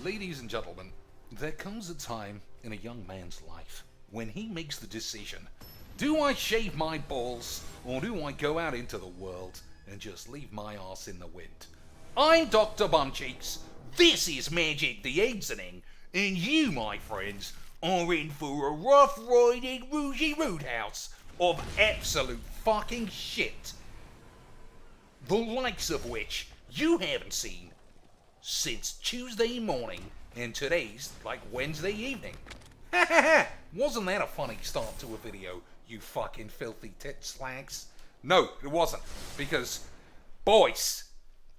Ladies and gentlemen, there comes a time in a young man's life when he makes the decision, do I shave my balls or do I go out into the world and just leave my arse in the wind? I'm Dr. Bumcheeks, this is Magic the Exiting, and you, my friends, are in for a rough-riding Rougie Roadhouse of absolute fucking shit. The likes of which you haven't seen since Tuesday morning, and today's like Wednesday evening. Ha ha ha! Wasn't that a funny start to a video, you fucking filthy tit slags? No, it wasn't, because, boys,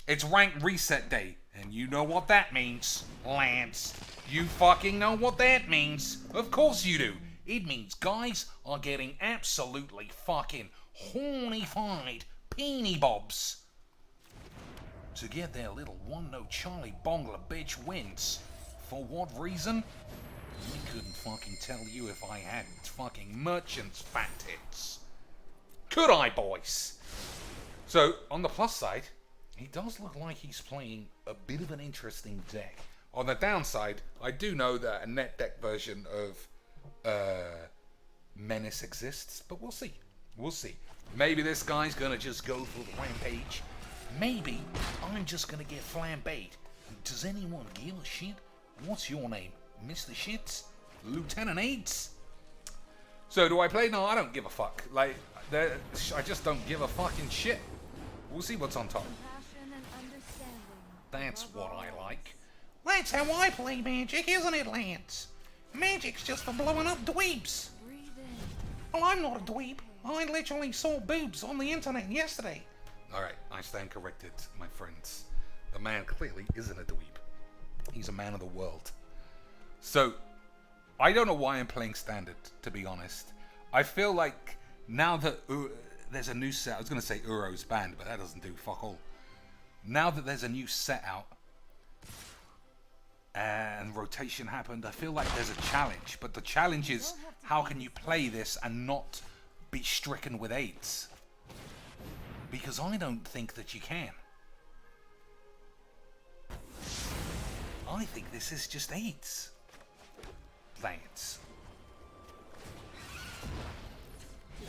it's rank reset day, and you know what that means, Lance. You fucking know what that means. Of course you do. It means guys are getting absolutely fucking horny-fied peenie bobs to get their little one-note Charlie Bongler bitch wins. For what reason? I couldn't fucking tell you if I had fucking merchant's fat tits. Could I, boys? So, on the plus side, he does look like he's playing a bit of an interesting deck. On the downside, I do know that a net deck version of Menace exists, but we'll see. We'll see. Maybe this guy's gonna just go for the rampage. Maybe I'm just gonna get flambéed. Does anyone give a shit? What's your name? Mr. Shits? Lieutenant AIDS? So do I play? No, I don't give a fuck. Like, I just don't give a fucking shit. We'll see what's on top. That's what I like. That's how I play Magic, isn't it, Lance? Magic's just for blowing up dweebs. Well, I'm not a dweeb. I literally saw boobs on the internet yesterday. Alright, I stand corrected, my friends. The man clearly isn't a dweeb. He's a man of the world. So, I don't know why I'm playing standard, to be honest. I feel like now that there's a new set, I was going to say Uro's banned, but that doesn't do fuck all. Now that there's a new set out, and rotation happened, I feel like there's a challenge. But the challenge is, how can you play this and not be stricken with AIDS? Because I don't think that you can. I think this is just AIDS. Lance.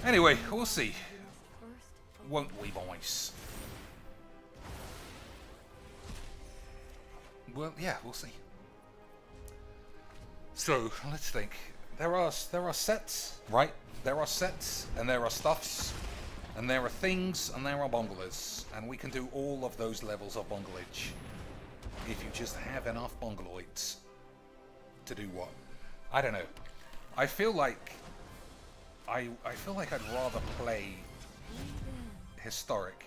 Anyway, we'll see. Won't we, boys? Well, yeah, we'll see. So, let's think. There are sets, right? There are sets, and there are stuffs, and there are things, and there are bunglers. And we can do all of those levels of bunglage if you just have enough bungaloids to do what? I don't know. I feel like I'd rather play historic,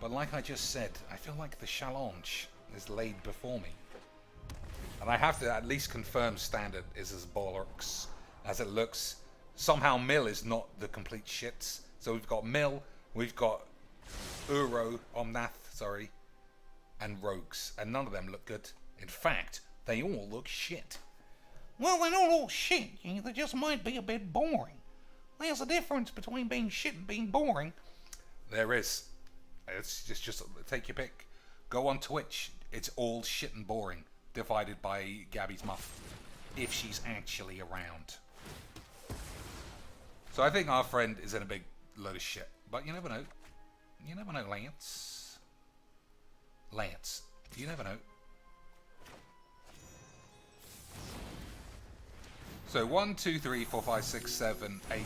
but like I just said, I feel like the challenge is laid before me. And I have to at least confirm standard is as bollocks as it looks. Somehow Mill is not the complete shits. So we've got Mill, we've got Uro, Omnath, sorry, and Rogues. And none of them look good. In fact, they all look shit. Well, they're not all shit. They just might be a bit boring. There's a difference between being shit and being boring. There is. It's just take your pick. Go on Twitch. It's all shit and boring, divided by Gabby's muff, if she's actually around. So I think our friend is in a big load of shit. But you never know. You never know, Lance. Lance. You never know. So 1, 2, 3, 4, 5, 6, 7, 8,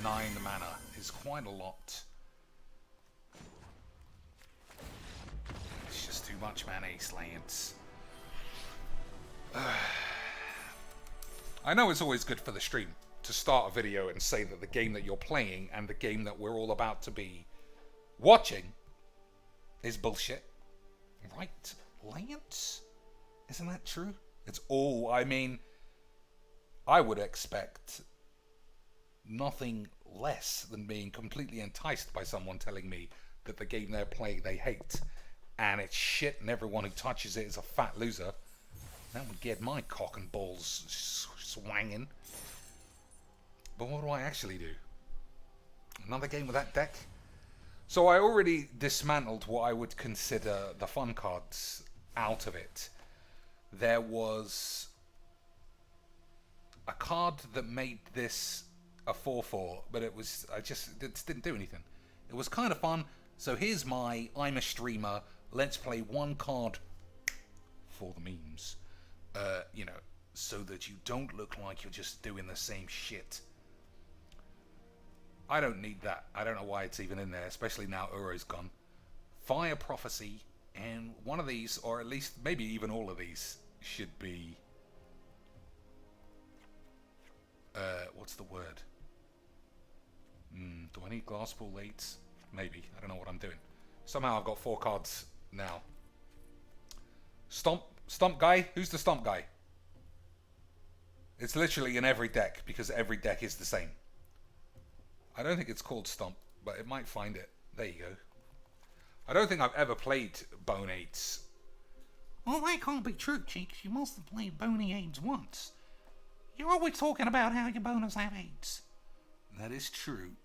9 mana is quite a lot. It's just too much, man, Ace Lance. I know it's always good for the stream to start a video and say that the game that you're playing and the game that we're all about to be watching is bullshit. Right, Lance? Isn't that true? It's all, I mean, I would expect nothing less than being completely enticed by someone telling me that the game they're playing they hate and it's shit and everyone who touches it is a fat loser. That would get my cock and balls swanging. But what do I actually do? Another game with that deck? So I already dismantled what I would consider the fun cards out of it. there was a card that made this a 4/4, but it just didn't do anything. It was kind of fun. So here's my I'm a streamer. Let's play one card for the memes. You know, so that you don't look like you're just doing the same shit. I don't need that. I don't know why it's even in there, especially now Uro's gone. Fire Prophecy, and one of these, or at least maybe even all of these, should be... what's the word? Do I need Glass Pool 8s? Maybe. I don't know what I'm doing. Somehow I've got 4 cards now. Stomp guy? Who's the Stomp guy? It's literally in every deck, because every deck is the same. I don't think it's called Stomp, but it might find it. There you go. I don't think I've ever played Bone 8s. Well, that can't be true, Cheeks. You must have played Bony 8s once. You're always talking about how your boners have 8s. That is true.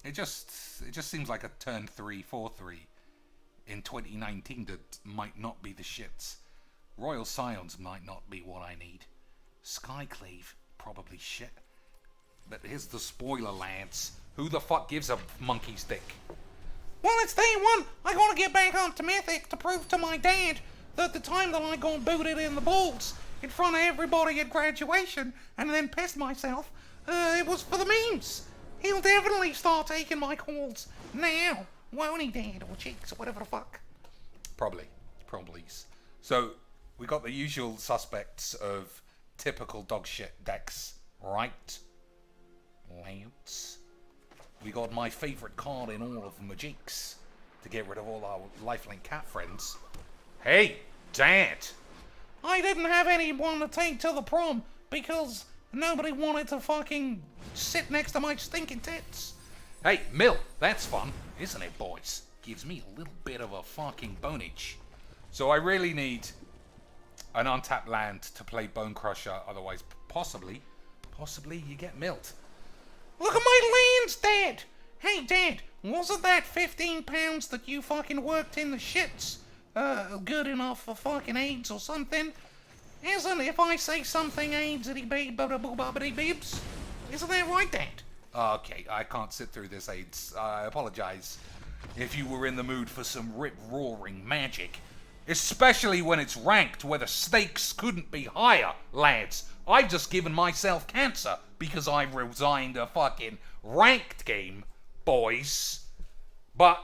It just seems like a turn 3, 4-3 in 2019 that might not be the shits. Royal Scions might not be what I need. Skyclave, probably shit. But here's the spoiler, lads. Who the fuck gives a monkey's dick? Well, it's day one. I gotta get back onto Mythic to prove to my dad that the time that I got booted in the balls in front of everybody at graduation and then pissed myself, it was for the memes. He'll definitely start taking my calls now, won't he, Dad, or Cheeks, or whatever the fuck? Probably. So, we got the usual suspects of typical dog shit decks, right? Lads. We got my favourite card in all of Magic's to get rid of all our lifelink cat friends. Hey, Dad! I didn't have anyone to take to the prom because nobody wanted to fucking sit next to my stinking tits. Hey, Mill, that's fun, isn't it, boys? Gives me a little bit of a fucking bonage. So I really need an untapped land to play Bone Crusher, otherwise possibly you get milled. Look at my lands, Dad! Hey, Dad, wasn't that £15 that you fucking worked in the shits good enough for fucking AIDS or something? Isn't if I say something AIDS-ity bibs? Isn't that right, Dad? Okay, I can't sit through this, AIDS. I apologize if you were in the mood for some rip-roaring magic. Especially when it's ranked where the stakes couldn't be higher, lads. I've just given myself cancer because I resigned a fucking ranked game, boys. But,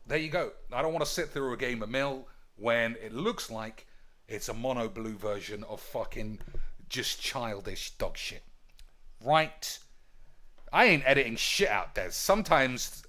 there you go. I don't want to sit through a game of Mill when it looks like it's a mono blue version of fucking just childish dog shit. Right? I ain't editing shit out there. Sometimes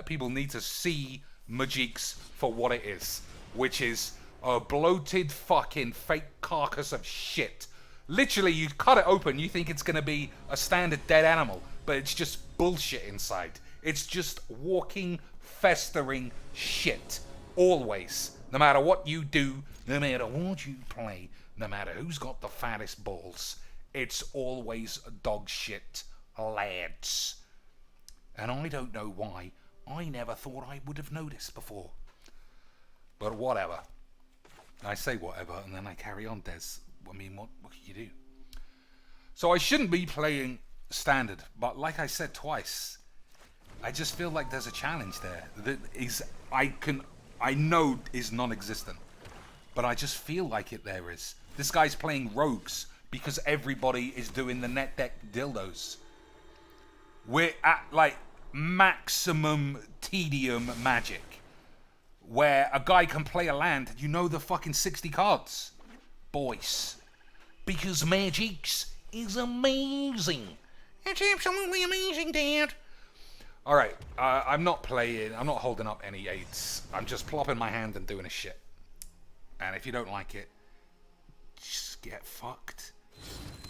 people need to see Magic's for what it is, which is a bloated fucking fake carcass of shit. Literally, you cut it open, you think it's gonna be a standard dead animal, but it's just bullshit inside. It's just walking, festering shit. Always. No matter what you do, no matter what you play, no matter who's got the fattest balls, it's always dog shit, lads. And I don't know why. I never thought I would have noticed before. But whatever. I say whatever, and then I carry on, Des. I mean, what can you do? So I shouldn't be playing standard, but like I said twice, I just feel like there's a challenge there that is I know is non-existent, but I just feel like there is. This guy's playing rogues because everybody is doing the net deck dildos. We're at like maximum tedium magic, where a guy can play a land, you know, the fucking 60 cards, boys. Because Magic's is amazing. It's absolutely amazing, Dad. Alright, I'm not holding up any 8s. I'm just plopping my hand and doing a shit. And if you don't like it, just get fucked.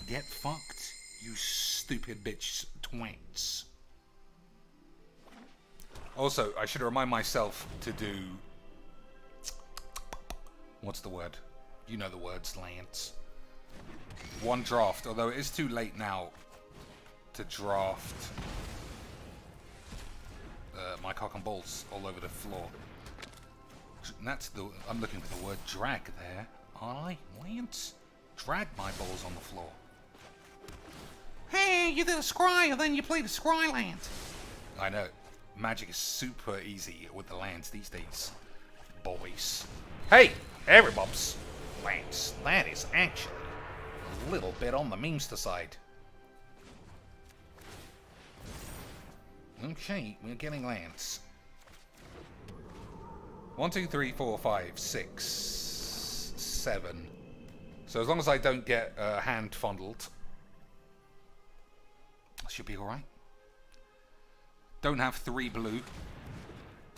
Get fucked, you stupid bitch twats. Also, I should remind myself to do... What's the word? You know the words, Lance. One draft, although it is too late now to draft my cock and balls all over the floor. And that's the... I'm looking for the word drag there, aren't I, Lance? drag my balls on the floor. Hey, you did a scry, and then you played a scry land. I know. Magic is super easy with the lands these days. Boys. Hey, everybobs. Lands. That is actually a little bit on the memester side. Okay, we're getting lands. 1, 2, 3, 4, 5, 6, 7. So as long as I don't get hand fondled, I should be alright. Don't have 3 blue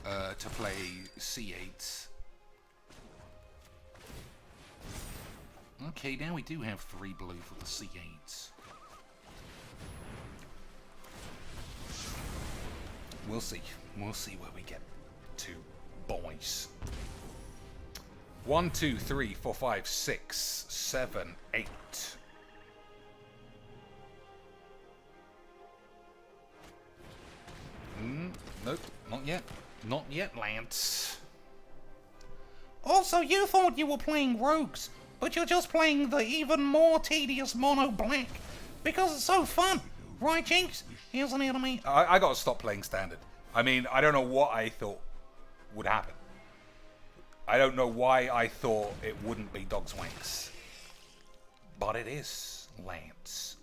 to play C8. Okay, now we do have 3 blue for the C8s. We'll see. We'll see where we get to, boys. 1, 2, 3, 4, 5, 6, 7, 8. Nope, not yet. Not yet, Lance. Also, you thought you were playing rogues, but you're just playing the even more tedious mono black. Because it's so fun. Right, Jinx? Here's an enemy. I gotta stop playing standard. I mean, I don't know what I thought would happen. I don't know why I thought it wouldn't be Dog's Wanks. But it is, Lance.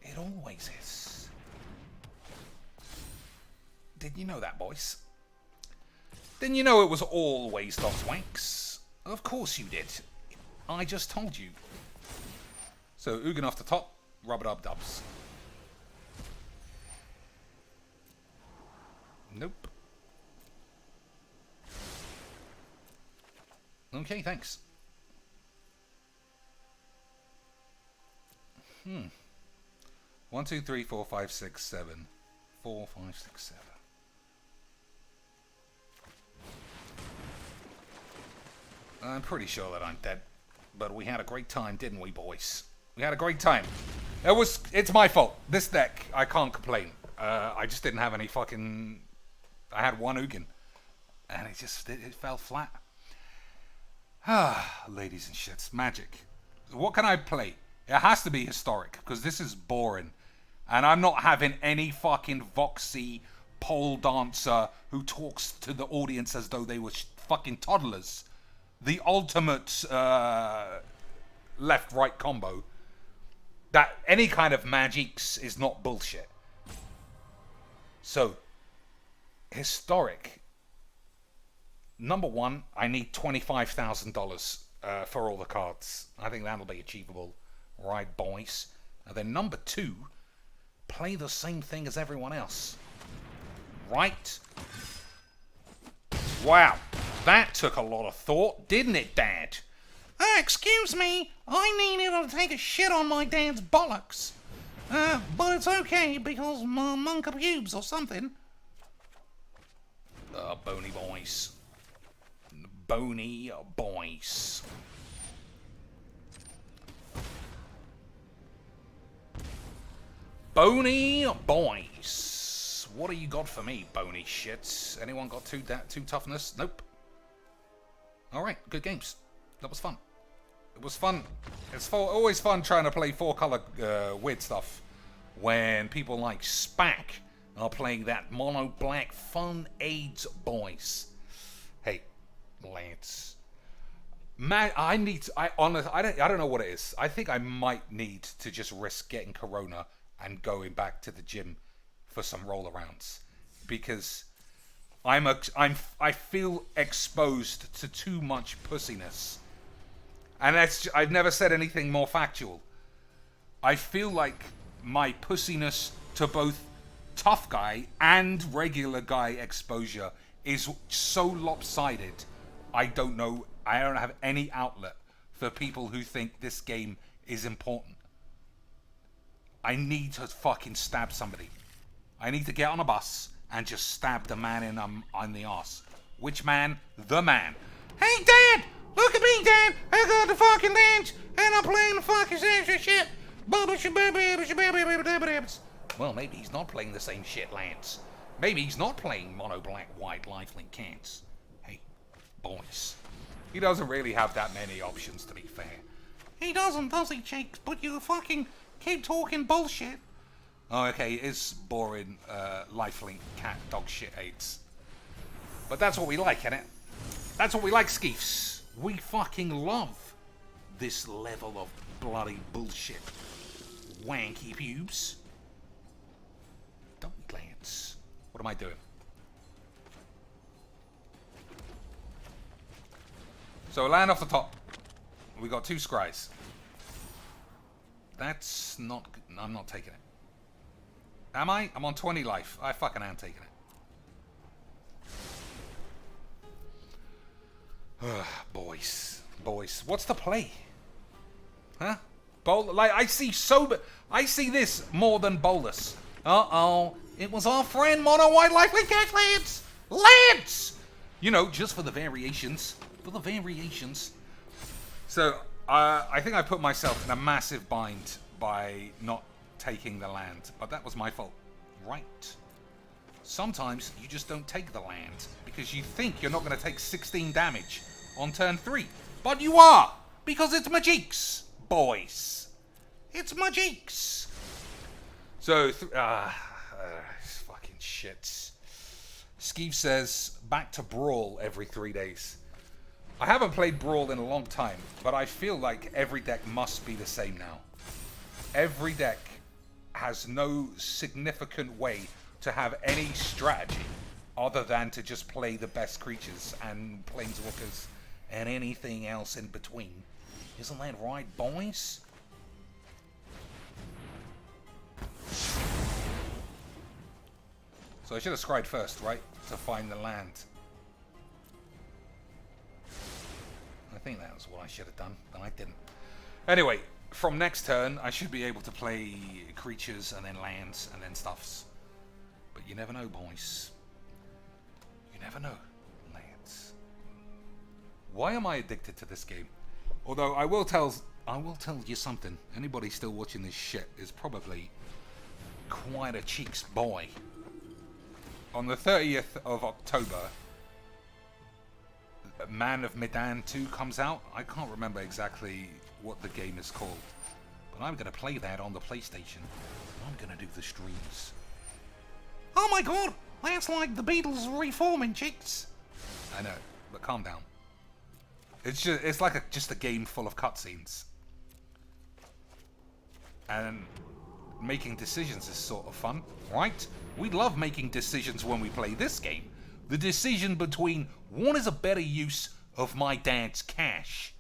It always is. Didn't you know that, boys? Didn't you know it was always Dog's Wanks? Of course you did. I just told you. So, Ugin off the top, rub-a-dub-dubs. Nope. Okay, thanks. 1, 2, 3, 4, 5, 6, 7. 4, 5, 6, 7. I'm pretty sure that I'm dead. But we had a great time, didn't we, boys? We had a great time. It's my fault. This deck, I can't complain. I just didn't have any fucking... I had 1 Ugin. And it fell flat. Ah, ladies and shits. Magic. What can I play? It has to be historic, because this is boring. And I'm not having any fucking voxy pole dancer who talks to the audience as though they were fucking toddlers. The ultimate left-right combo. That any kind of magics is not bullshit. So, historic. Number 1, I need $25,000 for all the cards. I think that'll be achievable. Right, boys? And then number 2, play the same thing as everyone else. Right? Wow. That took a lot of thought, didn't it, Dad? Excuse me. I needed to take a shit on my dad's bollocks. But it's okay, because my monk of pubes or something. Bony boys. Bony boys. Bony boys. What do you got for me, bony shits? Anyone got 2 toughness? Nope. Alright, good games. That was fun. It was fun. It's always fun trying to play 4-color weird stuff when people like Spack are playing that mono black fun AIDS boys. Hey, Lance. Man, I don't know what it is. I think I might need to just risk getting corona and going back to the gym for some roll-arounds, because I feel exposed to too much pussiness. And I've never said anything more factual. I feel like my pussiness to both tough guy and regular guy exposure is so lopsided. I don't have any outlet for people who think this game is important. I need to fucking stab somebody. I need to get on a bus and just stab the man in the arse. Which man? The man. Hey, Dad! Look at me, Dad! I got the fucking dance, and I'm playing the fucking same shit. Well, maybe he's not playing the same shit, Lance. Maybe he's not playing mono black white lifelink cans. Hey, boys. He doesn't really have that many options, to be fair. He doesn't, does he, Cheeks? But you fucking keep talking bullshit. Oh, okay, it is boring, lifelink cat dog shit aids. But that's what we like, innit? That's what we like, Skeefs. We fucking love this level of bloody bullshit. Wanky pubes. Don't we, Lance? What am I doing? So land off the top. We got 2 scries. That's not good. I'm not taking it. Am I? I'm on 20 life. I fucking am taking it. Boys. Boys. What's the play? Huh? Like, I see this more than Bolus. Uh-oh. It was our friend Mono White Lifelink Cat Lance! Lance! You know, just for the variations. For the variations. So, I think I put myself in a massive bind by not taking the land. But that was my fault. Right. Sometimes you just don't take the land because you think you're not going to take 16 damage on turn 3. But you are! Because it's Magiques, boys. It's Magiques. So, fucking shit. Skeeve says, back to Brawl every 3 days. I haven't played Brawl in a long time, but I feel like every deck must be the same now. Every deck has no significant way to have any strategy other than to just play the best creatures and planeswalkers and anything else in between. Isn't that right, boys? So I should have scried first, right? To find the land. I think that was what I should have done, but I didn't. Anyway, from next turn, I should be able to play creatures and then lands and then stuffs. But you never know, boys. You never know, lands. Why am I addicted to this game? Although I will tell you something. Anybody still watching this shit is probably quite a cheeks boy. On the 30th of October, Man of Medan 2 comes out. I can't remember exactly what the game is called. But I'm going to play that on the PlayStation. I'm going to do the streams. Oh my god! That's like the Beatles reforming, Cheeks. I know, but calm down. It's like just a game full of cutscenes. And making decisions is sort of fun, right? We love making decisions when we play this game. The decision between what is a better use of my dad's cash.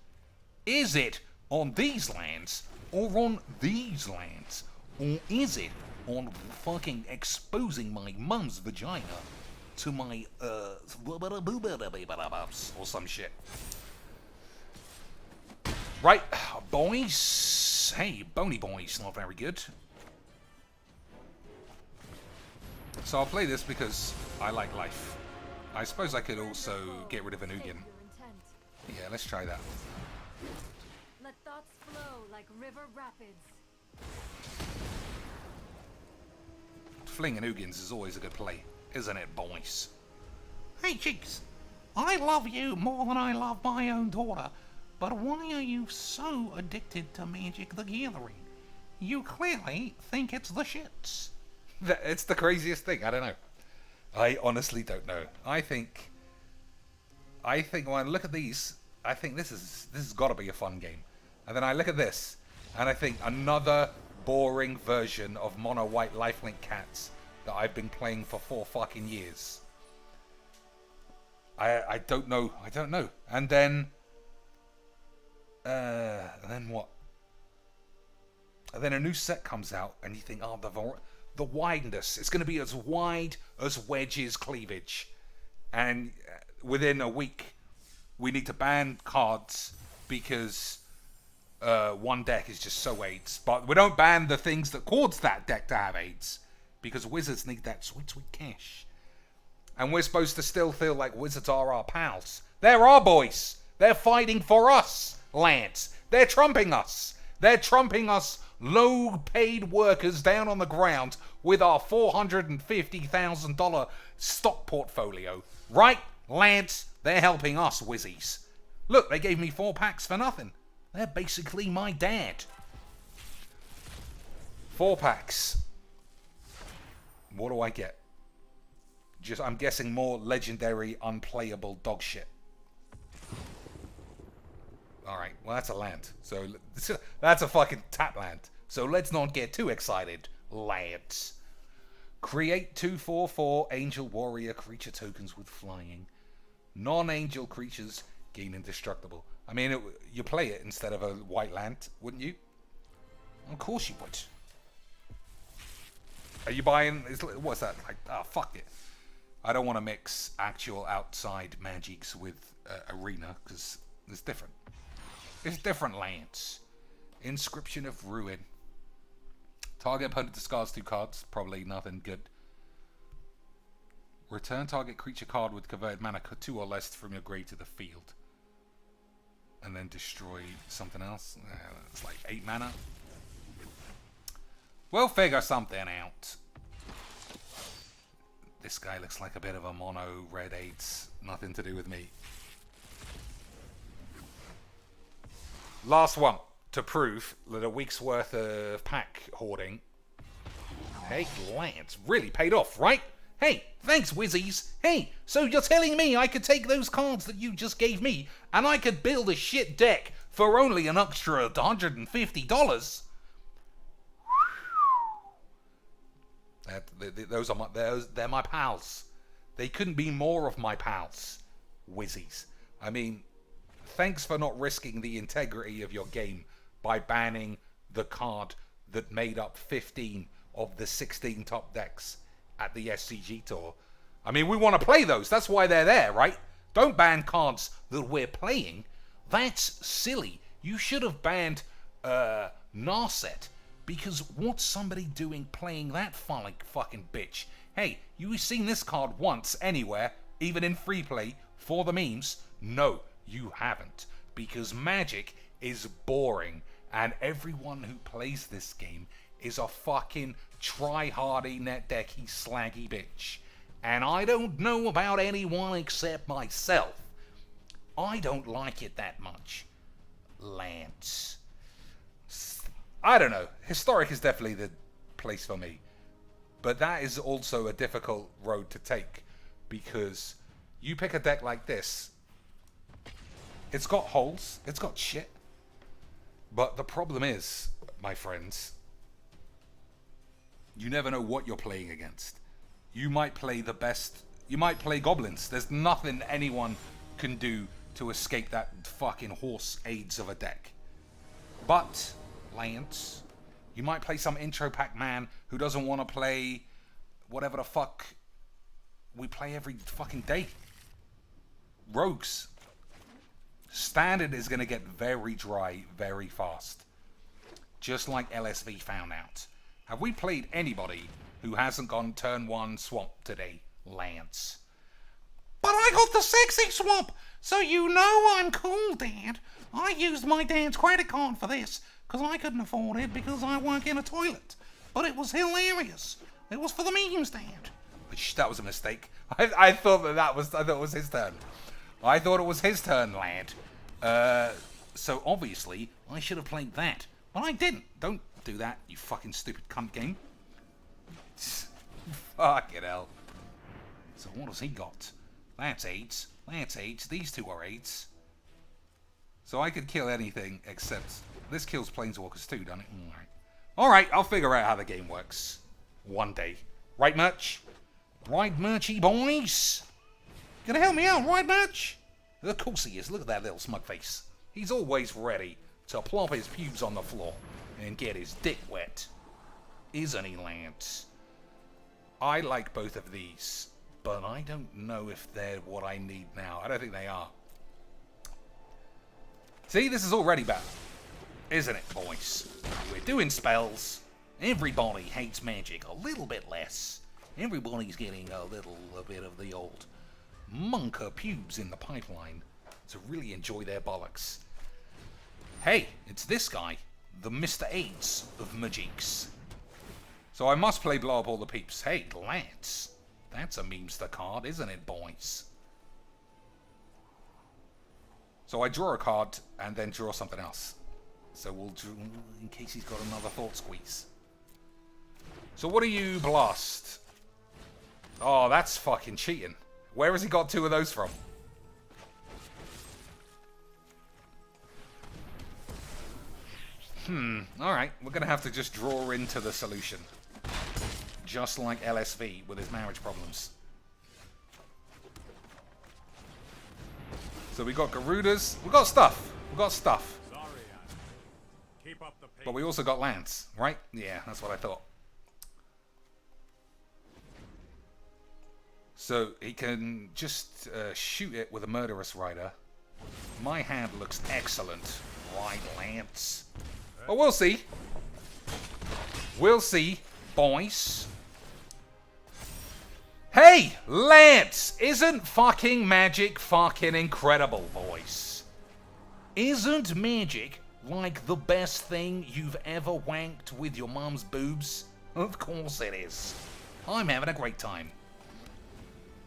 Is it on these lands or on these lands? Or is it on fucking exposing my mum's vagina to my or some shit? Right, boys. Hey, bony boys, not very good. So I'll play this because I like life. I suppose I could also get rid of an Ugin. Yeah, let's try that. Let thoughts flow like river rapids. Flinging Ugins is always a good play, isn't it, boys? Hey, Cheeks. I love you more than I love my own daughter. But why are you so addicted to Magic the Gathering? You clearly think it's the shits. It's the craziest thing. I don't know. I honestly don't know. I think when I look at these, I think this has got to be a fun game. And then I look at this, and I think another boring version of Mono White Lifelink Cats that I've been playing for 4 fucking years. I don't know. I don't know. And then what? And then a new set comes out, and you think, oh, the wideness. It's going to be as wide as Wedge's cleavage. And within a week, we need to ban cards because one deck is just so AIDS. But we don't ban the things that cause that deck to have AIDS because Wizards need that sweet, sweet cash. And we're supposed to still feel like Wizards are our pals. They're our boys. They're fighting for us, Lance. They're trumping us. They're trumping us low-paid workers down on the ground with our $450,000 stock portfolio. Right, Lance? They're helping us, Wizzies. Look, they gave me 4 packs for nothing. They're basically my dad. 4 packs. What do I get? Just, I'm guessing more legendary, unplayable dog shit. Alright, well that's a land. So, that's a fucking tap land. So let's not get too excited, lads. Create 2/4/4 Angel Warrior creature tokens with flying. Non-angel creatures gain indestructible. I mean, you play it instead of a white land, wouldn't you? Of course you would. Are you buying... What's that? Like, oh, fuck it. I don't want to mix actual outside magics with arena, because it's different. It's different lands. Inscription of Ruin. Target opponent discards 2 cards. Probably nothing good. Return target creature card with converted mana 2 or less from your grave to the field. And then destroy something else. It's like 8 mana. We'll figure something out. This guy looks like a bit of a mono red 8s. Nothing to do with me. Last one. To prove that a week's worth of pack hoarding. Hey, Lance, really paid off, right? Hey, thanks, Wizzies. Hey, so you're telling me I could take those cards that you just gave me and I could build a shit deck for only an extra $150? They're my pals. They couldn't be more of my pals, Wizzies. I mean, thanks for not risking the integrity of your game by banning the card that made up 15 of the 16 top decks at the SCG Tour. I mean, we want to play those. That's why they're there, right? Don't ban cards that we're playing. That's silly. You should have banned Narset. Because what's somebody doing playing that fucking bitch? Hey, you seen this card once anywhere, even in free play, for the memes? No, you haven't. Because Magic is boring. And everyone who plays this game is a fucking try-hardy, net-decky, slaggy bitch. And I don't know about anyone except myself. I don't like it that much. Lance. I don't know. Historic is definitely the place for me. But that is also a difficult road to take. Because you pick a deck like this. It's got holes. It's got shit. But the problem is, my friends, you never know what you're playing against. You might play the best... You might play goblins. There's nothing anyone can do to escape that fucking horse AIDS of a deck. But, Lance, you might play some intro pack man who doesn't want to play whatever the fuck we play every fucking day. Rogues. Standard is going to get very dry very fast. Just like LSV found out. Have we played anybody who hasn't gone turn 1 swamp today, Lance? But I got the sexy swamp, so you know I'm cool, Dad. I used my dad's credit card for this, because I couldn't afford it because I work in a toilet. But it was hilarious. It was for the memes, Dad. That was a mistake. I thought it was his turn. I thought it was his turn, lad. So obviously, I should have played that. But I didn't. Don't do that, you fucking stupid cunt game. Fucking hell. So what has he got? That's 8s. That's 8s. These two are 8s. So I could kill anything except... This kills Planeswalkers too, doesn't it? Alright. Alright, I'll figure out how the game works. One day. Right, Merch? Right, Merchy boys? Gonna help me out, right, Merch? Of course he is. Look at that little smug face. He's always ready to plop his pubes on the floor and get his dick wet. Isn't he, Lance? I like both of these, but I don't know if they're what I need now. I don't think they are. See, this is already bad. Isn't it, boys? We're doing spells. Everybody hates magic a little bit less. Everybody's getting a bit of the old monker pubes in the pipeline to really enjoy their bollocks. Hey, it's this guy, the Mr. AIDS of Magics. So I must play Blow Up All the Peeps. Hey, Lance, that's a memester card, isn't it, boys? So I draw a card and then draw something else. So we'll in case he's got another Thought Squeeze. So what do you blast? Oh, that's fucking cheating. Where has he got 2 of those from? Alright, we're gonna have to just draw into the solution. Just like LSV with his marriage problems. So we got Garudas. We got stuff. We got stuff. Sorry, Anna. Keep up the pace. But we also got lands, right? Yeah, that's what I thought. So he can just shoot it with a Murderous Rider. My hand looks excellent. Right, Lance. But we'll see. We'll see, boys. Hey, Lance! Isn't fucking magic fucking incredible, boys? Isn't magic like the best thing you've ever wanked with your mum's boobs? Of course it is. I'm having a great time.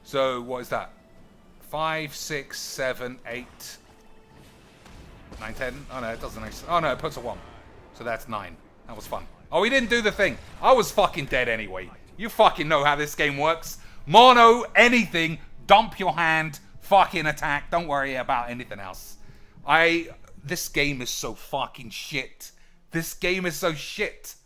So, what is that? 5, 6, 7, 8, 9, 10? Oh no, it doesn't. Oh no, it puts a 1. So that's 9. That was fun. Oh, he didn't do the thing. I was fucking dead anyway. You fucking know how this game works. Mono, anything, dump your hand, fucking attack. Don't worry about anything else. This game is so fucking shit. This game is so shit.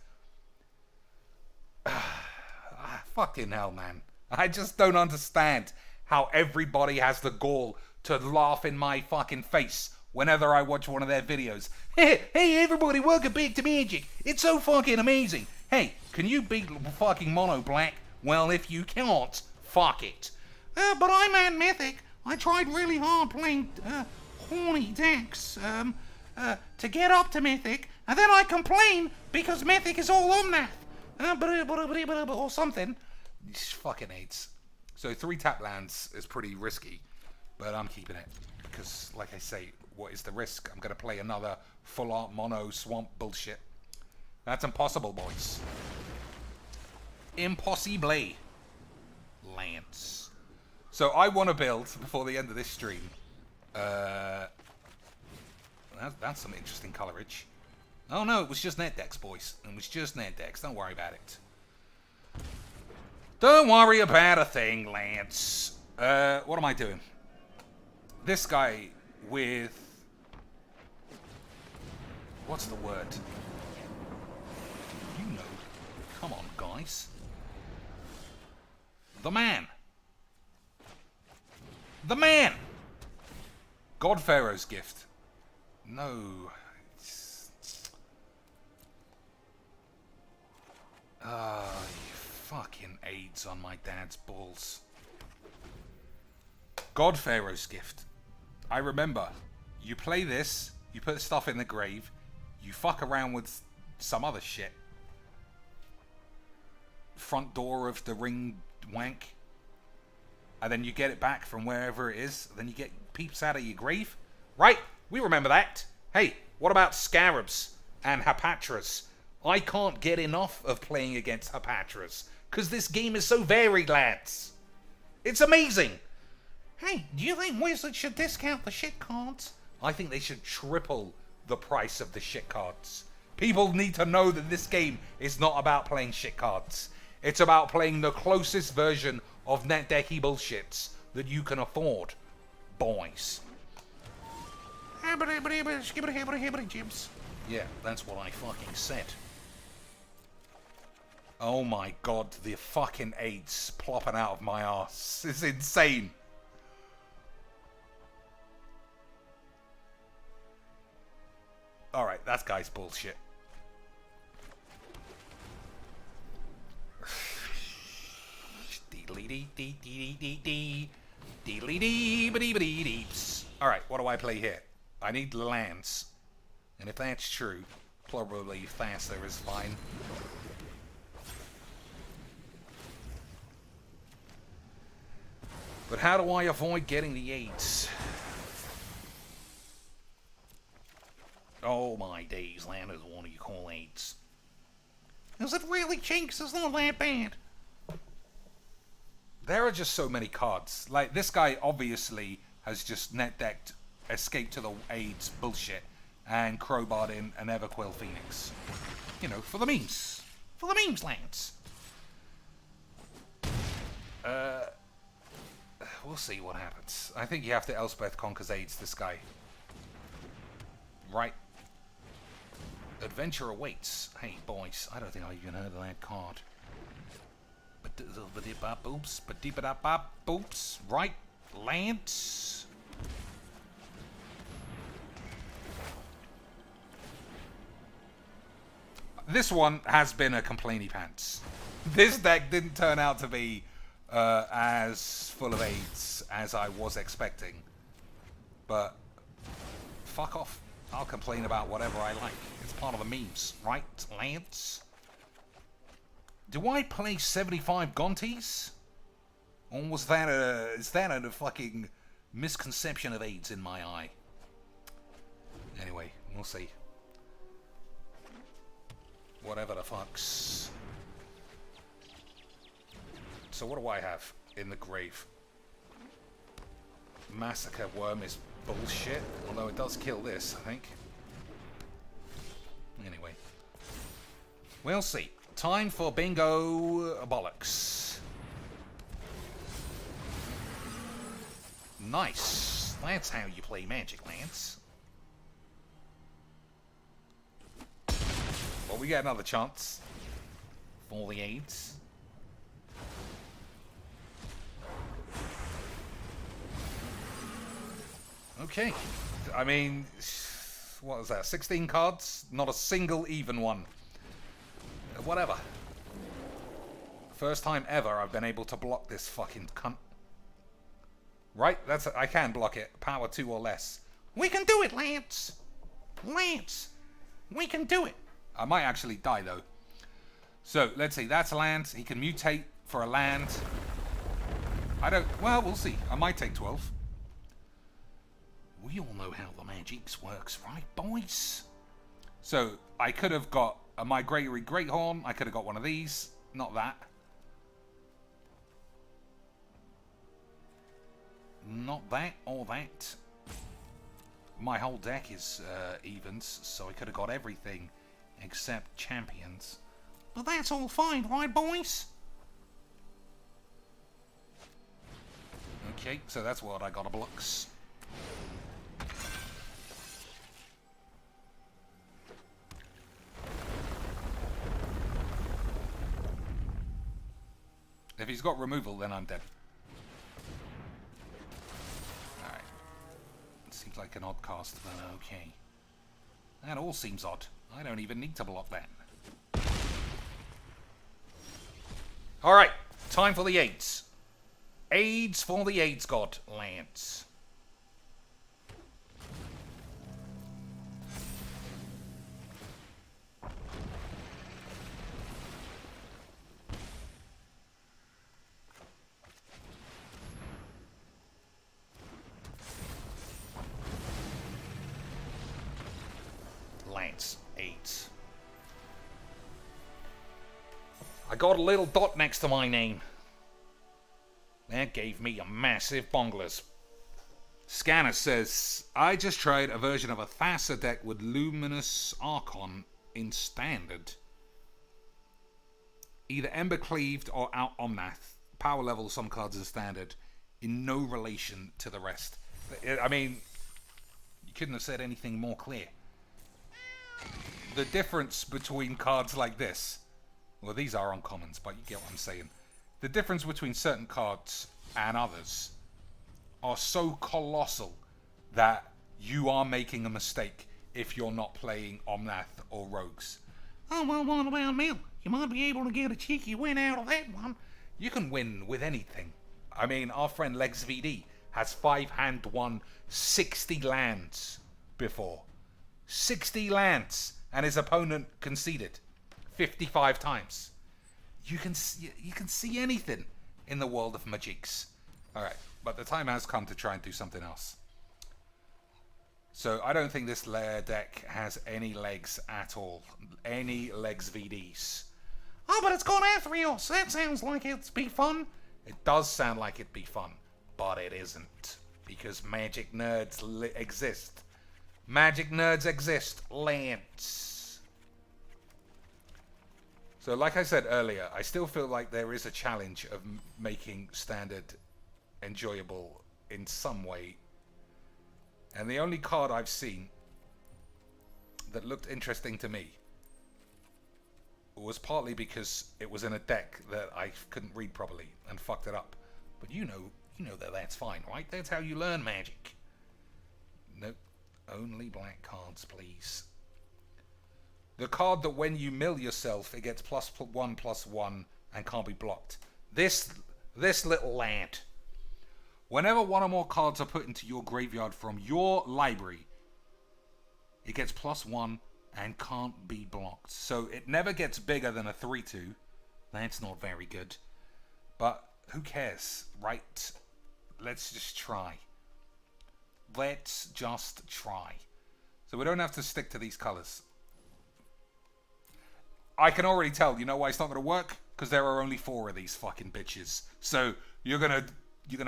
Fucking hell, man. I just don't understand how everybody has the gall to laugh in my fucking face whenever I watch one of their videos. Hey, everybody, welcome back to Magic. It's so fucking amazing. Hey, can you beat fucking Mono Black? Well, if you can't, fuck it. But I'm at Mythic. I tried really hard playing horny decks to get up to Mythic, and then I complain because Mythic is all Omnath. Or something. These fucking AIDS. So 3 tap lands is pretty risky, but I'm keeping it. Because, like I say, what is the risk? I'm going to play another full art mono swamp bullshit. That's impossible, boys. Impossible. Lance. So I want to build, before the end of this stream, that's some interesting colorage. Oh no, it was just net decks, boys. It was just net decks. Don't worry about it. Don't worry about a thing, Lance. What am I doing? This guy with... What's the word? You know. Come on, guys. The man. The man! God Pharaoh's Gift. No. You fucking AIDS on my dad's balls. God Pharaoh's Gift. I remember. You play this, you put stuff in the grave, you fuck around with some other shit. Front door of the ring wank. And then you get it back from wherever it is. Then you get peeps out of your grave. Right? We remember that. Hey, what about Scarabs and Hapatras? I can't get enough of playing against Hapatras. Because this game is so varied, lads. It's amazing. Hey, do you think Wizards should discount the shit cards? I think they should triple the price of the shit cards. People need to know that this game is not about playing shit cards. It's about playing the closest version of net decky bullshits that you can afford, boys. Jibs. Yeah, that's what I fucking said. Oh my god, the fucking AIDS plopping out of my ass is insane. Alright, that guy's bullshit. Alright, what do I play here? I need lands. And if that's true, probably faster is fine. But how do I avoid getting the AIDS? Oh my days, land is one you call AIDS. Is it really, Chinks? It's not that bad. There are just so many cards. Like, this guy obviously has just net decked Escape to the AIDS bullshit. and crowbarred in an Everquill Phoenix. You know, for the memes. For the memes, lads. We'll see what happens. I think you have to Elspeth Conquers AIDS this guy. Right. Adventure awaits. Hey, boys, I don't think I even heard of that card. Boops. Boops. Right. Lance. This one has been a complainy pants. This deck didn't turn out to be as full of AIDS as I was expecting. But fuck off. I'll complain about whatever I like. It's part of the memes, right, Lance? Do I play 75 Gonties? Or was that is that a fucking misconception of AIDS in my eye? Anyway, we'll see. Whatever the fucks. So what do I have in the grave? Massacre Worm is bullshit, although it does kill this, I think. Anyway. We'll see. Time for bingo bollocks. Nice. That's how you play Magic, Lance. Well, we get another chance for the AIDS. Okay. I mean, what was that? 16 cards? Not a single even one. Whatever. First time ever I've been able to block this fucking cunt. Right? I can block it. Power 2 or less. We can do it, Lance. Lance, we can do it. I might actually die, though. So, let's see. That's a land. He can mutate for a land. Well, we'll see. I might take 12. We all know how the Magics works, right, boys? So, I could have got a Migratory Greathorn. I could have got one of these. Not that. Not that or that. My whole deck is evens, so I could have got everything except champions. But that's all fine, right, boys? Okay, so that's what I got a blocks. If he's got removal, then I'm dead. Alright. Seems like an odd cast, but okay. That all seems odd. I don't even need to block that. Alright, time for the AIDS. AIDS for the AIDS god, Lance. Lance, AIDS. I got a little dot next to my name. That gave me a massive bonglers. Scanner says, I just tried a version of a Thassa deck with Luminous Archon in Standard. Either Ember Cleaved or Out Omnath. Power level some cards in Standard. In no relation to the rest. I mean, you couldn't have said anything more clear. The difference between cards like this, well, these are uncommons, but you get what I'm saying. The difference between certain cards and others are so colossal that you are making a mistake if you're not playing Omnath or Rogues. Oh, well, what about me? You might be able to get a cheeky win out of that one. You can win with anything. I mean, our friend Legs VD has 5-hand won 60 lands before. 60 lands, and his opponent conceded 55 times. You can see anything in the world of Magics. Alright, but the time has come to try and do something else. So I don't think this deck has any legs at all. Any Legs VDs. Oh, but it's got Athreos. That sounds like it'd be fun. It does sound like it'd be fun, but it isn't. Because Magic nerds exist. Magic nerds exist. Lands. So like I said earlier, I still feel like there is a challenge of making Standard enjoyable in some way. And the only card I've seen that looked interesting to me was partly because it was in a deck that I couldn't read properly and fucked it up. But you know that that's fine, right? That's how you learn Magic. Nope. Only black cards, please. The card that when you mill yourself, it gets +1/+1 and can't be blocked. This little lad. Whenever one or more cards are put into your graveyard from your library, it gets +1 and can't be blocked. So it never gets bigger than a 3/2. That's not very good. But who cares, right? Let's just try. Let's just try. So we don't have to stick to these colors. I can already tell, you know why it's not going to work? Because there are only 4 of these fucking bitches. So you're gonna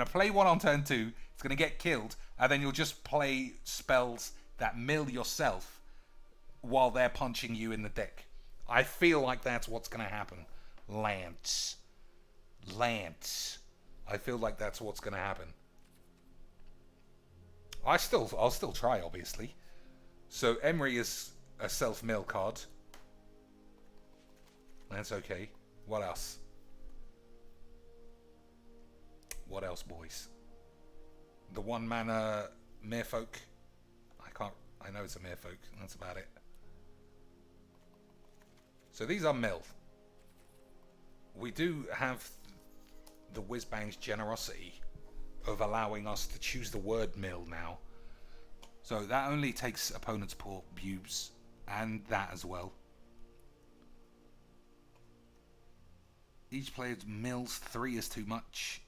play one on turn 2, it's going to get killed, and then you'll just play spells that mill yourself while they're punching you in the deck. I feel like that's what's going to happen. Lance. I feel like that's what's going to happen. I'll still try, obviously. So Emery is a self-mill card. That's okay. What else? What else, boys? The 1-mana Merfolk. I know it's a Merfolk. That's about it. So these are mill. We do have the Whizbang's generosity of allowing us to choose the word mill now. So that only takes opponent's poor pubes, and that as well. Each player mills 3 is too much.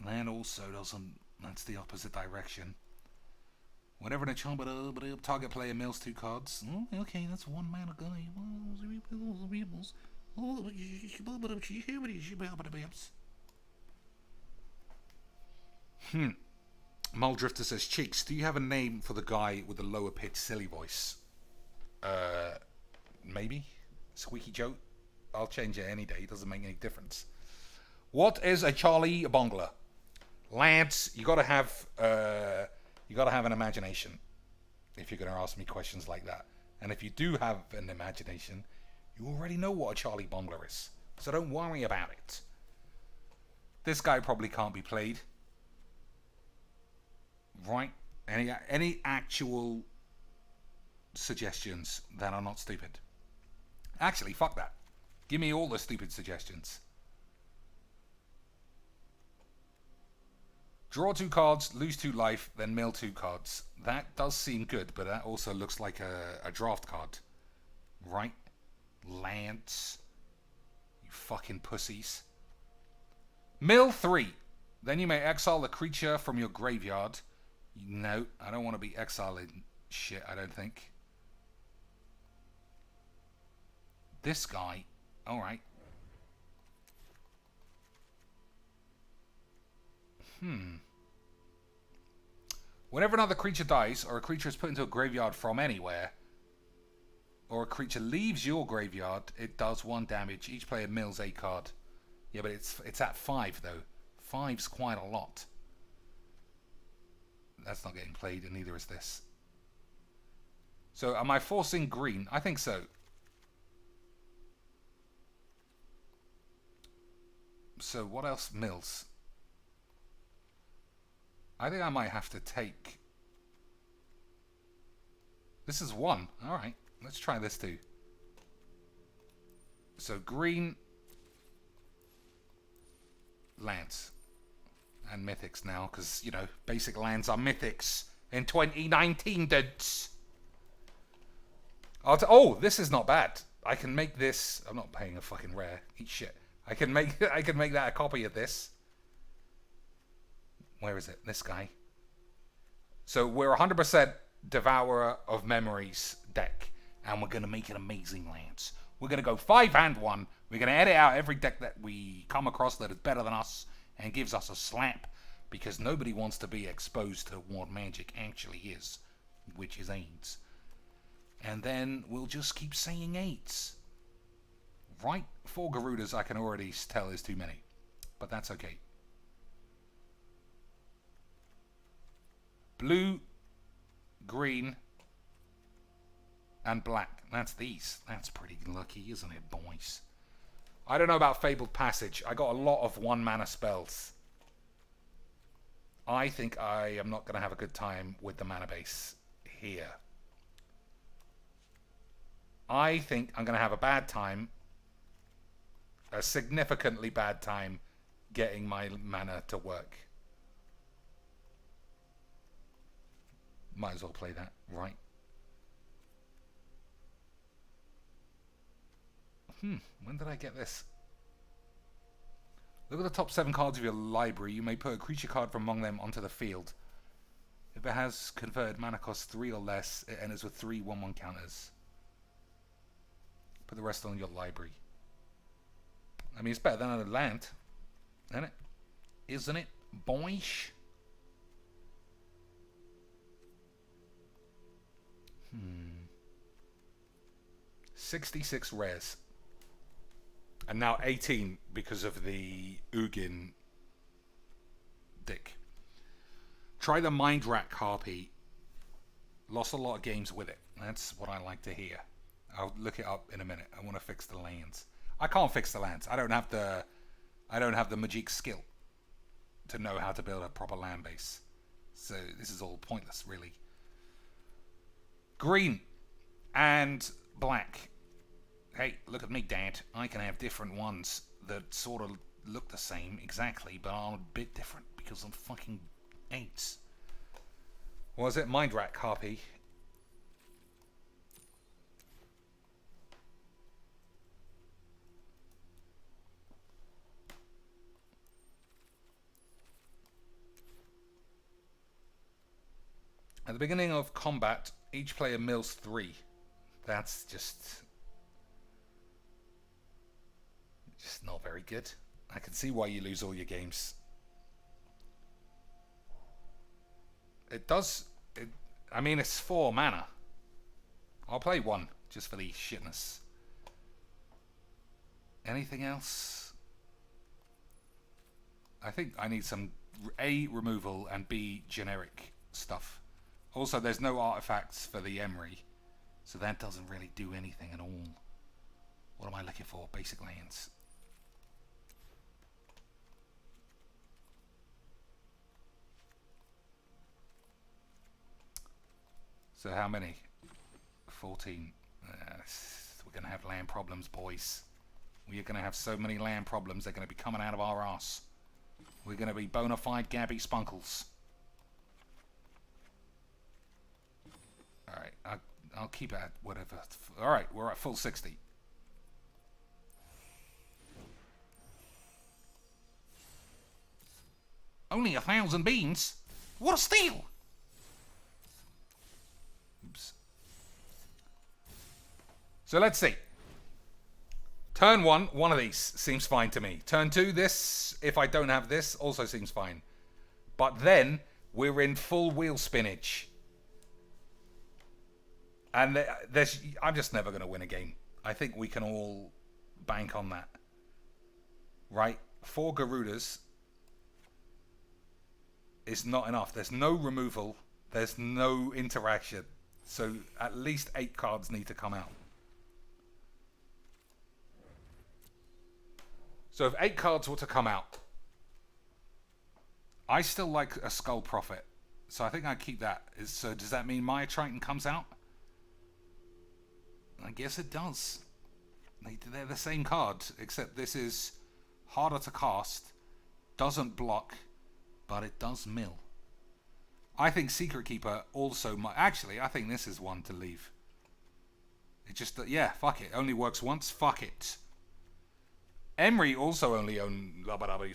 That also doesn't, that's the opposite direction. Whenever the target player mills 2 cards. Oh, okay, that's 1 mana guy. Muldrifter says, Cheeks, do you have a name for the guy with the lower pitched silly voice? Maybe? Squeaky Joe? I'll change it any day, doesn't make any difference. What is a Charlie Bongler? Lads, you gotta have an imagination if you're gonna ask me questions like that. And if you do have an imagination, you already know what a Charlie Bongler is. So don't worry about it. This guy probably can't be played. Right? Any actual suggestions that are not stupid? Actually, fuck that. Give me all the stupid suggestions. Draw 2 cards, lose 2 life, then mill 2 cards. That does seem good, but that also looks like a draft card. Right? Lance. You fucking pussies. Mill 3. Then you may exile a creature from your graveyard. No, I don't want to be exiling shit, I don't think. This guy. Alright. Whenever another creature dies, or a creature is put into a graveyard from anywhere, or a creature leaves your graveyard, it does 1 damage. Each player mills a card. Yeah, but it's at 5 though. 5's quite a lot. That's not getting played, and neither is this. So am I forcing green? I think so. So what else mills? I think I might have to take... This is 1. Alright, let's try this too. So green... lands. And mythics now, because, you know, basic lands are mythics in 2019, dudes. Oh, this is not bad. I can make this... I'm not paying a fucking rare. Eat shit. I can make that a copy of this. Where is it? This guy. So we're 100% Devourer of Memories deck. And we're going to make it amazing lands. We're going to go 5-1. We're going to edit out every deck that we come across that is better than us and gives us a slap. because nobody wants to be exposed to what magic actually is, which is AIDS. And then we'll just keep saying AIDS. Right? 4 Garudas I can already tell is too many. But that's okay. Blue, green, and black. That's these. That's pretty lucky, isn't it, boys? I don't know about Fabled Passage. I got a lot of 1 mana spells. I think I am not going to have a good time with the mana base here. I think I'm going to have a bad time, a significantly bad time, getting my mana to work. Might as well play that, right? When did I get this? Look at the top 7 cards of your library. You may put a creature card from among them onto the field. If it has converted mana cost 3 or less, it enters with 3 1/1 counters. Put the rest on your library. I mean, it's better than a land, isn't it? Isn't it, boys? 66 rares. And now 18 because of the Ugin dick. Try the Mind Rack Harpy. Lost a lot of games with it. That's what I like to hear. I'll look it up in a minute. I want to fix the lands. I can't fix the lands. I don't have the Magic skill to know how to build a proper land base. So this is all pointless, really. Green and black. Hey, look at me, Dad. I can have different ones that sort of look the same exactly, but are a bit different because I'm fucking 8. What was it? Mind Rack Harpy. At the beginning of combat, each player mills 3. That's just not very good. I can see why you lose all your games. It does. I mean, it's 4 mana. I'll play 1 just for the shitness. Anything else? I think I need some A, removal, and B, generic stuff. Also, there's no artifacts for the Emery, so that doesn't really do anything at all. What am I looking for? Basic lands. So how many? 14. We're going to have land problems, boys. We're going to have so many land problems, they're going to be coming out of our ass. We're going to be bona fide Gabby Spunkles. Alright, I'll keep it at whatever. Alright, we're at full 60. Only 1,000 beans? What a steal! Oops. So let's see. Turn 1, one of these seems fine to me. Turn 2, this, if I don't have this, also seems fine. But then, we're in full wheel spinach. And I'm just never going to win a game. I think we can all bank on that. Right? 4 Garudas is not enough. There's no removal. There's no interaction. So at least 8 cards need to come out. So if 8 cards were to come out, I still like a Skull Prophet. So I think I'd keep that. So does that mean Maya Triton comes out? I guess it does. They're the same card, except this is harder to cast, doesn't block, but it does mill. I think Secret Keeper also might... Actually, I think this is one to leave. It just... Yeah, fuck it. Only works once. Fuck it. Emery also only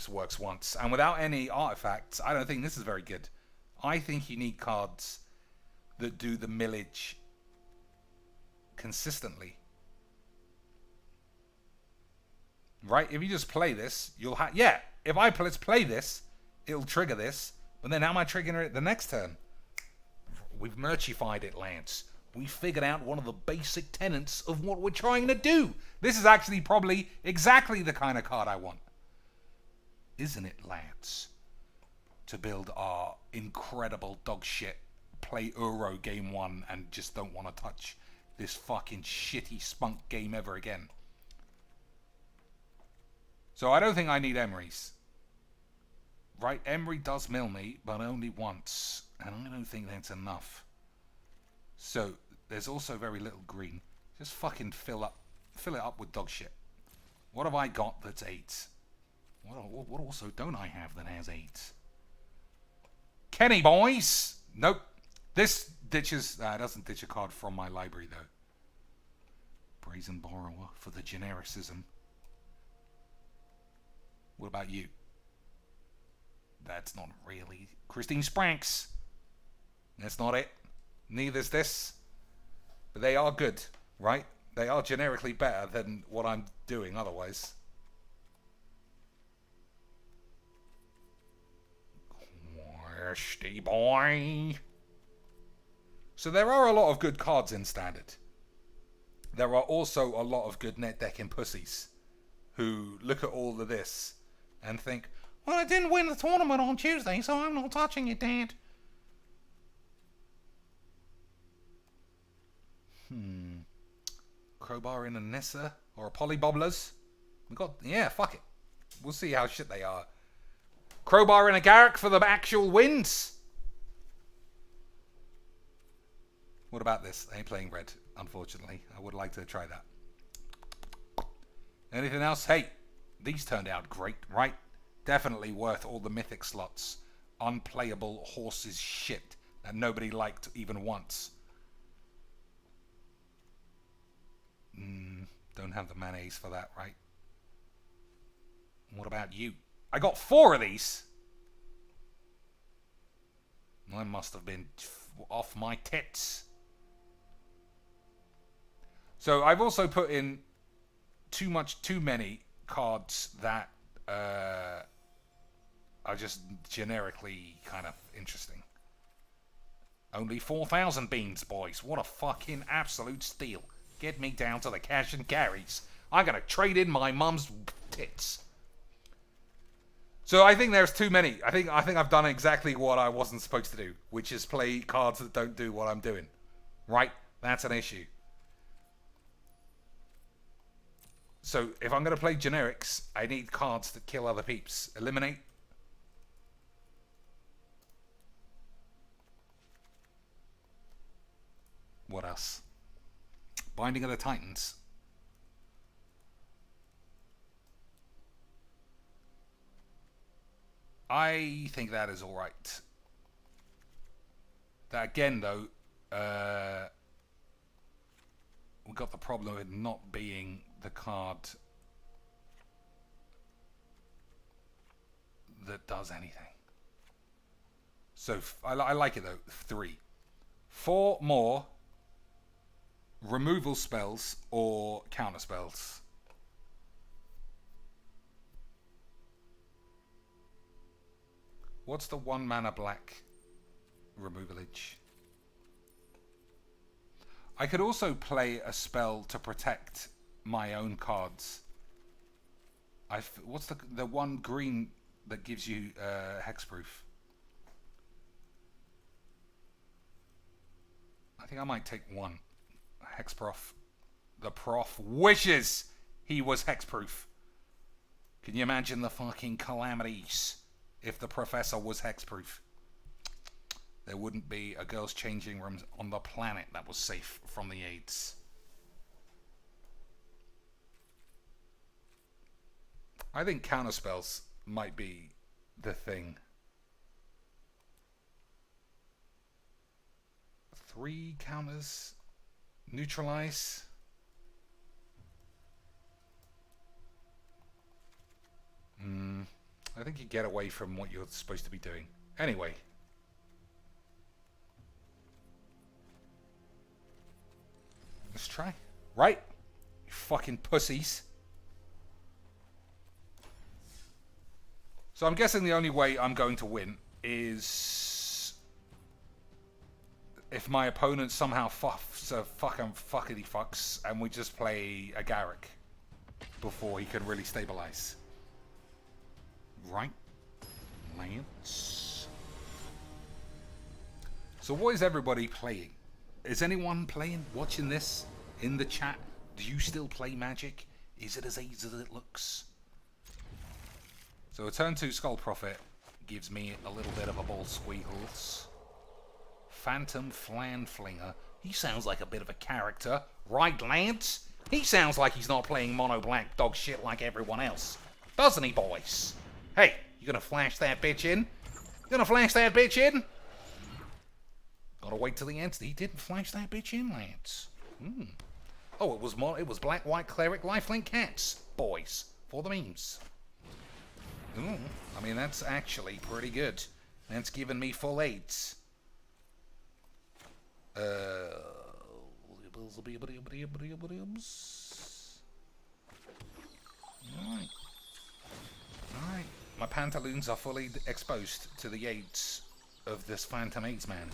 works once. And without any artifacts, I don't think this is very good. I think you need cards that do the millage consistently. Right? If you just play this, you'll have... Yeah, if let's play this, it'll trigger this, but then how am I triggering it the next turn? We've merchified it, Lance. We figured out one of the basic tenets of what we're trying to do. This is actually probably exactly the kind of card I want. Isn't it, Lance? To build our incredible dog shit, play Euro game 1 and just don't want to touch this fucking shitty spunk game ever again. So I don't think I need Emery's. Right, Emery does mill me, but only once. And I don't think that's enough. So, there's also very little green. Just fucking fill it up with dog shit. What have I got that's 8? What also don't I have that has 8? Kenny, boys! Nope. This ditches... doesn't ditch a card from my library, though. Brazen Borrower for the genericism. What about you? That's not really... Christine Spranks. That's not it. Neither's this. But they are good, right? They are generically better than what I'm doing otherwise. Quisty boy. So there are a lot of good cards in Standard. There are also a lot of good net decking pussies who look at all of this and think, well, I didn't win the tournament on Tuesday, so I'm not touching it, Dad. Crowbar in a Nissa or a Polybobblers. We got, yeah, fuck it. We'll see how shit they are. Crowbar in a Garrick for the actual wins. What about this? I ain't playing red, unfortunately. I would like to try that. Anything else? Hey, these turned out great, right? Definitely worth all the mythic slots. Unplayable horses shit that nobody liked even once. Don't have the mayonnaise for that, right? What about you? I got 4 of these. I must have been off my tits. So I've also put in too many cards that are just generically kind of interesting. Only 4,000 beans, boys. What a fucking absolute steal. Get me down to the cash and carries. I'm gonna trade in my mum's tits. So I think there's too many. I think I've done exactly what I wasn't supposed to do, which is play cards that don't do what I'm doing. Right? That's an issue. So if I'm gonna play generics, I need cards that kill other peeps. Eliminate. What else? Binding of the Titans. I think that is alright. That again, though, we got the problem of it not being the card that does anything. So I like it though. 3, 4 more removal spells or counter spells. What's the 1 mana black removalage? I could also play a spell to protect my own cards. What's the 1 green that gives you hexproof? I think I might take 1. Hexprof. The prof wishes he was hexproof. Can you imagine the fucking calamities if the professor was hexproof? There wouldn't be a girls' changing room on the planet that was safe from the AIDS. I think counterspells might be the thing. 3 counters. Neutralize. I think you get away from what you're supposed to be doing. Anyway. Let's try. Right? You fucking pussies. So I'm guessing the only way I'm going to win is if my opponent somehow fuckity fucks and we just play a Garrick before he can really stabilize. Right, Lance? So what is everybody playing? Is anyone playing, watching this in the chat? Do you still play Magic? Is it as easy as it looks? So a turn 2 Skull Prophet gives me a little bit of a ball squeals. Phantom Flan Flinger. He sounds like a bit of a character. Right, Lance? He sounds like he's not playing mono black dog shit like everyone else. Doesn't he, boys? Hey, you gonna flash that bitch in? You gonna flash that bitch in? Gotta wait till the end. He didn't flash that bitch in, Lance. Oh, it was black, white, cleric, lifelink cats, boys, for the memes. I mean, that's actually pretty good. That's given me full 8s. Alright. Alright. My pantaloons are fully exposed to the 8s of this Phantom AIDS man.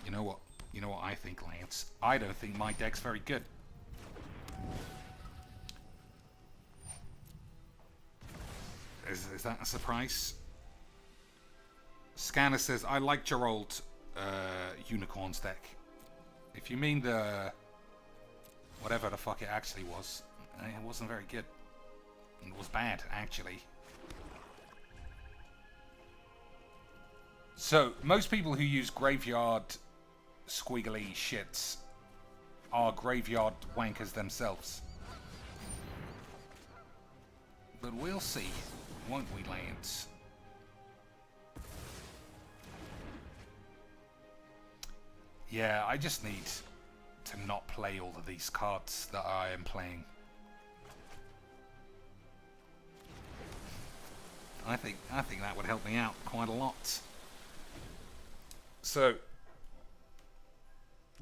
You know what? You know what I think, Lance? I don't think my deck's very good. Is that a surprise? Scanner says, I liked your old Unicorns deck. If you mean the... whatever the fuck it actually was, it wasn't very good. It was bad, actually. So, most people who use graveyard squiggly shits are graveyard wankers themselves. But we'll see, won't we, Lance? Yeah, I just need to not play all of these cards that I am playing. I think that would help me out quite a lot. So,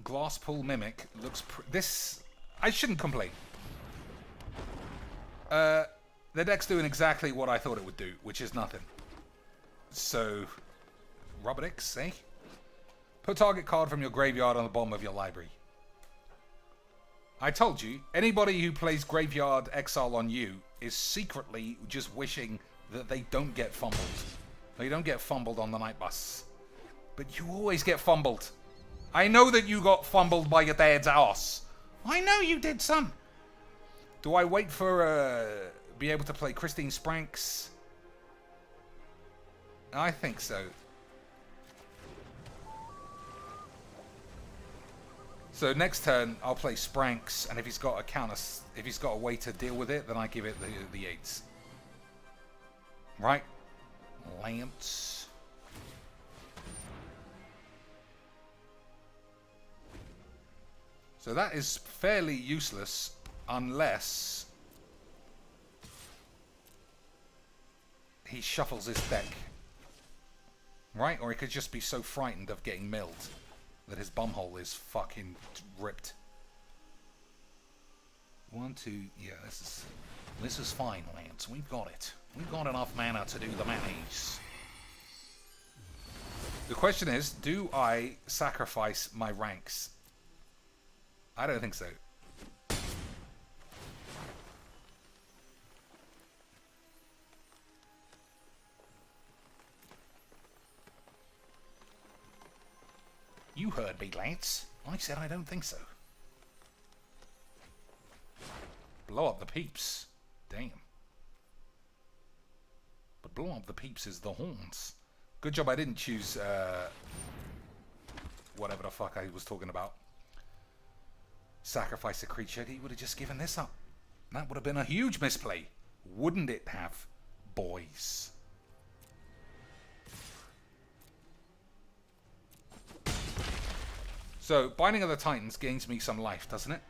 Glasspool Mimic looks... this... I shouldn't complain. The deck's doing exactly what I thought it would do, which is nothing. So, Rubber X, eh? Put target card from your graveyard on the bottom of your library. I told you, anybody who plays Graveyard Exile on you is secretly just wishing that they don't get fumbled. They don't get fumbled on the night bus. But you always get fumbled. I know that you got fumbled by your dad's ass. I know you did, son. Do I wait for, be able to play Christine Spranks? I think so. So next turn, I'll play Spranks, and if he's got a counter, if he's got a way to deal with it, then I give it the 8s. Right? Lance. So that is fairly useless unless he shuffles his deck. Right? Or he could just be so frightened of getting milled that his bumhole is fucking ripped. 1, 2, yeah, this is fine, Lance. We've got it. We've got enough mana to do the manis. The question is, do I sacrifice my ranks? I don't think so. You heard me, Lance. I said I don't think so. Blow up the peeps. Damn. But blow up the peeps is the horns. Good job I didn't choose, whatever the fuck I was talking about. Sacrifice a creature. He would have just given this up. That would have been a huge misplay. Wouldn't it have, boys? So, Binding of the Titans gains me some life, doesn't it?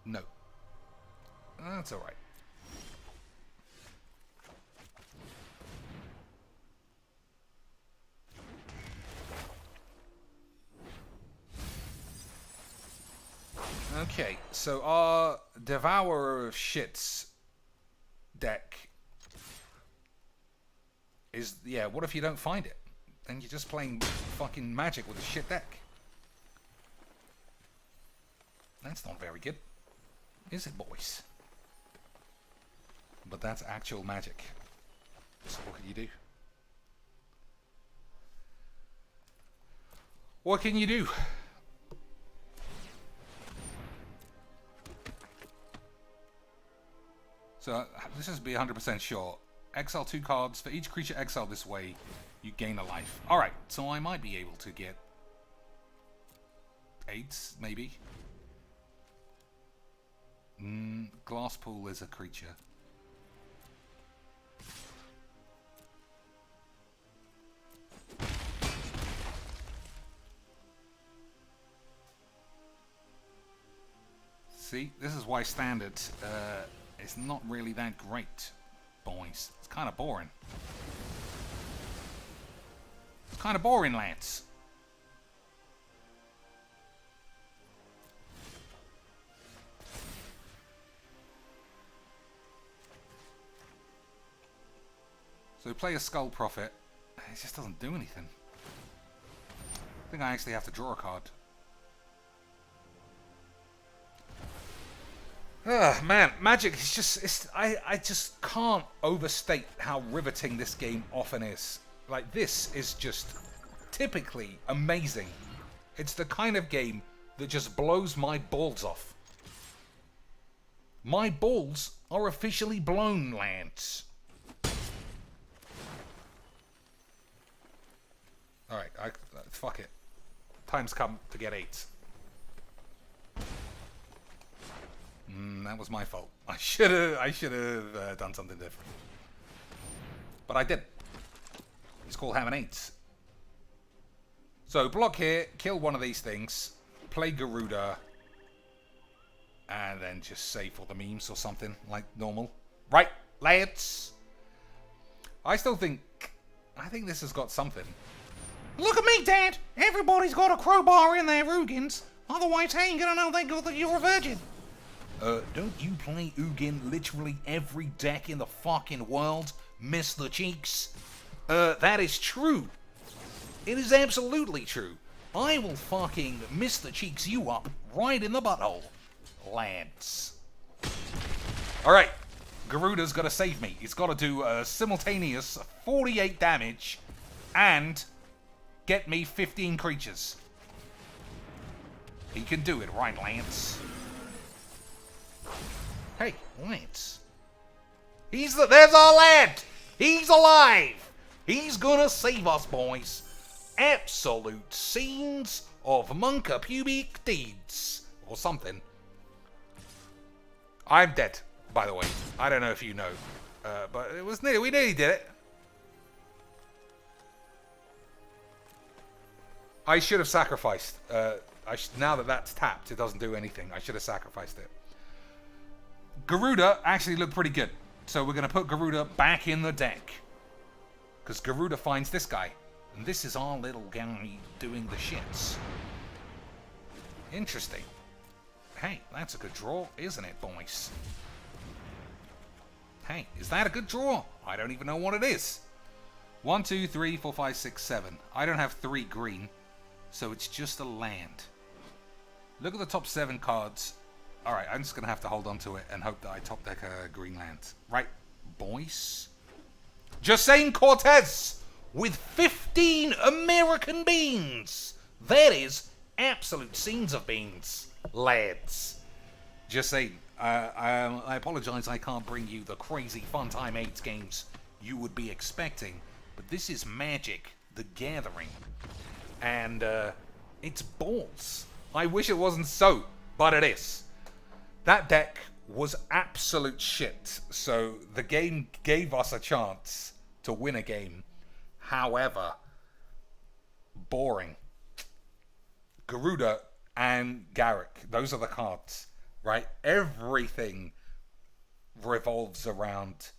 No. That's alright. Okay, so our Devourer of Shits deck is, yeah, what if you don't find it? Then you're just playing fucking Magic with a shit deck. That's not very good, is it, boys? But that's actual Magic. So what can you do? What can you do? So this is be 100% sure. Exile 2 cards. For each creature exiled this way, you gain a life. Alright, so I might be able to get 8s, maybe. Glasspool is a creature. See, this is why standard is not really that great, boys. It's kind of boring. It's kind of boring, lads. So we play a Skull Prophet. It just doesn't do anything. I think I actually have to draw a card. Man, Magic is just, I just can't overstate how riveting this game often is. Like, this is just typically amazing. It's the kind of game that just blows my balls off. My balls are officially blown, lads. Alright, fuck it. Time's come to get 8. That was my fault. I should have done something different. But I did. It's called having 8s. So block here, kill one of these things, play Garuda, and then just save for the memes or something like normal. Right, lads? I think this has got something. Look at me, Dad! Everybody's got a crowbar in their Ugins. Otherwise, how you gonna know that you're a virgin? Don't you play Ugin literally every deck in the fucking world, Mr. Cheeks? That is true. It is absolutely true. I will fucking Mr. Cheeks you up right in the butthole, lads. Alright, Garuda's gotta save me. He's gotta do a simultaneous 48 damage and get me 15 creatures. He can do it, right, Lance? Hey, Lance. There's our lad! He's alive! He's gonna save us, boys. Absolute scenes of monka-pubic deeds. Or something. I'm dead, by the way. I don't know if you know. But it was we nearly did it. I should have sacrificed. Now that that's tapped, it doesn't do anything. I should have sacrificed it. Garuda actually looked pretty good. So we're going to put Garuda back in the deck. Because Garuda finds this guy. And this is our little guy doing the shits. Interesting. Hey, that's a good draw, isn't it, boys? Hey, is that a good draw? I don't even know what it is. 1, 2, 3, 4, 5, 6, 7. I don't have 3 green. So it's just a land. Look at the top 7 cards. Alright, I'm just going to have to hold on to it and hope that I top deck a green land. Right, boys? Josane Cortez with 15 American beans. That is absolute scenes of beans, lads. Josane, I apologize I can't bring you the crazy fun time 8 games you would be expecting. But this is Magic the Gathering. And it's balls. I wish it wasn't so, but it is. That deck was absolute shit, so the game gave us a chance to win a game. However, boring. Garuda and Garrick, those are the cards, right? Everything revolves around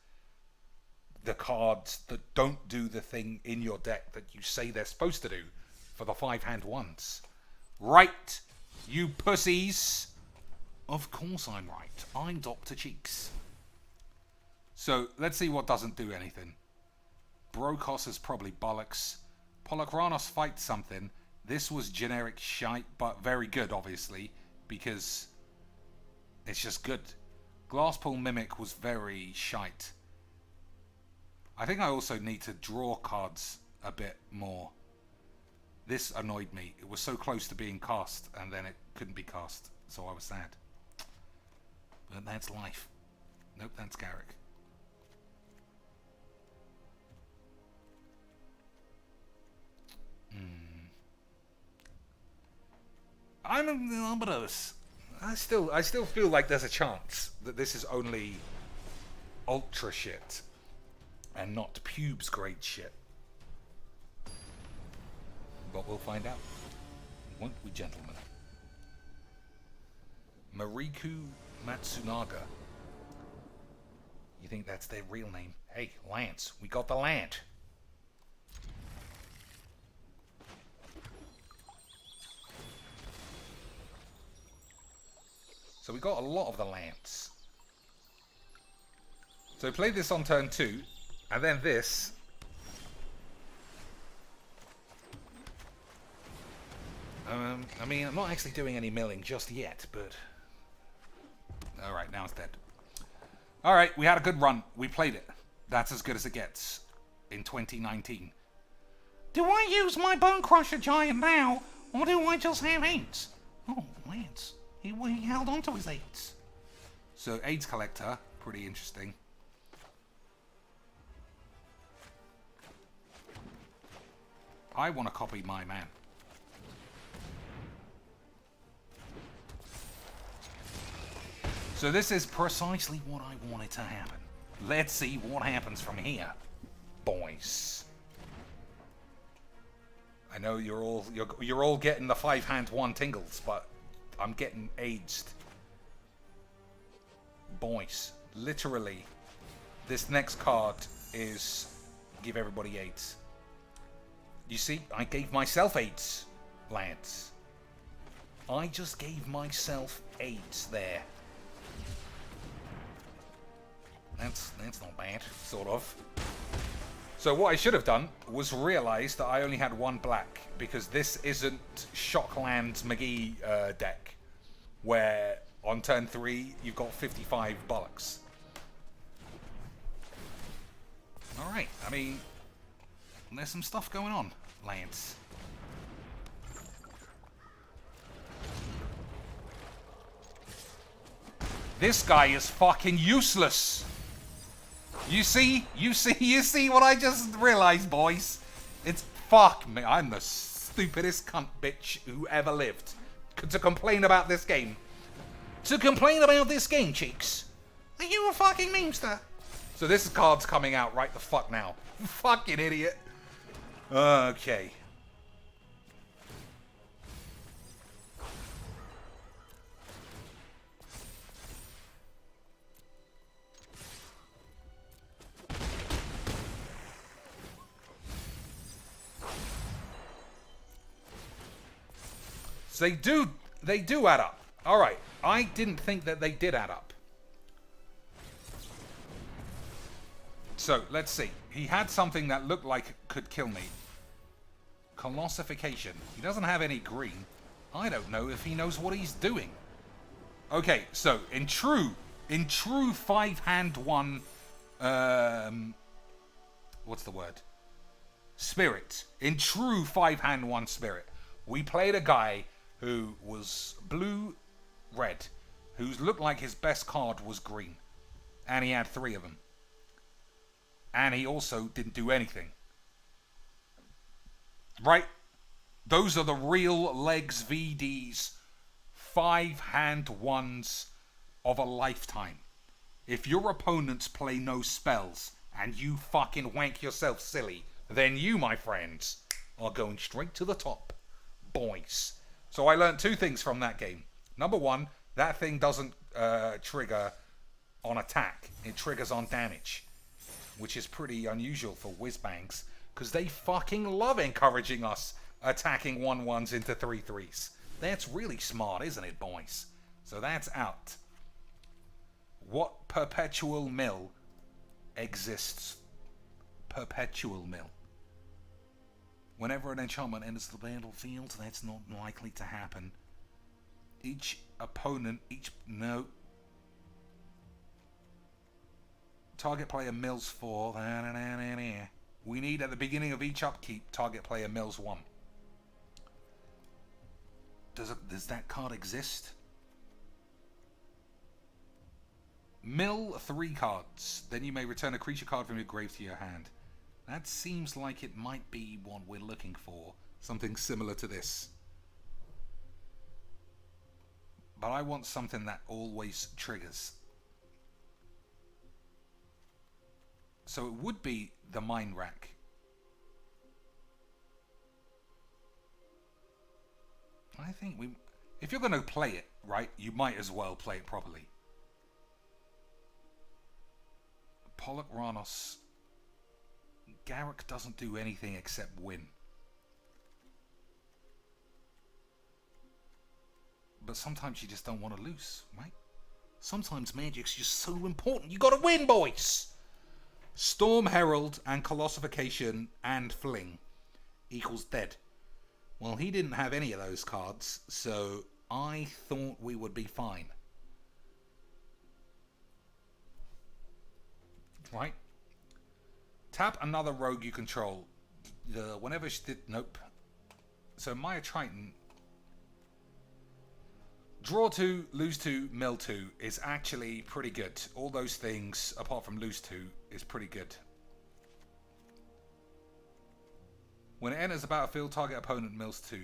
the cards that don't do the thing in your deck that you say they're supposed to do for the 5-hand ones. Right, you pussies. Of course I'm right. I'm Dr. Cheeks. So, let's see what doesn't do anything. Brokos is probably bollocks. Polochronos fights something. This was generic shite, but very good, obviously, because it's just good. Glasspool Mimic was very shite. I think I also need to draw cards a bit more. This annoyed me. It was so close to being cast, and then it couldn't be cast, so I was sad. But that's life. Nope, that's Garrick. I'm ominous. I still feel like there's a chance that this is only ultra shit and not pubes grade shit. But we'll find out, won't we, gentlemen? Mariku Matsunaga. You think that's their real name? Hey, Lance, we got the land. So we got a lot of the lands. So play this on turn 2, and then this. I mean, I'm not actually doing any milling just yet, but... Alright, now it's dead. Alright, we had a good run. We played it. That's as good as it gets in 2019. Do I use my Bone Crusher Giant now, or do I just have 8? Oh, Lance. He held on to his 8. So, AIDS Collector, pretty interesting. I want to copy my man. So this is precisely what I wanted to happen. Let's see what happens from here, boys. I know you're all getting the 5-hand 1 tingles, but I'm getting aged. Boys, literally, this next card is give everybody 8s. You see, I gave myself 8s, lads. I just gave myself 8s there. That's not bad, sort of. So what I should have done was realize that I only had 1 black, because this isn't Shockland's McGee deck, where on turn 3 you've got 55 bollocks. Alright, I mean, there's some stuff going on, Lance. This guy is fucking useless. You see what I just realized, boys? It's fuck me. I'm the stupidest cunt bitch who ever lived to complain about this game. To complain about this game, Cheeks. Are you a fucking memester? So this card's coming out right the fuck now. Fucking idiot. Okay. So they do add up. All right. I didn't think that they did add up. So, let's see. He had something that looked like it could kill me. Colossification. He doesn't have any green. I don't know if he knows what he's doing. Okay, so in true 5-hand 1 what's the word? Spirit. In true 5-hand 1 spirit. We played a guy who was blue-red, who looked like his best card was green. And he had 3 of them. And he also didn't do anything. Right? Those are the real Legs VDs 5-hand 1s of a lifetime. If your opponents play no spells and you fucking wank yourself silly, then you, my friends, are going straight to the top. Boys. So I learned 2 things from that game. Number 1, that thing doesn't trigger on attack. It triggers on damage. Which is pretty unusual for whiz-bangs. Because they fucking love encouraging us attacking 1-1s into 3-3s. That's really smart, isn't it, boys? So that's out. What perpetual mill exists? Perpetual mill. Whenever an enchantment enters the battlefield, that's not likely to happen. Each opponent, no. Target player mills 4. We need at the beginning of each upkeep, target player mills 1. Does that card exist? Mill 3 cards. Then you may return a creature card from your grave to your hand. That seems like it might be what we're looking for. Something similar to this. But I want something that always triggers. So it would be the Mind Rack. I think if you're going to play it, right, you might as well play it properly. Pollock Ranos. Garrick doesn't do anything except win. But sometimes you just don't want to lose, right? Sometimes Magic's just so important. You gotta win, boys! Storm Herald and Colossification and Fling equals dead. Well, he didn't have any of those cards, so I thought we would be fine. Right? Tap another rogue you control. Whenever she did... Nope. So Maya Triton... Draw 2, lose 2, mill 2 is actually pretty good. All those things, apart from lose 2, is pretty good. When it enters the battlefield, target opponent mills 2.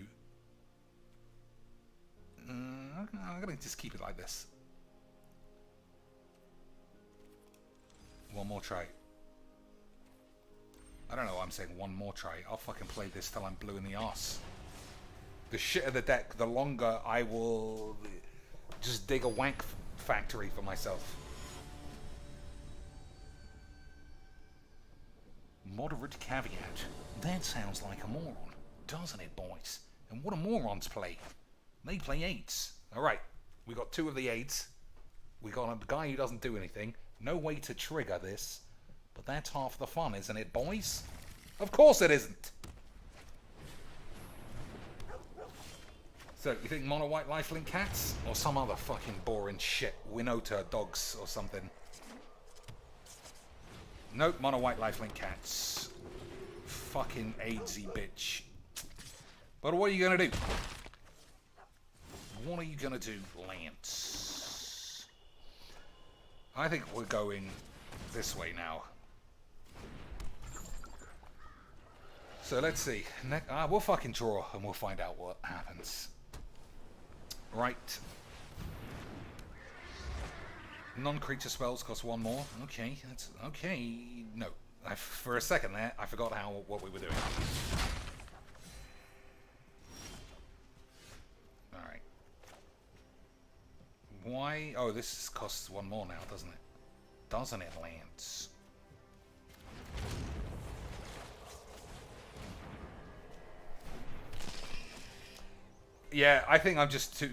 I'm going to just keep it like this. One more try. I don't know why I'm saying one more try. I'll fucking play this till I'm blue in the arse. The shitter the deck, the longer I will just dig a wank factory for myself. Moderate caveat. That sounds like a moron, doesn't it, boys? And what do morons play? They play 8s. Alright, we got 2 of the 8s. We got a guy who doesn't do anything. No way to trigger this. But that's half the fun, isn't it, boys? Of course it isn't. So, you think mono white lifelink cats? Or some other fucking boring shit? Winota dogs or something? Nope, mono white lifelink cats. Fucking AIDSy bitch. But what are you gonna do? What are you gonna do, Lance? I think we're going this way now. So let's see. We'll fucking draw and we'll find out what happens. Right. Non-creature spells cost 1 more. Okay, that's okay. No, for a second there, I forgot what we were doing. All right. Why? Oh, this costs 1 more now, doesn't it? Doesn't it, Lance? Yeah, I think I'm just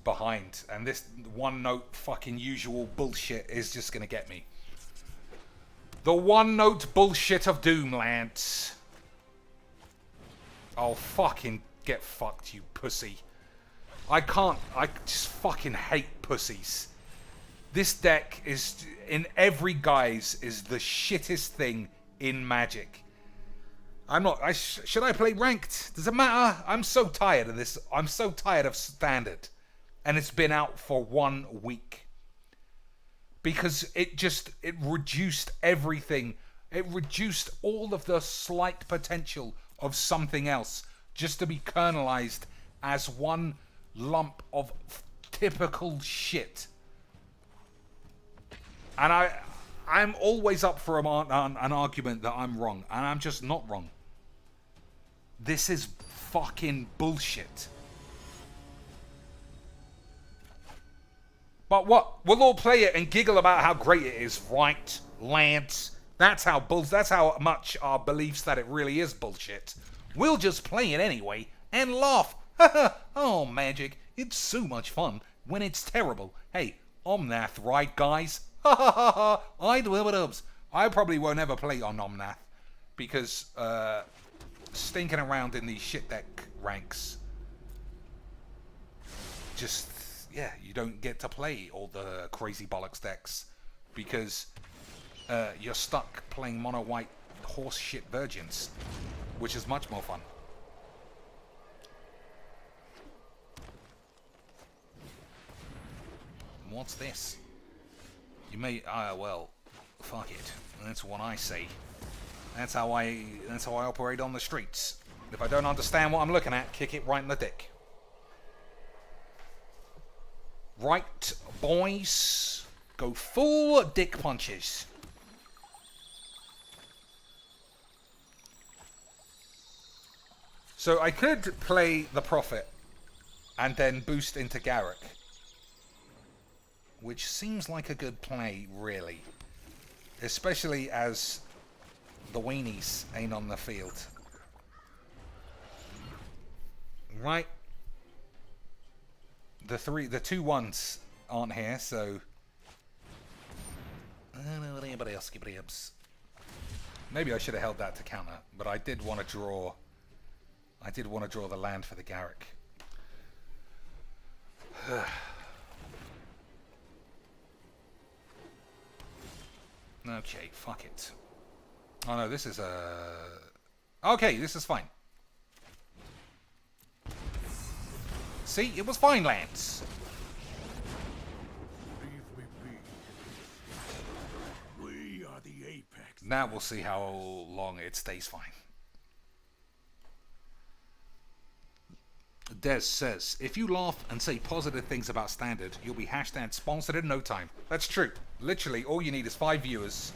behind, and this one note fucking usual bullshit is just gonna get me. The one note bullshit of doom, Lance. Oh, fucking get fucked, you pussy. I just fucking hate pussies. This deck is, in every guise, is the shittest thing in Magic. Should I play ranked? Does it matter? I'm so tired of this. I'm so tired of standard. And it's been out for 1 week. Because it reduced everything. It reduced all of the slight potential of something else just to be kernelized as one lump of typical shit. And I'm always up for an argument that I'm wrong, and I'm just not wrong. This is fucking bullshit. But what? We'll all play it and giggle about how great it is, right, Lance? That's how much our beliefs that it really is bullshit. We'll just play it anyway and laugh. Oh, Magic, it's so much fun. when it's terrible. Hey, Omnath, right, guys? Ha ha ha ha! I probably won't ever play on Omnath because stinking around in these shit deck ranks, just, yeah, you don't get to play all the crazy bollocks decks because you're stuck playing mono white horse shit virgins, which is much more fun. What's this? You may, well, fuck it. That's what I say. That's how I operate on the streets. If I don't understand what I'm looking at, kick it right in the dick. Right, boys. Go full dick punches. So I could play the Prophet and then boost into Garrick, which seems like a good play, really. Especially as the weenies ain't on the field. Right. The two ones aren't here, so I don't know what anybody else give it. Maybe I should have held that to counter, but I did want to draw. I did want to draw the land for the Garrick. Okay, fuck it. Oh no, this is okay, this is fine. See, it was fine, Lance. Leave me be. We are the apex. Now we'll see how long it stays fine. Des says, if you laugh and say positive things about Standard, you'll be hashtag sponsored in no time. That's true. Literally, all you need is 5 viewers.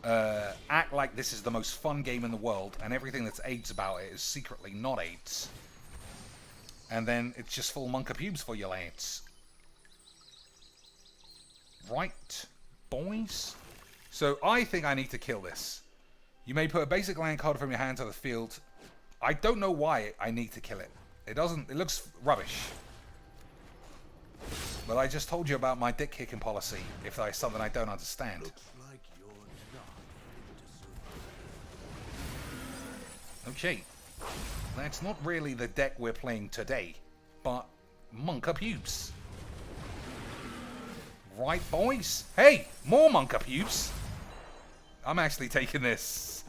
Act like this is the most fun game in the world, and everything that's AIDS about it is secretly not AIDS. And then it's just full monk of pubes for your lads. Right, boys? So I think I need to kill this. You may put a basic land card from your hand to the field. I don't know why I need to kill it. It looks rubbish. But I just told you about my dick kicking policy, if there's something I don't understand. Looks like you're not Okay. That's not really the deck we're playing today, but monk up pubes. Right, boys? Hey, more monk up pubes. I'm actually taking this.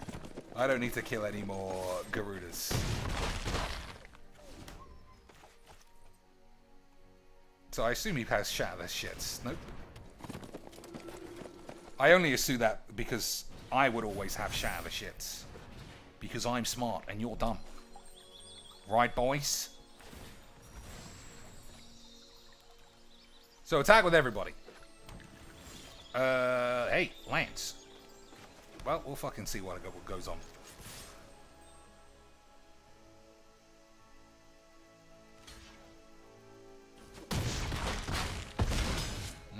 I don't need to kill any more Garudas. So I assume he has shatter shits. Nope. I only assume that because I would always have shatter shits. Because I'm smart and you're dumb. Right, boys? So attack with everybody. Hey, Lance. Well, we'll fucking see what goes on.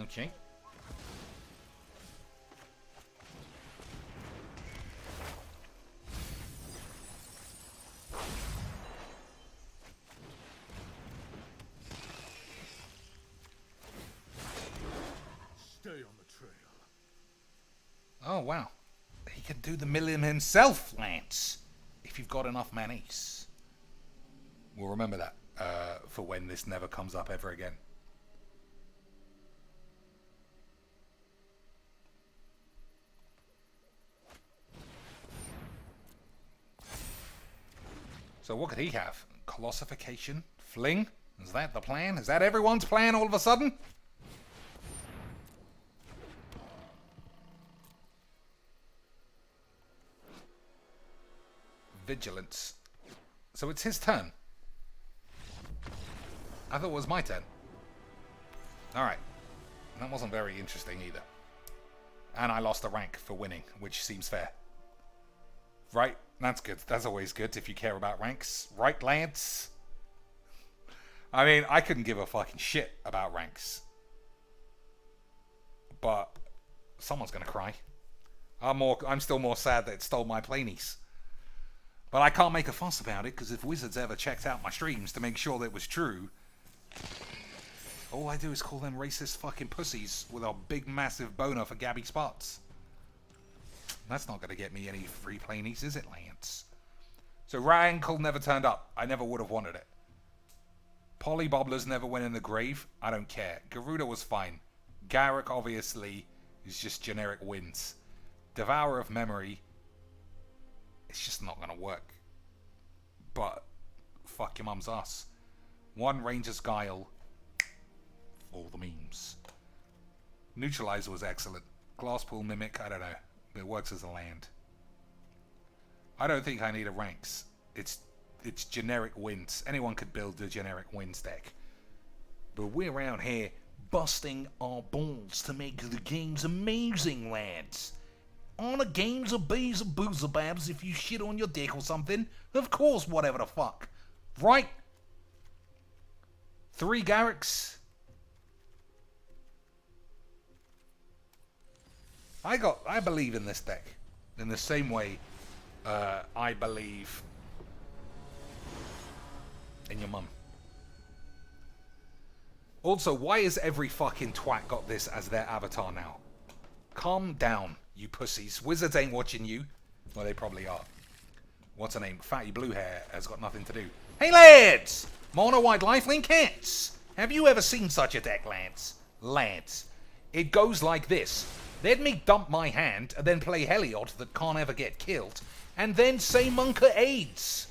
Okay. Stay on the trail. Oh, wow. He can do the million himself, Lance. If you've got enough manis. We'll remember that for when this never comes up ever again. So what could he have? Colossification? Fling? Is that the plan? Is that everyone's plan all of a sudden? Vigilance. So it's his turn. I thought it was my turn. Alright. That wasn't very interesting either. And I lost a rank for winning, which seems fair. Right? That's good. That's always good if you care about ranks. Right, Lance? I mean, I couldn't give a fucking shit about ranks. But someone's gonna cry. I'm still more sad that it stole my planies. But I can't make a fuss about it, because if Wizards ever checked out my streams to make sure that it was true, All I do is call them racist fucking pussies with a big massive boner for Gabby Spots. That's not going to get me any free plainies, is it, Lance? So Rankle never turned up. I never would have wanted it. Polybobblers never went in the grave. I don't care. Garuda was fine. Garrick, obviously, is just generic wins. Devourer of Memory, it's just not going to work. But, fuck your mum's ass. One Ranger's Guile. All the memes. Neutralizer was excellent. Glasspool Mimic, I don't know. It works as a land. I don't think I need a ranks. It's generic wins. Anyone could build a generic wins deck. But we're around here busting our balls to make the games amazing, lads. On a games of bees and boozababs if you shit on your dick or something. Of course, whatever the fuck. Right? 3 Garricks. I believe in this deck. In the same way I believe in your mum. Also, why has every fucking twat got this as their avatar now? Calm down, you pussies. Wizards ain't watching you. Well, they probably are. What's her name? Fatty Blue Hair has got nothing to do. Hey, lads! Mono White Lifelink Cats! Have you ever seen such a deck, lads? Lads. It goes like this. Let me dump my hand and then play Heliod that can't ever get killed, and then say Monka AIDS.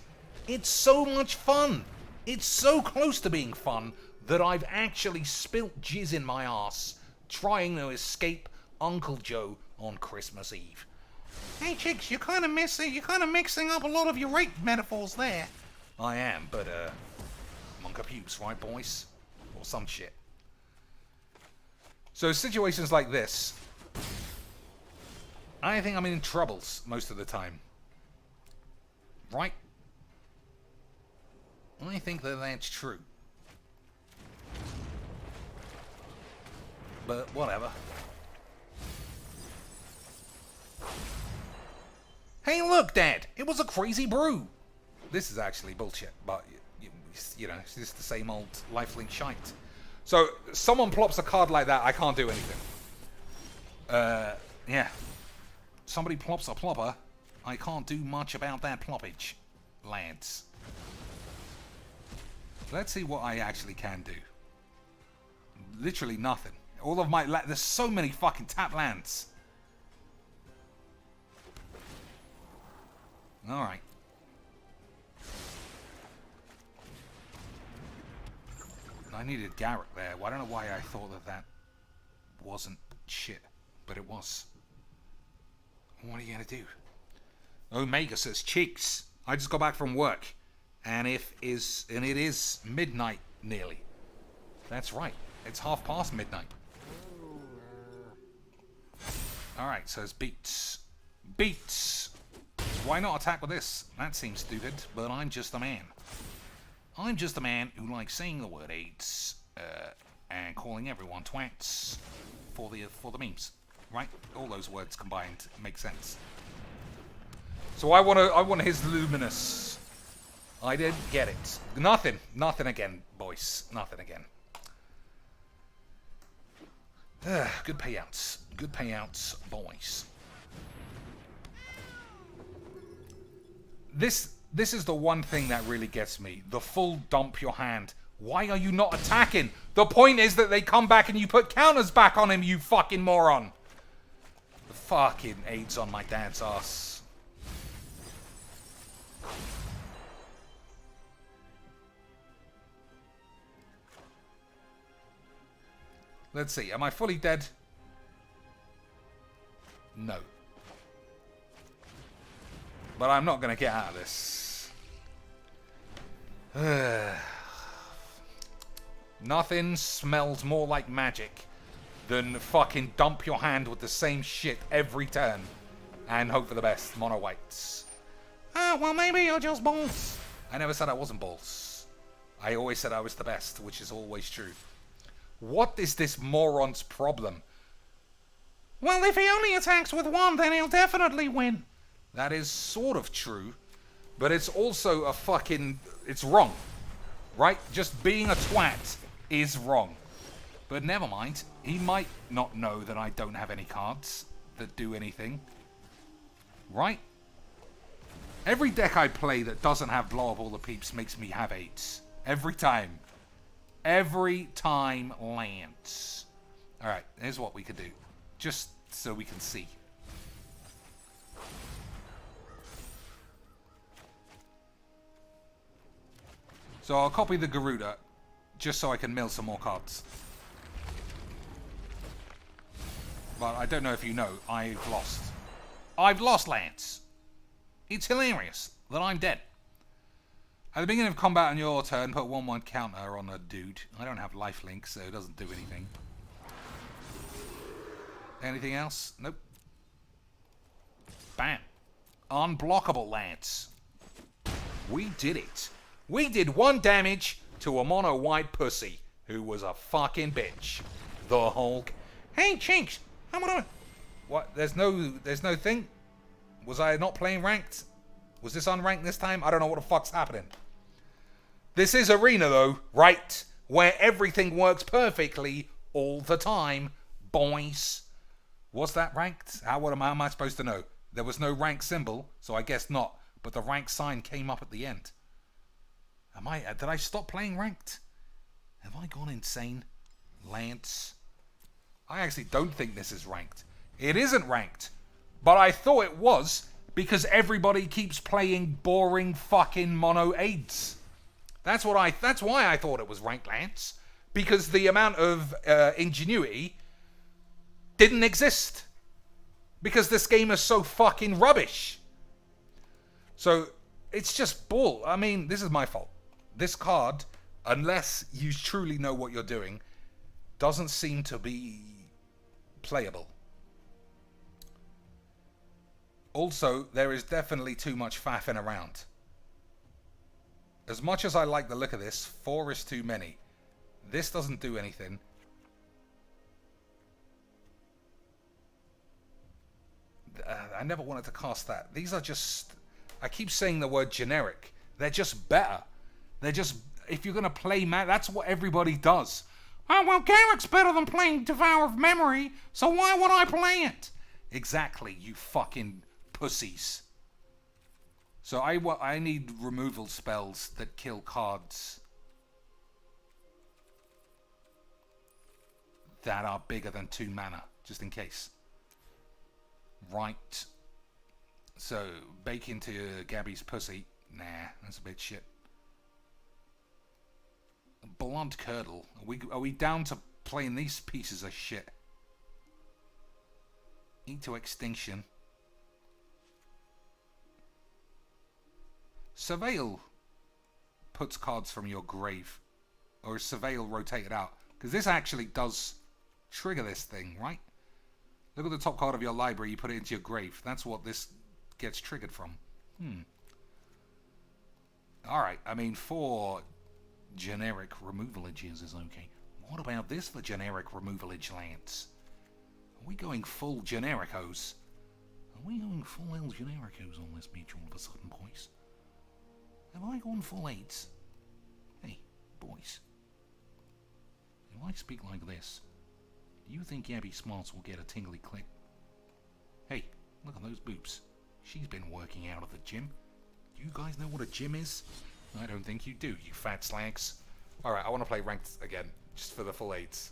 It's so much fun. It's so close to being fun that I've actually spilt jizz in my ass trying to escape Uncle Joe on Christmas Eve. Hey, chicks, you're kind of mixing up a lot of your rape metaphors there. I am, but Monka pubes, right, boys? Or some shit. So situations like this, I think I'm in troubles most of the time. Right? I think that that's true. But whatever. Hey, look, Dad! It was a crazy brew! This is actually bullshit, but, you know, it's just the same old lifelink shite. So, someone plops a card like that, I can't do anything. Yeah. Somebody plops a plopper, I can't do much about that ploppage, lads. Let's see what I actually can do. Literally nothing. All of my... there's so many fucking tap lands. Alright. I needed Garrett there. Well, I don't know why I thought that that wasn't shit. But it was. What are you going to do? Omega says, Cheeks, I just got back from work. And it is midnight nearly. That's right. It's 1:30 midnight. Alright, so it's Beats. Beats! Why not attack with this? That seems stupid, but I'm just a man. I'm just a man who likes saying the word AIDS and calling everyone twats for the memes. Right? All those words combined make sense. So I want his luminous. I didn't get it. Nothing again, boys. Nothing again. Good payouts. Good payouts, boys. This is the one thing that really gets me. The full dump your hand. Why are you not attacking? The point is that they come back and you put counters back on him, you fucking moron. The fucking AIDS on my dad's ass. Let's see. Am I fully dead? No. But I'm not going to get out of this. Nothing smells more like magic than fucking dump your hand with the same shit every turn and hope for the best. Mono whites. Well, maybe you're just balls. I never said I wasn't balls. I always said I was the best, which is always true. What is this moron's problem? Well, if he only attacks with one, then he'll definitely win. That is sort of true, but it's also it's wrong. Right? Just being a twat is wrong. But never mind. He might not know that I don't have any cards that do anything. Right? Every deck I play that doesn't have blow up all the peeps makes me have 8s. Every time. Every time lands. Alright, here's what we could do. Just so we can see. So I'll copy the Garuda, just so I can mill some more cards. But I don't know if you know, I've lost. I've lost lands. It's hilarious that I'm dead. At the beginning of combat on your turn, put 1/1 counter on a dude. I don't have lifelink, so it doesn't do anything. Anything else? Nope. Bam. Unblockable lands. We did it. We did 1 damage to a mono white pussy who was a fucking bitch. The Hulk. Hey, Chinks, how am I doing? What? There's no thing? Was I not playing ranked? Was this unranked this time? I don't know what the fuck's happening. This is Arena though, right? Where everything works perfectly all the time, boys. Was that ranked? How am I supposed to know? There was no rank symbol, so I guess not. But the rank sign came up at the end. Did I stop playing ranked? Have I gone insane? Lance? I actually don't think this is ranked. It isn't ranked. But I thought it was because everybody keeps playing boring fucking mono 8s. That's why I thought it was ranked, Lance. Because the amount of ingenuity didn't exist. Because this game is so fucking rubbish. So, it's just bull. I mean, this is my fault. This card, unless you truly know what you're doing, doesn't seem to be playable. Also, there is definitely too much faffing around. As much as I like the look of this, 4 is too many. This doesn't do anything. I never wanted to cast that. These are just... I keep saying the word generic. They're just better. They're just... If you're going to play... that's what everybody does. Oh, well, Garrick's better than playing Devour of Memory, so why would I play it? Exactly, you fucking pussies. So I need removal spells that kill cards that are bigger than 2 mana, just in case. Right. So, bake into Gabby's pussy. Nah, that's a bit shit. Blood Curdle. Are we down to playing these pieces of shit? Eat to Extinction. Surveil puts cards from your grave. Or is Surveil rotated out? Because this actually does trigger this thing, right? Look at the top card of your library, you put it into your grave. That's what this gets triggered from. Alright, I mean, 4 generic removalages is okay. What about this for generic removalage lands? Are we going full genericos? Are we going full L genericos on this beach all of a sudden, boys? Have I gone full 8s? Hey, boys. If I speak like this, do you think Gabby Smarts will get a tingly click? Hey, look at those boobs. She's been working out at the gym. Do you guys know what a gym is? I don't think you do, you fat slags. Alright, I want to play ranked again, just for the full 8s.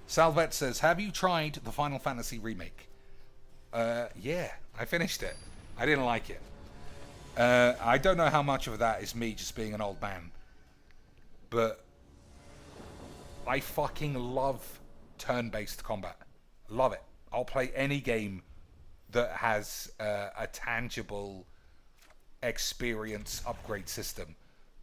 Salvet says, have you tried the Final Fantasy remake? Yeah, I finished it. I didn't like it. I don't know how much of that is me just being an old man. But I fucking love turn-based combat. Love it. I'll play any game that has a tangible experience upgrade system.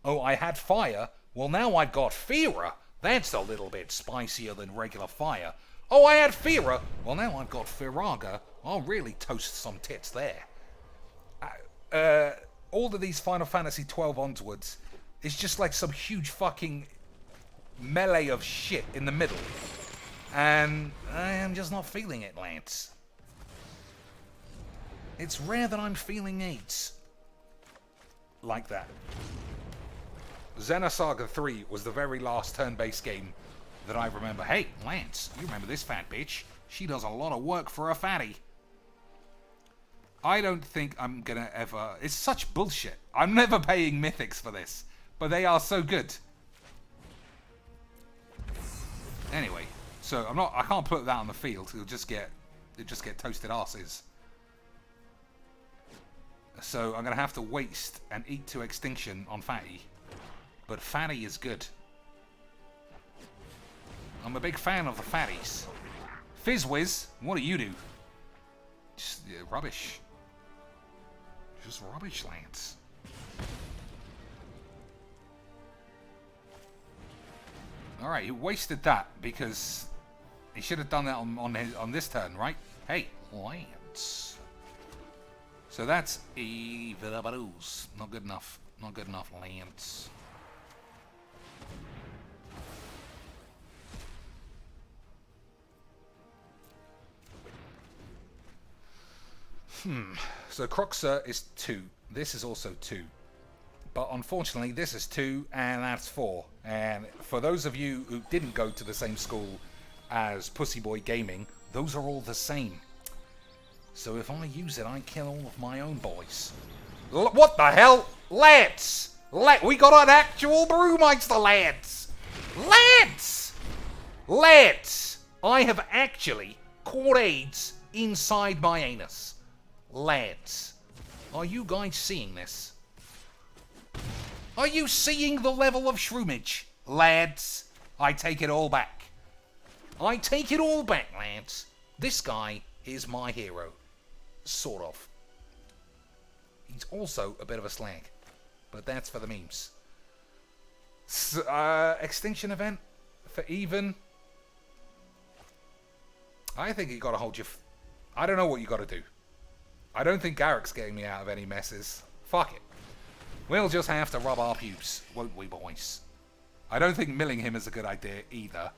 Oh, I had fire. Well, now I've got Fira. That's a little bit spicier than regular fire. Oh, I had Fira. Well, now I've got Firaga. I'll really toast some tits there. All of these Final Fantasy 12 onwards is just like some huge fucking melee of shit in the middle. And I am just not feeling it, Lance. It's rare that I'm feeling 8s like that. Xenosaga 3 was the very last turn-based game that I remember. Hey, Lance, you remember this fat bitch? She does a lot of work for a fatty. I don't think I'm gonna ever... It's such bullshit. I'm never paying mythics for this, but they are so good. Anyway, so I can't put that on the field. It'll just get toasted asses. So I'm gonna have to waste and eat to extinction on Fatty. But Fatty is good. I'm a big fan of the Fatties. Fizzwiz, what do you do? Just rubbish. Just rubbish, Lance. Alright, he wasted that because he should have done that on this turn, right? Hey, Lance. So that's Evilabaloo's. Not good enough. Not good enough, Lance. So Croxer is 2. This is also 2. But unfortunately, this is 2, and that's 4. And for those of you who didn't go to the same school as Pussyboy Gaming, those are all the same. So if I use it, I kill all of my own boys. What the hell? Lance! We got an actual Brewmeister, Lance! Lance! Lance! I have actually caught AIDS inside my anus. Lads, are you guys seeing this? Are you seeing the level of shroomage? Lads, I take it all back. I take it all back, lads. This guy is my hero. Sort of. He's also a bit of a slag, but that's for the memes. Extinction event for even. I think you gotta hold your... I don't know what you gotta do. I don't think Garrick's getting me out of any messes. Fuck it. We'll just have to rub our pubes, won't we, boys? I don't think milling him is a good idea either.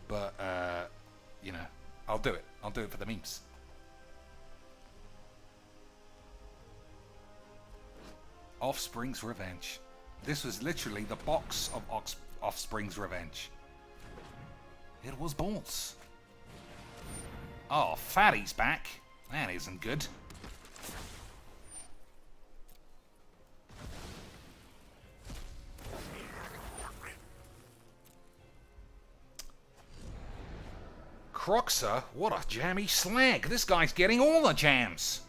But, you know, I'll do it. I'll do it for the memes. Offspring's Revenge. This was literally the box of Offspring's Revenge. It was balls. Oh, Fatty's back. That isn't good. Croxer? What a jammy slag. This guy's getting all the jams.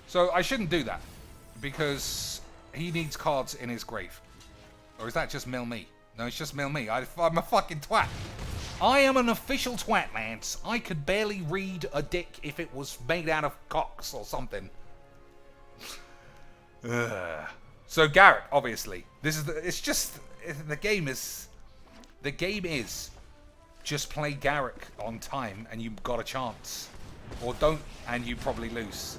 So I shouldn't do that, because he needs cards in his grave. Or is that just mill me? No, it's just mill me. I'm a fucking twat. I am an official twat, Lance. I could barely read a dick if it was made out of cocks or something. So Garrick, obviously. This is it's just... The game is just play Garrick on time and you've got a chance. Or don't and you probably lose.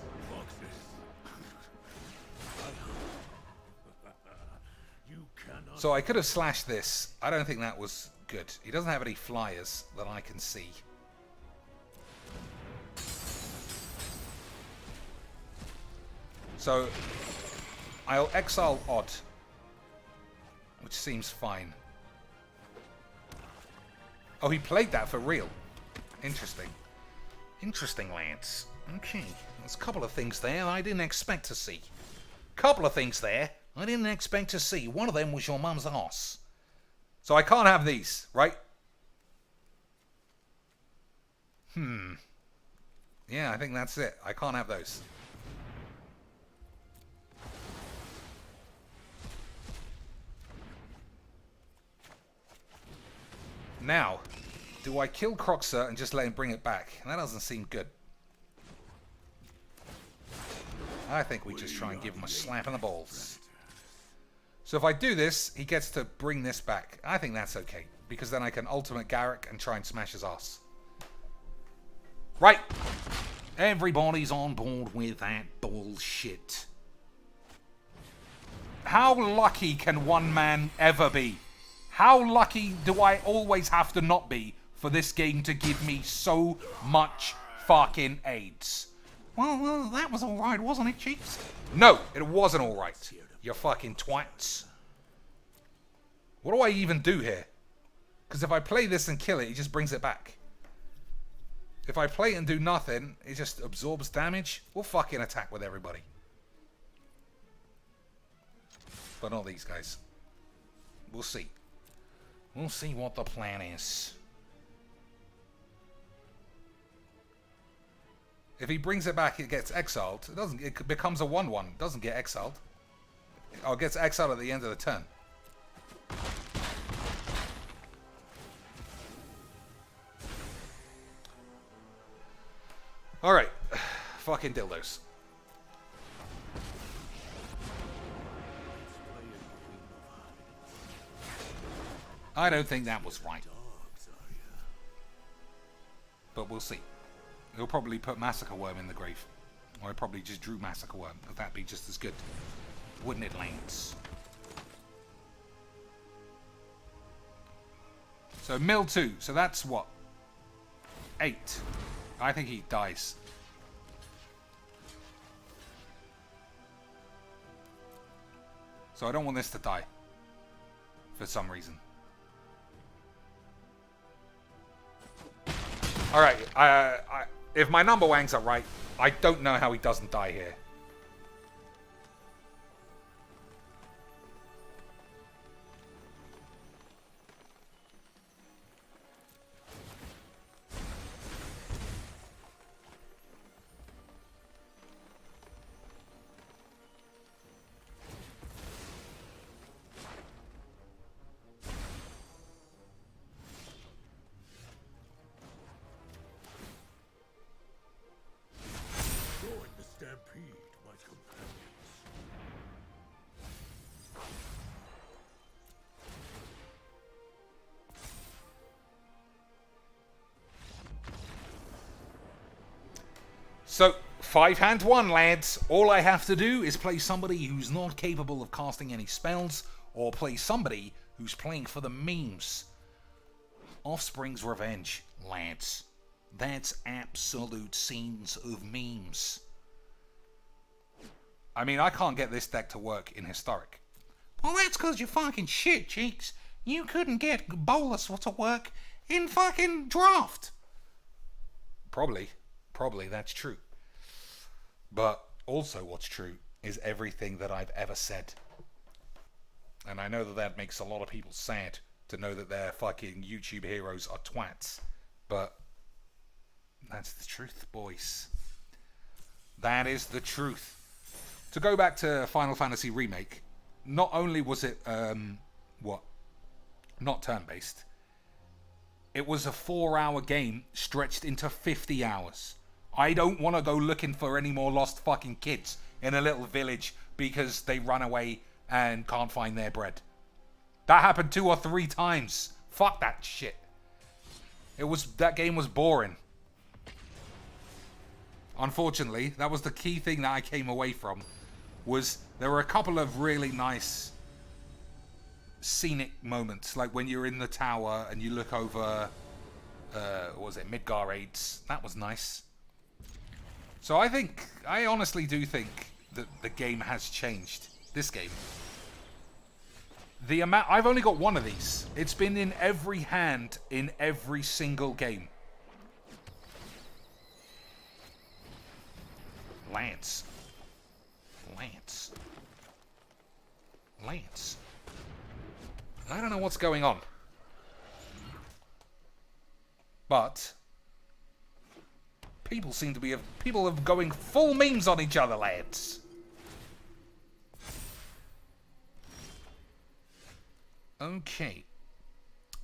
So I could have slashed this. I don't think that was good. He doesn't have any flyers that I can see. So I'll exile Odd, which seems fine. Oh, he played that for real. Interesting. Interesting, Lance. Okay. There's a couple of things there I didn't expect to see. Couple of things there I didn't expect to see. One of them was your mum's ass. So I can't have these, right? Yeah, I think that's it. I can't have those. Now, do I kill Croxer and just let him bring it back? That doesn't seem good. I think we just try and give him a slap in the balls. So if I do this, he gets to bring this back. I think that's okay, because then I can ultimate Garrick and try and smash his ass. Right. Everybody's on board with that bullshit. How lucky can one man ever be? How lucky do I always have to not be for this game to give me so much fucking AIDS? Well, that was alright, wasn't it, Chiefs? No, it wasn't alright. You fucking twats. What do I even do here? Because if I play this and kill it, it just brings it back. If I play it and do nothing, it just absorbs damage. We'll fucking attack with everybody. But not these guys. We'll see. We'll see what the plan is. If he brings it back, it gets exiled. It doesn't. It becomes a 1/1. It doesn't get exiled. Oh, it gets exiled at the end of the turn. Alright. Fucking dildos. I don't think that was right. But we'll see. He'll probably put Massacre Worm in the grave. Or I probably just drew Massacre Worm. But that'd be just as good. Wouldn't it, Lance? So, mill 2. So that's what? 8. I think he dies. So I don't want this to die. For some reason. Alright, if my number wangs are right, I don't know how he doesn't die here. So, 5-hand 1, lads. All I have to do is play somebody who's not capable of casting any spells, or play somebody who's playing for the memes. Offspring's Revenge, lads. That's absolute scenes of memes. I mean, I can't get this deck to work in Historic. Well, that's because you're fucking shit, Cheeks. You couldn't get Bolus to work in fucking Draft. Probably, that's true. But also what's true is everything that I've ever said. And I know that that makes a lot of people sad to know that their fucking YouTube heroes are twats. But that's the truth, boys. That is the truth. To go back to Final Fantasy Remake, not only was it, not turn-based, it was a 4-hour game stretched into 50 hours. I don't want to go looking for any more lost fucking kids in a little village because they run away and can't find their bread. That happened 2 or 3 times. Fuck that shit. That game was boring. Unfortunately, that was the key thing that I came away from. Was there were a couple of really nice scenic moments, like when you're in the tower and you look over, what was it, Midgar Raids. That was nice. So I honestly do think that the game has changed. This game. The amount, I've only got one of these. It's been in every hand in every single game. Lance. I don't know what's going on. But people seem to be people are going full memes on each other, lads. Okay.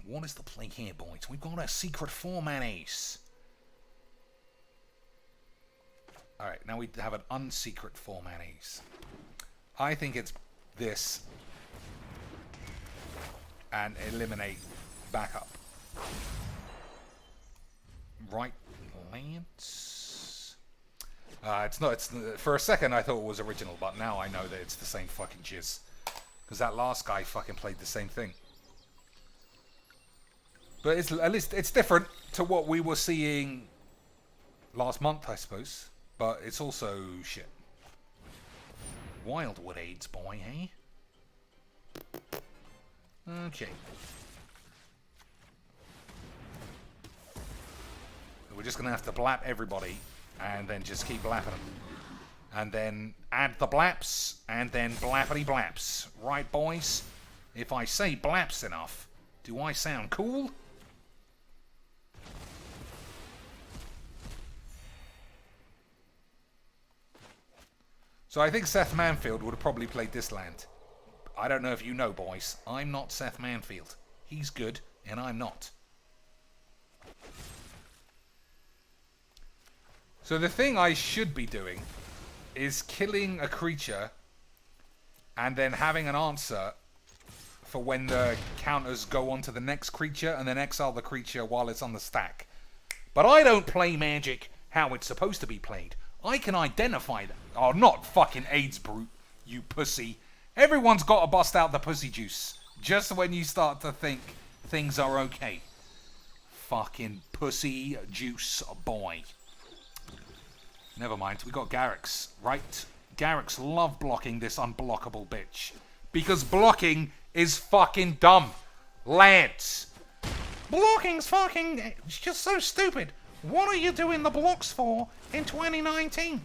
What is the play here, boys? We've got a secret 4-man ace. Alright, now we have an unsecret 4-man ace. I think it's this. And eliminate backup. Right, Lance. It's not. For a second I thought it was original, but now I know that it's the same fucking jizz. Because that last guy fucking played the same thing. But it's at least it's different to what we were seeing last month, I suppose. But it's also shit. Wildwood aids, boy, hey? Okay. We're just gonna have to blap everybody, and then just keep blapping them. And then add the blaps, and then blappity blaps. Right, boys? If I say blaps enough, do I sound cool? So I think Seth Manfield would have probably played this land. I don't know if you know, boys. I'm not Seth Manfield. He's good, and I'm not. So the thing I should be doing is killing a creature and then having an answer for when the counters go on to the next creature and then exile the creature while it's on the stack. But I don't play Magic how it's supposed to be played. I can identify that. Oh, not fucking AIDS brute, you pussy. Everyone's got to bust out the pussy juice just when you start to think things are okay. Fucking pussy juice boy. Never mind, we got Garrix, right? Garrix love blocking this unblockable bitch. Because blocking is fucking dumb. Lads. Blocking's fucking... It's just so stupid. What are you doing the blocks for in 2019?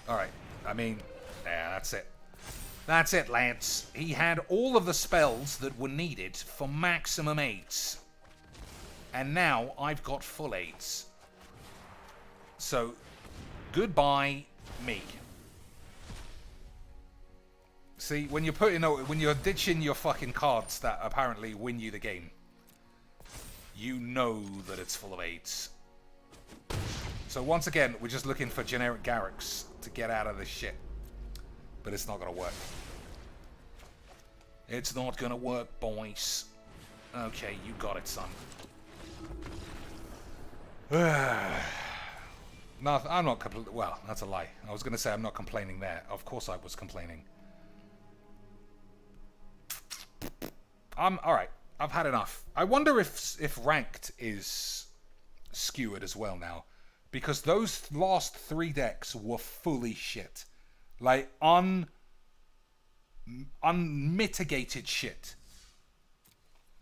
Alright, I mean, yeah, that's it. That's it, lads. He had all of the spells that were needed for maximum aids. And now I've got full aids. So, goodbye, me. See, when you're ditching your fucking cards that apparently win you the game, you know that it's full of aids. So once again, we're just looking for generic Garrix to get out of this shit. But it's not gonna work. It's not gonna work, boys. Okay, you got it, son. No, I'm not well, that's a lie. I was going to say I'm not complaining there. Of course I was complaining. Alright. I've had enough. I wonder if ranked is skewered as well now. Because those last 3 decks were fully shit. Like, unmitigated shit.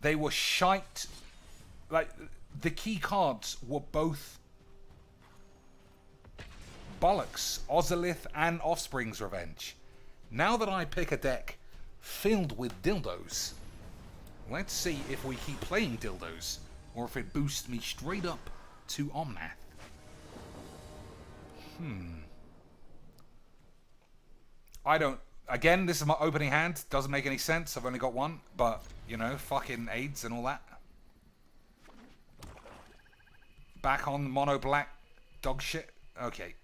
They were shite. Like, the key cards were both bollocks, Ozolith and Offspring's Revenge. Now that I pick a deck filled with dildos, let's see if we keep playing dildos, or if it boosts me straight up to Omnath. I don't... Again, this is my opening hand. Doesn't make any sense. I've only got one. But, you know, fucking AIDS and all that. Back on mono black dog shit. Okay.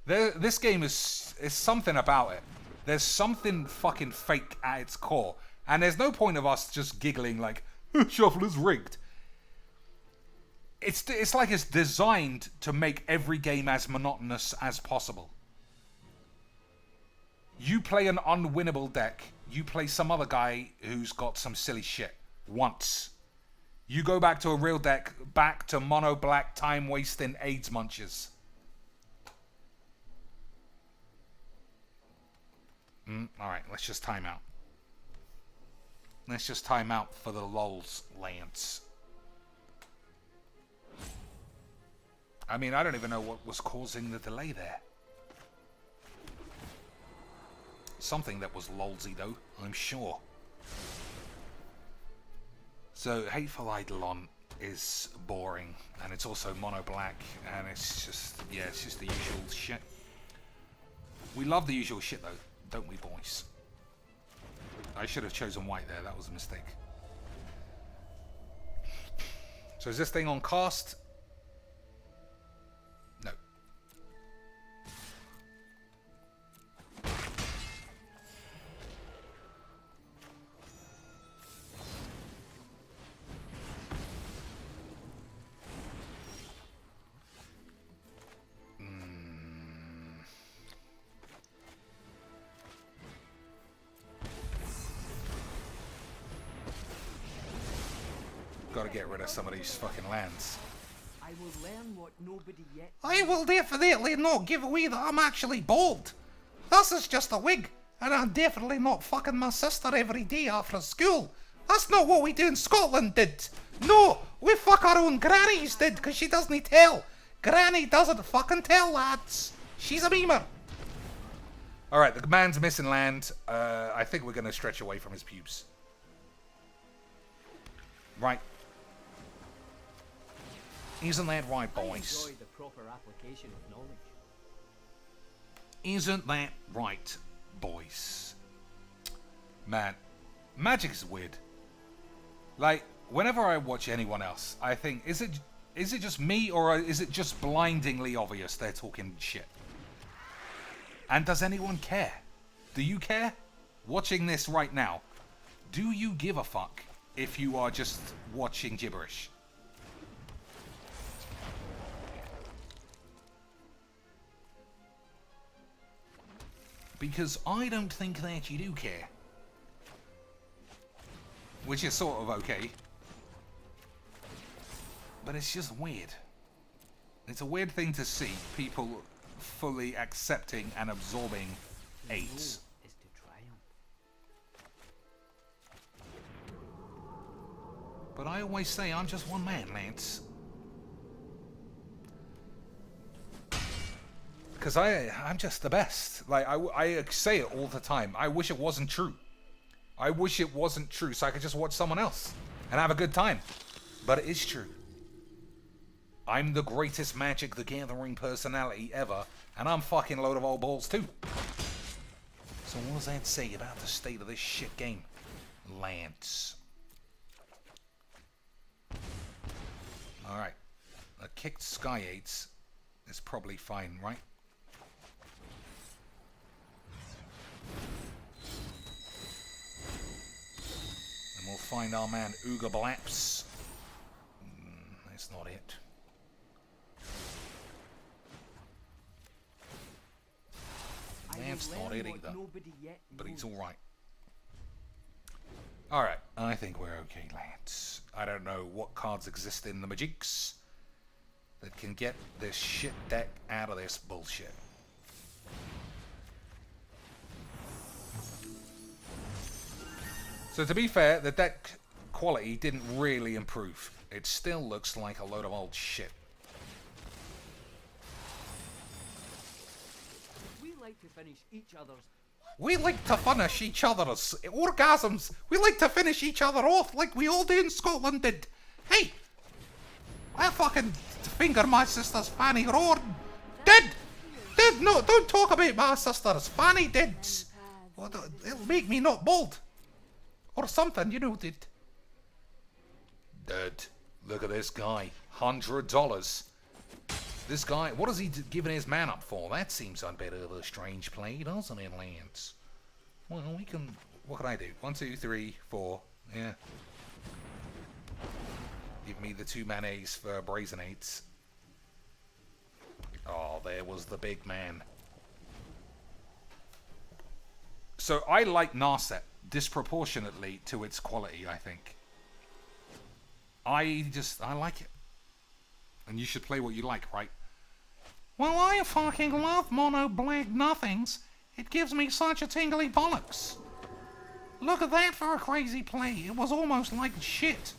This game is something about it. There's something fucking fake at its core. And there's no point of us just giggling like, Shuffle is rigged. It's like it's designed to make every game as monotonous as possible. You play an unwinnable deck. You play some other guy who's got some silly shit. Once. You go back to a real deck. Back to mono black time-wasting AIDS munches. Alright, let's just time out. Let's just time out for the lols, Lance. I mean, I don't even know what was causing the delay there. Something that was lolsy, though, I'm sure. So, Hateful Eidolon is boring, and it's also mono black, and it's just, yeah, it's just the usual shit. We love the usual shit, though, don't we, boys? I should have chosen white there, that was a mistake. So is this thing on cast? No. Gotta get rid of some of these fucking lands. I I will learn what nobody yet. I will definitely not give away that I'm actually bald. This is just a wig, and I'm definitely not fucking my sister every day after school. That's not what we do in Scotland did. No, we fuck our own grannies did, because she doesn't tell. Granny doesn't fucking tell, lads. She's a memer. Alright, the man's missing land. I think we're going to stretch away from his pubes. Right. Isn't that right, I boys? enjoy the proper application of knowledge. Isn't that right, boys? Man, Magic is weird. Like, whenever I watch anyone else, I think, is it just me, or is it just blindingly obvious they're talking shit? And does anyone care? Do you care? Watching this right now, do you give a fuck if you are just watching gibberish? Because I don't think that you do care. Which is sort of okay. But it's just weird. It's a weird thing to see people fully accepting and absorbing AIDS. Is to triumph. But I always say I'm just one man, Lance. Because I'm just the best. Like, I say it all the time. I wish it wasn't true. I wish it wasn't true so I could just watch someone else and have a good time. But it is true. I'm the greatest Magic the Gathering personality ever, and I'm fucking load of old balls too. So what does that say about the state of this shit game, Lance? Alright. A kicked Sky 8s is probably fine, right? And we'll find our man Uga Blaps. That's not it. That's not it either. But he's alright. Alright, I think we're okay, Lance. I don't know what cards exist in the Magics that can get this shit deck out of this bullshit. So to be fair, the deck quality didn't really improve. It still looks like a load of old shit. We like to finish each other's. We like to finish each other's orgasms. We like to finish each other off like we all do in Scotland did. Hey, I fucking finger my sister's fanny roaring. Did, no, don't talk about my sister's fanny, did. Well, it'll make me not bald. Or something, you know, did. Did. Look at this guy. $100. This guy, what is he giving his man up for? That seems a bit of a strange play, doesn't it, Lance? Well, we can... What can I do? 1, 2, 3, 4. Yeah. Give me the 2 mayonnaise for Brazen 8s. Oh, there was the big man. So I like Narset disproportionately to its quality, I think. I like it. And you should play what you like, right? Well, I fucking love mono black nothings. It gives me such a tingly bollocks. Look at that for a crazy play. It was almost like shit.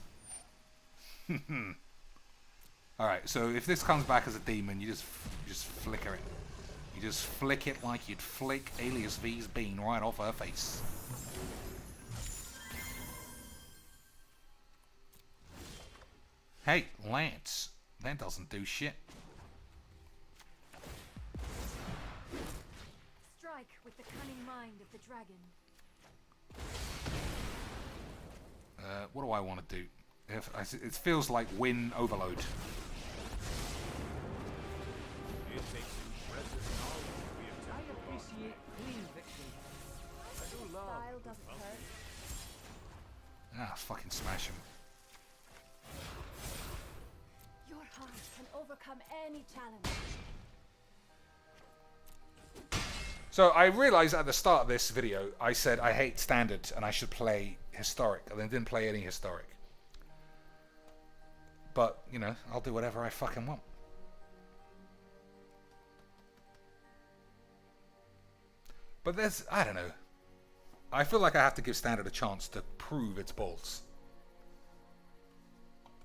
Alright, so if this comes back as a demon, you just flicker it. You just flick it like you'd flick Alias V's bean right off her face. Hey, Lance, that doesn't do shit. Strike with the cunning mind of the dragon. What do I want to do? It feels like win overload. I appreciate clean victory. Style doesn't hurt. Ah, fucking smash him. Your heart can overcome any challenge. So I realized at the start of this video, I said I hate standard and I should play historic, and then didn't play any historic. But, you know, I'll do whatever I fucking want. But there's, I don't know. I feel like I have to give Standard a chance to prove its balls.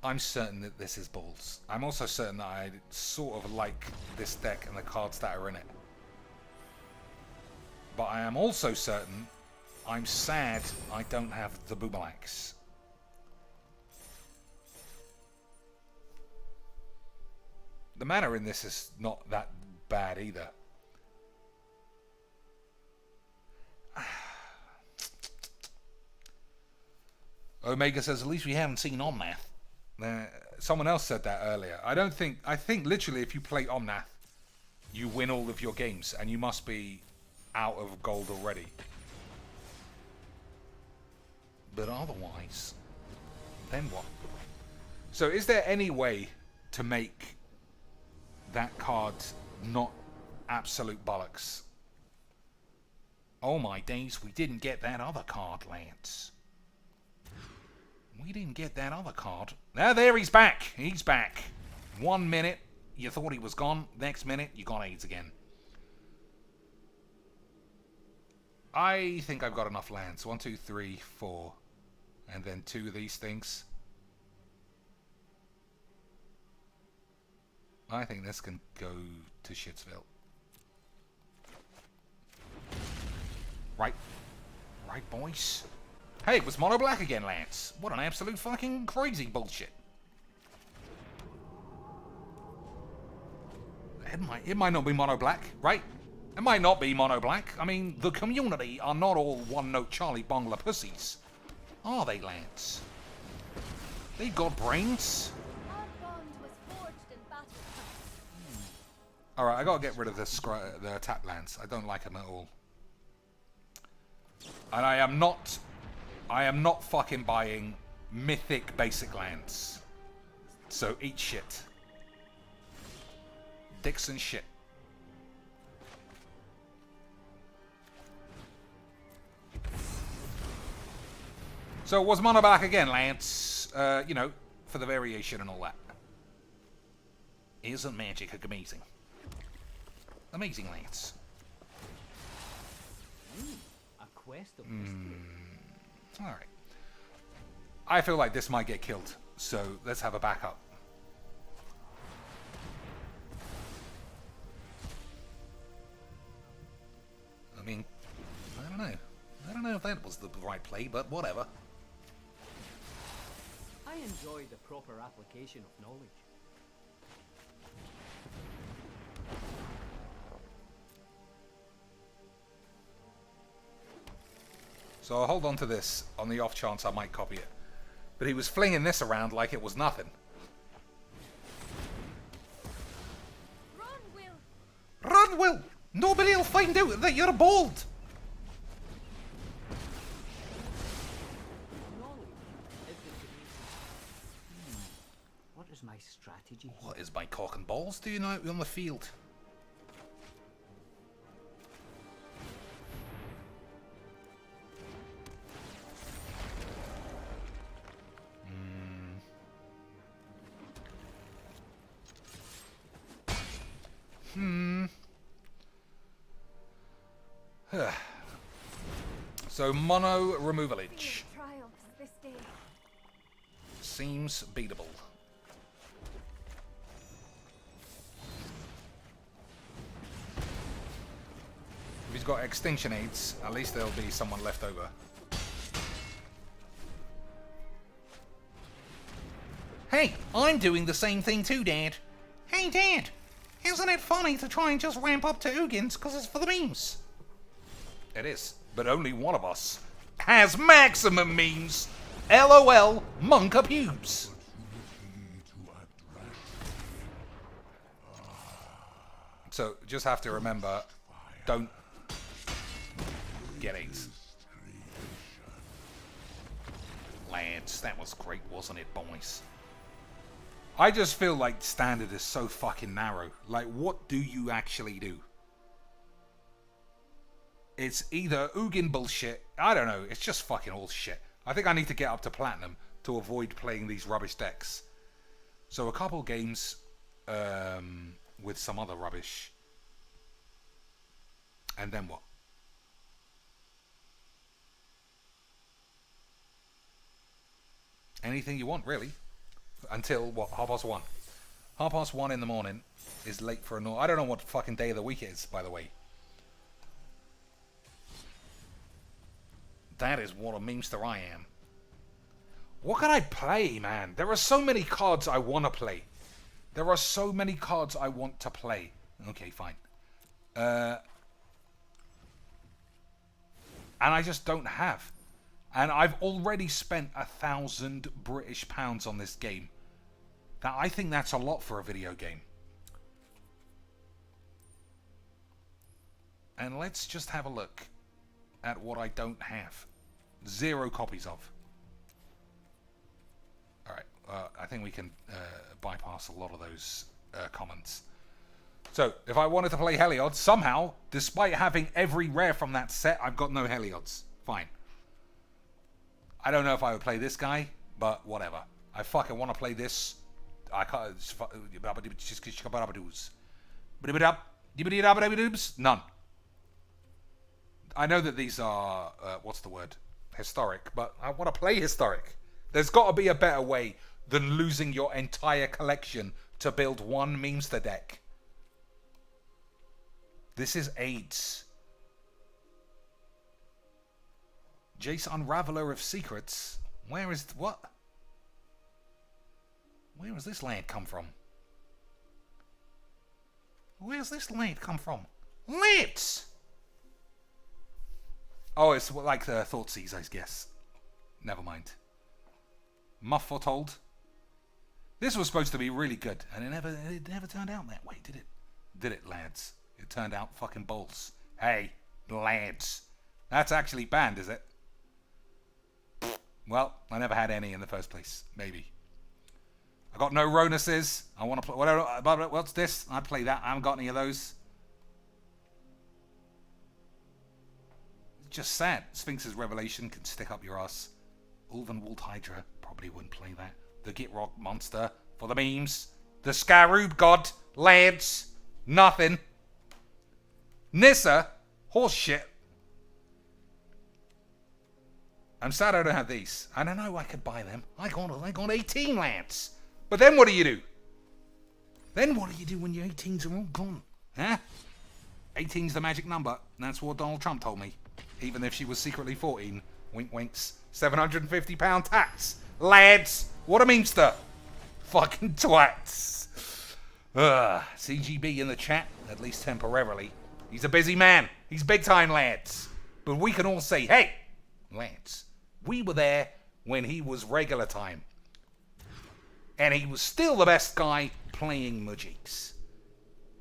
I'm certain that this is balls. I'm also certain that I sort of like this deck and the cards that are in it. But I am also certain I'm sad I don't have the Boomerlax. The mana in this is not that bad either. Omega says, at least we haven't seen Omnath. Someone else said that earlier. I think literally if you play Omnath, you win all of your games, and you must be out of gold already. But otherwise, then what? So is there any way to make that card not absolute bollocks? Oh my days, we didn't get that other card, Lance. We didn't get that other card. Ah, there he's back. He's back. 1 minute, you thought he was gone. Next minute, you got AIDS again. I think I've got enough lands. 1, 2, 3, 4. And then 2 of these things. I think this can go to Shitsville. Right. Right, boys. Hey, it was mono black again, Lance. What an absolute fucking crazy bullshit. It might not be mono black, right? It might not be mono black. I mean, the community are not all one-note Charlie Bongler pussies. Are they, Lance? They've got brains. Our bond was forged in battle. Alright, I gotta get rid of the tap lands. I don't like them at all. And I am not fucking buying mythic basic lands. So eat shit. Dixon shit. So was mono black again, Lance? You know, for the variation and all that. Isn't magic amazing? Amazing, Lance. A quest of mystery. Alright. I feel like this might get killed, so let's have a backup. I mean, I don't know. I don't know if that was the right play, but whatever. I enjoy the proper application of knowledge. So I'll hold on to this on the off chance I might copy it. But he was flinging this around like it was nothing. Run, Will. Run, Will! Nobody'll find out that you're bald! Knowledge is the solution. What is my strategy? What is my cock and balls doing out on the field? So mono removalage Triumphs this day. seems beatable. If he's got extinction aids, at least there'll be someone left over. Hey, I'm doing the same thing too, Dad. Hey, Dad! Isn't it funny to try and just ramp up to Ugins because it's for the memes? It is, but only one of us has maximum memes. LOL, Monka pubes. So just have to remember, don't get AIDS. Lads, that was great, wasn't it, boys? I just feel like standard is so fucking narrow. Like, what do you actually do? It's either Ugin bullshit. I don't know. It's just fucking all shit. I think I need to get up to platinum to avoid playing these rubbish decks. So a couple games with some other rubbish. And then what? Anything you want, really. Until, what, 1:30? 1:30 in the morning is late for a normal... I don't know what fucking day of the week it is, by the way. That is what a memester I am. What can I play, man? There are so many cards I want to play. There are so many cards I want to play. Okay, fine. And I just don't have. And I've already spent 1,000 British pounds on this game. Now, I think that's a lot for a video game. And let's just have a look at what I don't have. 0 copies of. Alright, I think we can bypass a lot of those comments. So, if I wanted to play Heliod, somehow, despite having every rare from that set, I've got no Heliods. Fine. I don't know if I would play this guy, but whatever. I fucking want to play this. I can't... None. I know that these are... what's the word? Historic, but I want to play historic. There's got to be a better way than losing your entire collection to build one memester deck. This is AIDS. Jace Unraveler of Secrets. Where is... what? Where has this land come from? Where's this land come from? Lands! Oh, it's like the Thoughtseize, I guess. Never mind. Muff Foretold. This was supposed to be really good, and it never turned out that way, did it? Did it, lads? It turned out fucking balls. Hey, lads. That's actually banned, is it? Well, I never had any in the first place. Maybe. I got no Ronuses. I want to play... whatever. What's this? I'd play that. I haven't got any of those. Just sad. Sphinx's Revelation can stick up your ass. Ulvenwald Hydra. Probably wouldn't play that. The Gitrock Monster. For the memes. The Scaroob God. Lads. Nothing. Nissa. Horse shit. I'm sad I don't have these. I don't know I could buy them. I got 18 lads. But then what do you do? Then what do you do when your 18s are all gone? Huh? 18's the magic number. That's what Donald Trump told me. Even if she was secretly 14. Wink winks. £750 tax. Lads, what a memester. Fucking twats. CGB in the chat, at least temporarily. He's a busy man. He's big time, lads. But we can all say, hey, lads, we were there when he was regular time. And he was still the best guy playing Mujiks.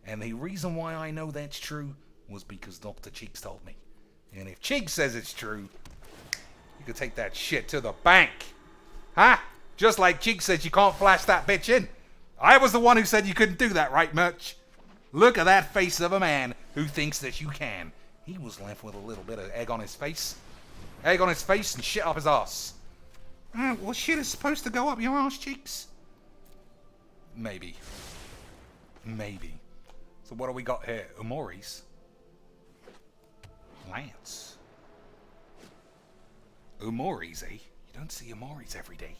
And the reason why I know that's true was because Dr. Cheeks told me. And if Cheeks says it's true, you could take that shit to the bank. Huh? Just like Cheeks says you can't flash that bitch in. I was the one who said you couldn't do that, right, Merch? Look at that face of a man who thinks that you can. He was left with a little bit of egg on his face. Egg on his face and shit up his ass. Well, shit is supposed to go up your ass cheeks. Maybe. Maybe. So what do we got here? Umoris. Lance. Umoris, eh? You don't see Umoris every day.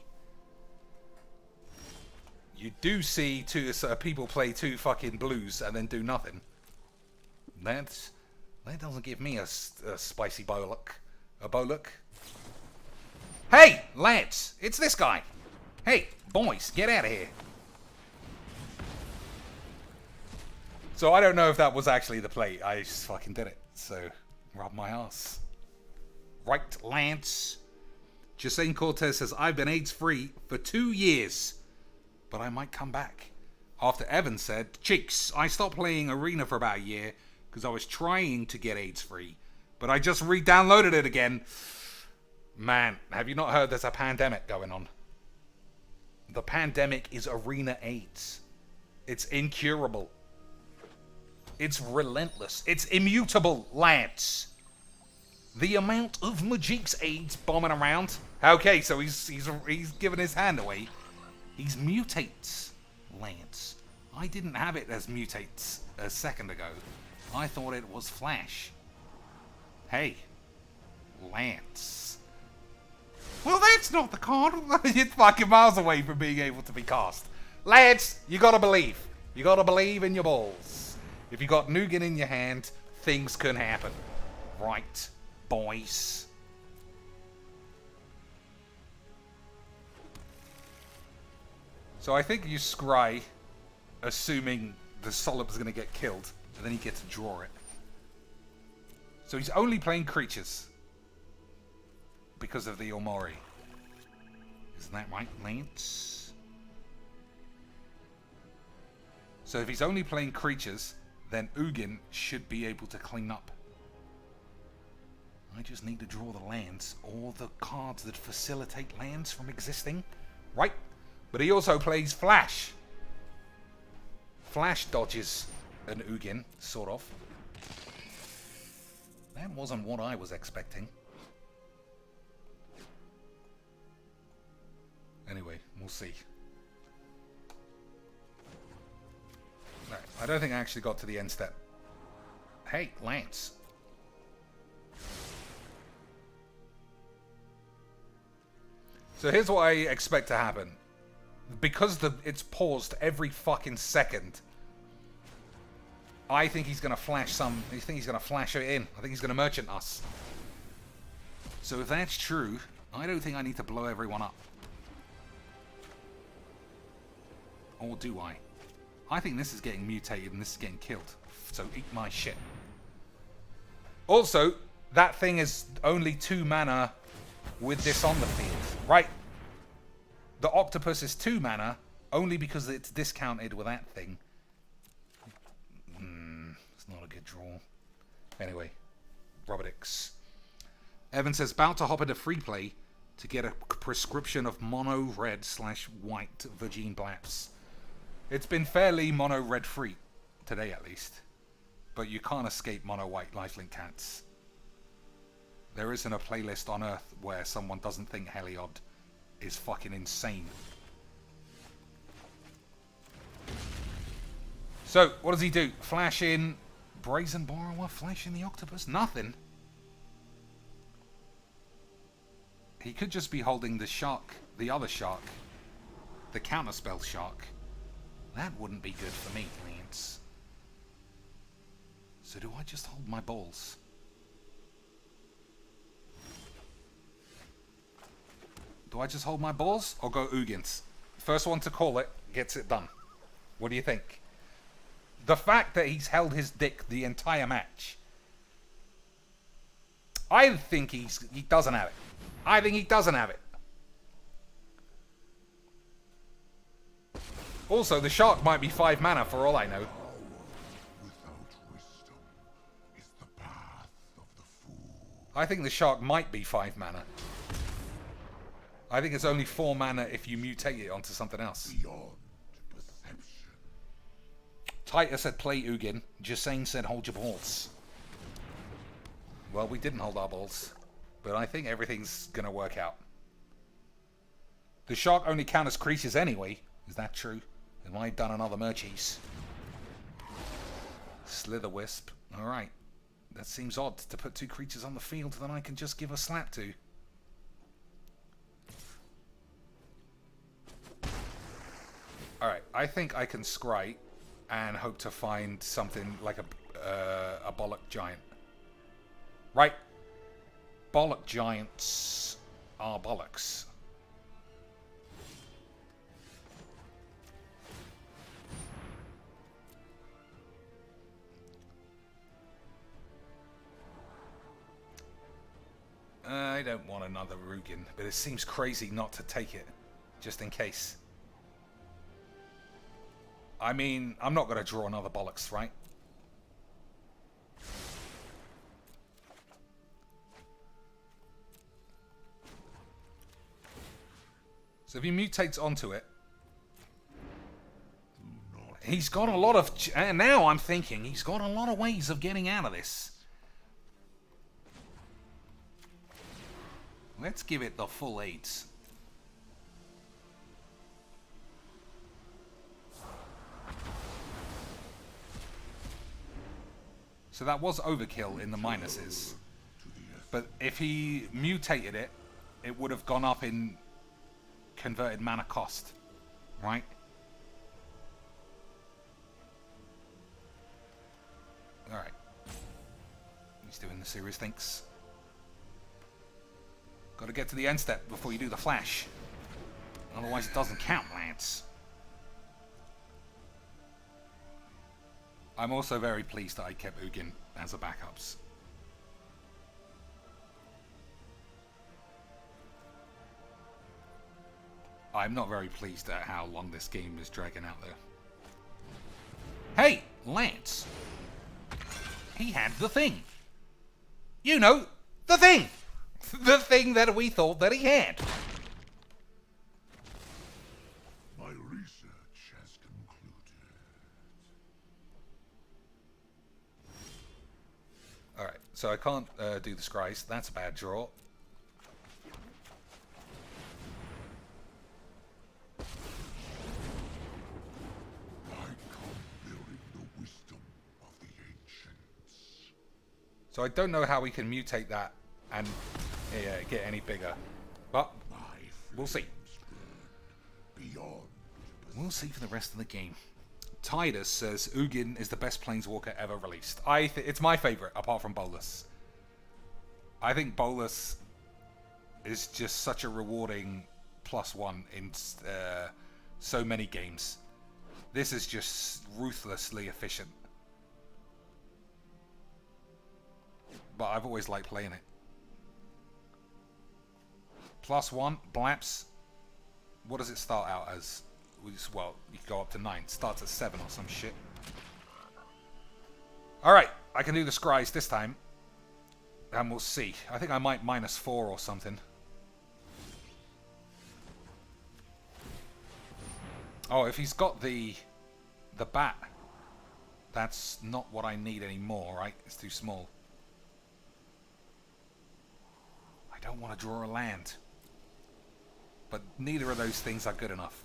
You do see people play 2 fucking blues and then do nothing. That doesn't give me a spicy Bollock. A Bollock. Hey, lads, it's this guy. Hey, boys, get out of here. So I don't know if that was actually the play. I just fucking did it. So, rub my ass. Right, Lance. Jasine Cortez says, I've been AIDS-free for 2 years, but I might come back. After Evan said, Cheeks, I stopped playing Arena for about a year because I was trying to get AIDS-free, but I just re-downloaded it again. Man, have you not heard there's a pandemic going on? The pandemic is Arena AIDS. It's incurable. It's relentless. It's immutable, Lance. The amount of Magic's AIDS bombing around. Okay, so he's giving his hand away. He's mutates. Lance. I didn't have it as mutates a second ago. I thought it was Flash. Hey, Lance. Well, that's not the card. You're fucking miles away from being able to be cast. Lance, you gotta believe. You gotta believe in your balls. If you got Nugan in your hand, things can happen. Right, boys. So I think you scry, assuming the Solid is going to get killed, and then he gets to draw it. So he's only playing creatures because of the Omori. Isn't that right, Lance? So if he's only playing creatures, then Ugin should be able to clean up. I just need to draw the lands, or the cards that facilitate lands from existing. Right? But he also plays Flash. Flash dodges an Ugin, sort of. That wasn't what I was expecting. Anyway, we'll see. Right, I don't think I actually got to the end step. Hey, Lance. So here's what I expect to happen. Because it's paused every fucking second, I think he's going to flash some... I think he's going to flash it in. I think he's going to merchant us. So if that's true, I don't think I need to blow everyone up. Or do I? I think this is getting mutated and this is getting killed. So eat my shit. Also, that thing is only 2 mana with this on the field. Right. The octopus is 2 mana only because it's discounted with that thing. It's not a good draw. Anyway, Robotix. Evan says, about to hop into free play to get a prescription of mono red / white Virgin Blaps. It's been fairly mono red free today at least, but you can't escape mono white lifelink cats. There isn't a playlist on Earth where someone doesn't think Heliod is fucking insane. So, what does he do? Flash in Brazen Borrower? Flash in the Octopus? Nothing. He could just be holding the shark, the other shark, the counterspell shark. That wouldn't be good for me, Lance. So do I just hold my balls? Do I just hold my balls or go Ugins? First one to call it gets it done. What do you think? The fact that he's held his dick the entire match, I think he doesn't have it. I think he doesn't have it. Also, the shark might be 5 mana for all I know. Without wisdom is the path of the fool. I think the shark might be 5 mana. I think it's only 4 mana if you mutate it onto something else. Beyond perception. Titus said play Ugin. Jasane said hold your balls. Well, we didn't hold our balls, but I think everything's gonna work out. The shark only counters creatures anyway. Is that true? Have I done another Merchies? Slitherwisp. Alright. That seems odd to put 2 creatures on the field that I can just give a slap to. Alright, I think I can scry and hope to find something like a Bollock Giant. Right. Bollock Giants are bollocks. I don't want another Rugen, but it seems crazy not to take it, just in case. I mean, I'm not going to draw another Bollocks, right? So if he mutates onto it, he's got a lot of... And now I'm thinking, he's got a lot of ways of getting out of this. Let's give it the full 8s. So that was overkill in the minuses. But if he mutated it, it would have gone up in converted mana cost. Right? Alright. He's doing the serious things. Got to get to the end step before you do the flash. Otherwise it doesn't count, lads. I'm also very pleased that I kept Ugin as a backups. I'm not very pleased at how long this game is dragging out there. Hey, Lance! He had the thing. You know, the thing! The thing that we thought that he had. My research has concluded. Alright, so I can't do the scries. That's a bad draw. So I don't know how we can mutate that and get any bigger. But we'll see. We'll see for the rest of the game. Tidus says Ugin is the best Planeswalker ever released. It's my favorite, apart from Bolas. I think Bolas is just such a rewarding +1 in so many games. This is just ruthlessly efficient. But I've always liked playing it. +1, Blaps. What does it start out as? Well, you can go up to 9. It starts at 7 or some shit. Alright, I can do the scries this time. And we'll see. I think I might -4 or something. Oh, if he's got the bat, that's not what I need anymore, right? It's too small. I don't want to draw a land. But neither of those things are good enough.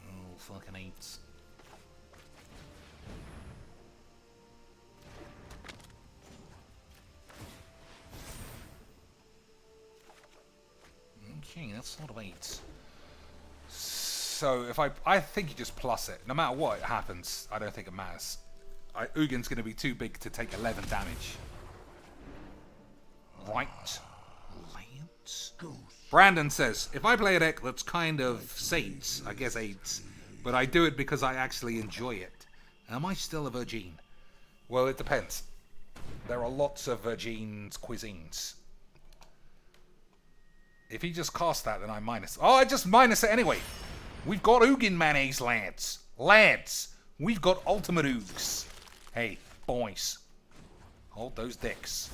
Oh, fucking 8s. Okay, that's sort of 8s. So if I think you just plus it. No matter what happens, I don't think it matters. Ugin's going to be too big to take 11 damage. Right. Lance. Brandon says, if I play a deck that's kind of Saints, I guess 8s, but I do it because I actually enjoy it, am I still a Virgin? Well, it depends. There are lots of Virgin's cuisines. If he just cast that, then I minus. Oh, I just minus it anyway. We've got Ugin mayonnaise, lads. Lads, we've got ultimate Oogs. Hey, boys. Hold those dicks.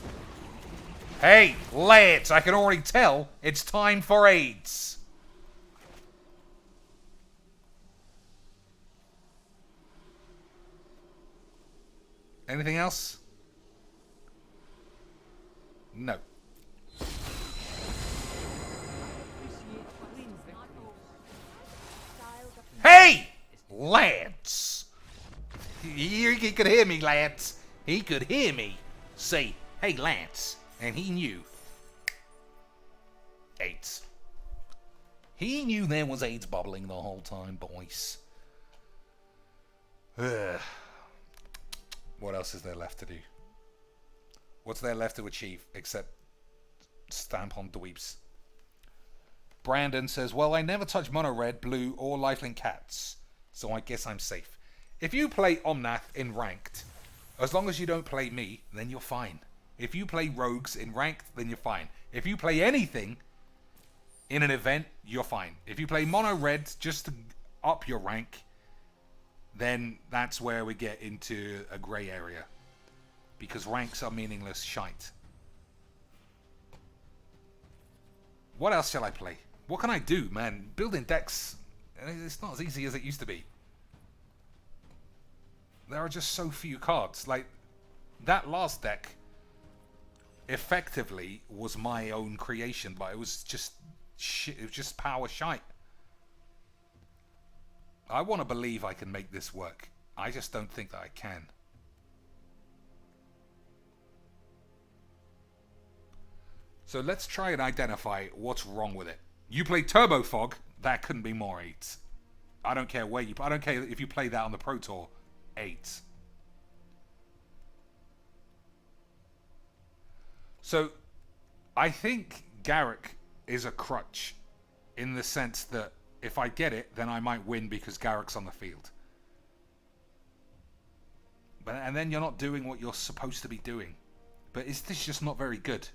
Hey, lads, I can already tell it's time for AIDS. Anything else? No. Hey, lads. He could hear me, lads. He could hear me say, hey, lads. And he knew. AIDS. He knew there was AIDS bubbling the whole time, boys. What else is there left to do? What's there left to achieve except stamp on dweebs? Brandon says, well, I never touch mono red, blue, or lifelink cats, so I guess I'm safe. If you play Omnath in ranked, as long as you don't play me, then you're fine. If you play rogues in ranked, then you're fine. If you play anything in an event, you're fine. If you play mono red just to up your rank, then that's where we get into a grey area. Because ranks are meaningless shite. What else shall I play? What can I do, man? Building decks, it's not as easy as it used to be. There are just so few cards. Like, that last deck effectively was my own creation, but it was just shit. It was just power shite. I want to believe I can make this work. I just don't think that I can. So let's try and identify what's wrong with it. You play Turbo Fog, that couldn't be more 8s. I don't care where you... I don't care if you play that on the Pro Tour. 8s. So, I think Garrick is a crutch in the sense that if I get it, then I might win because Garrick's on the field. And then you're not doing what you're supposed to be doing. But is this just not very good?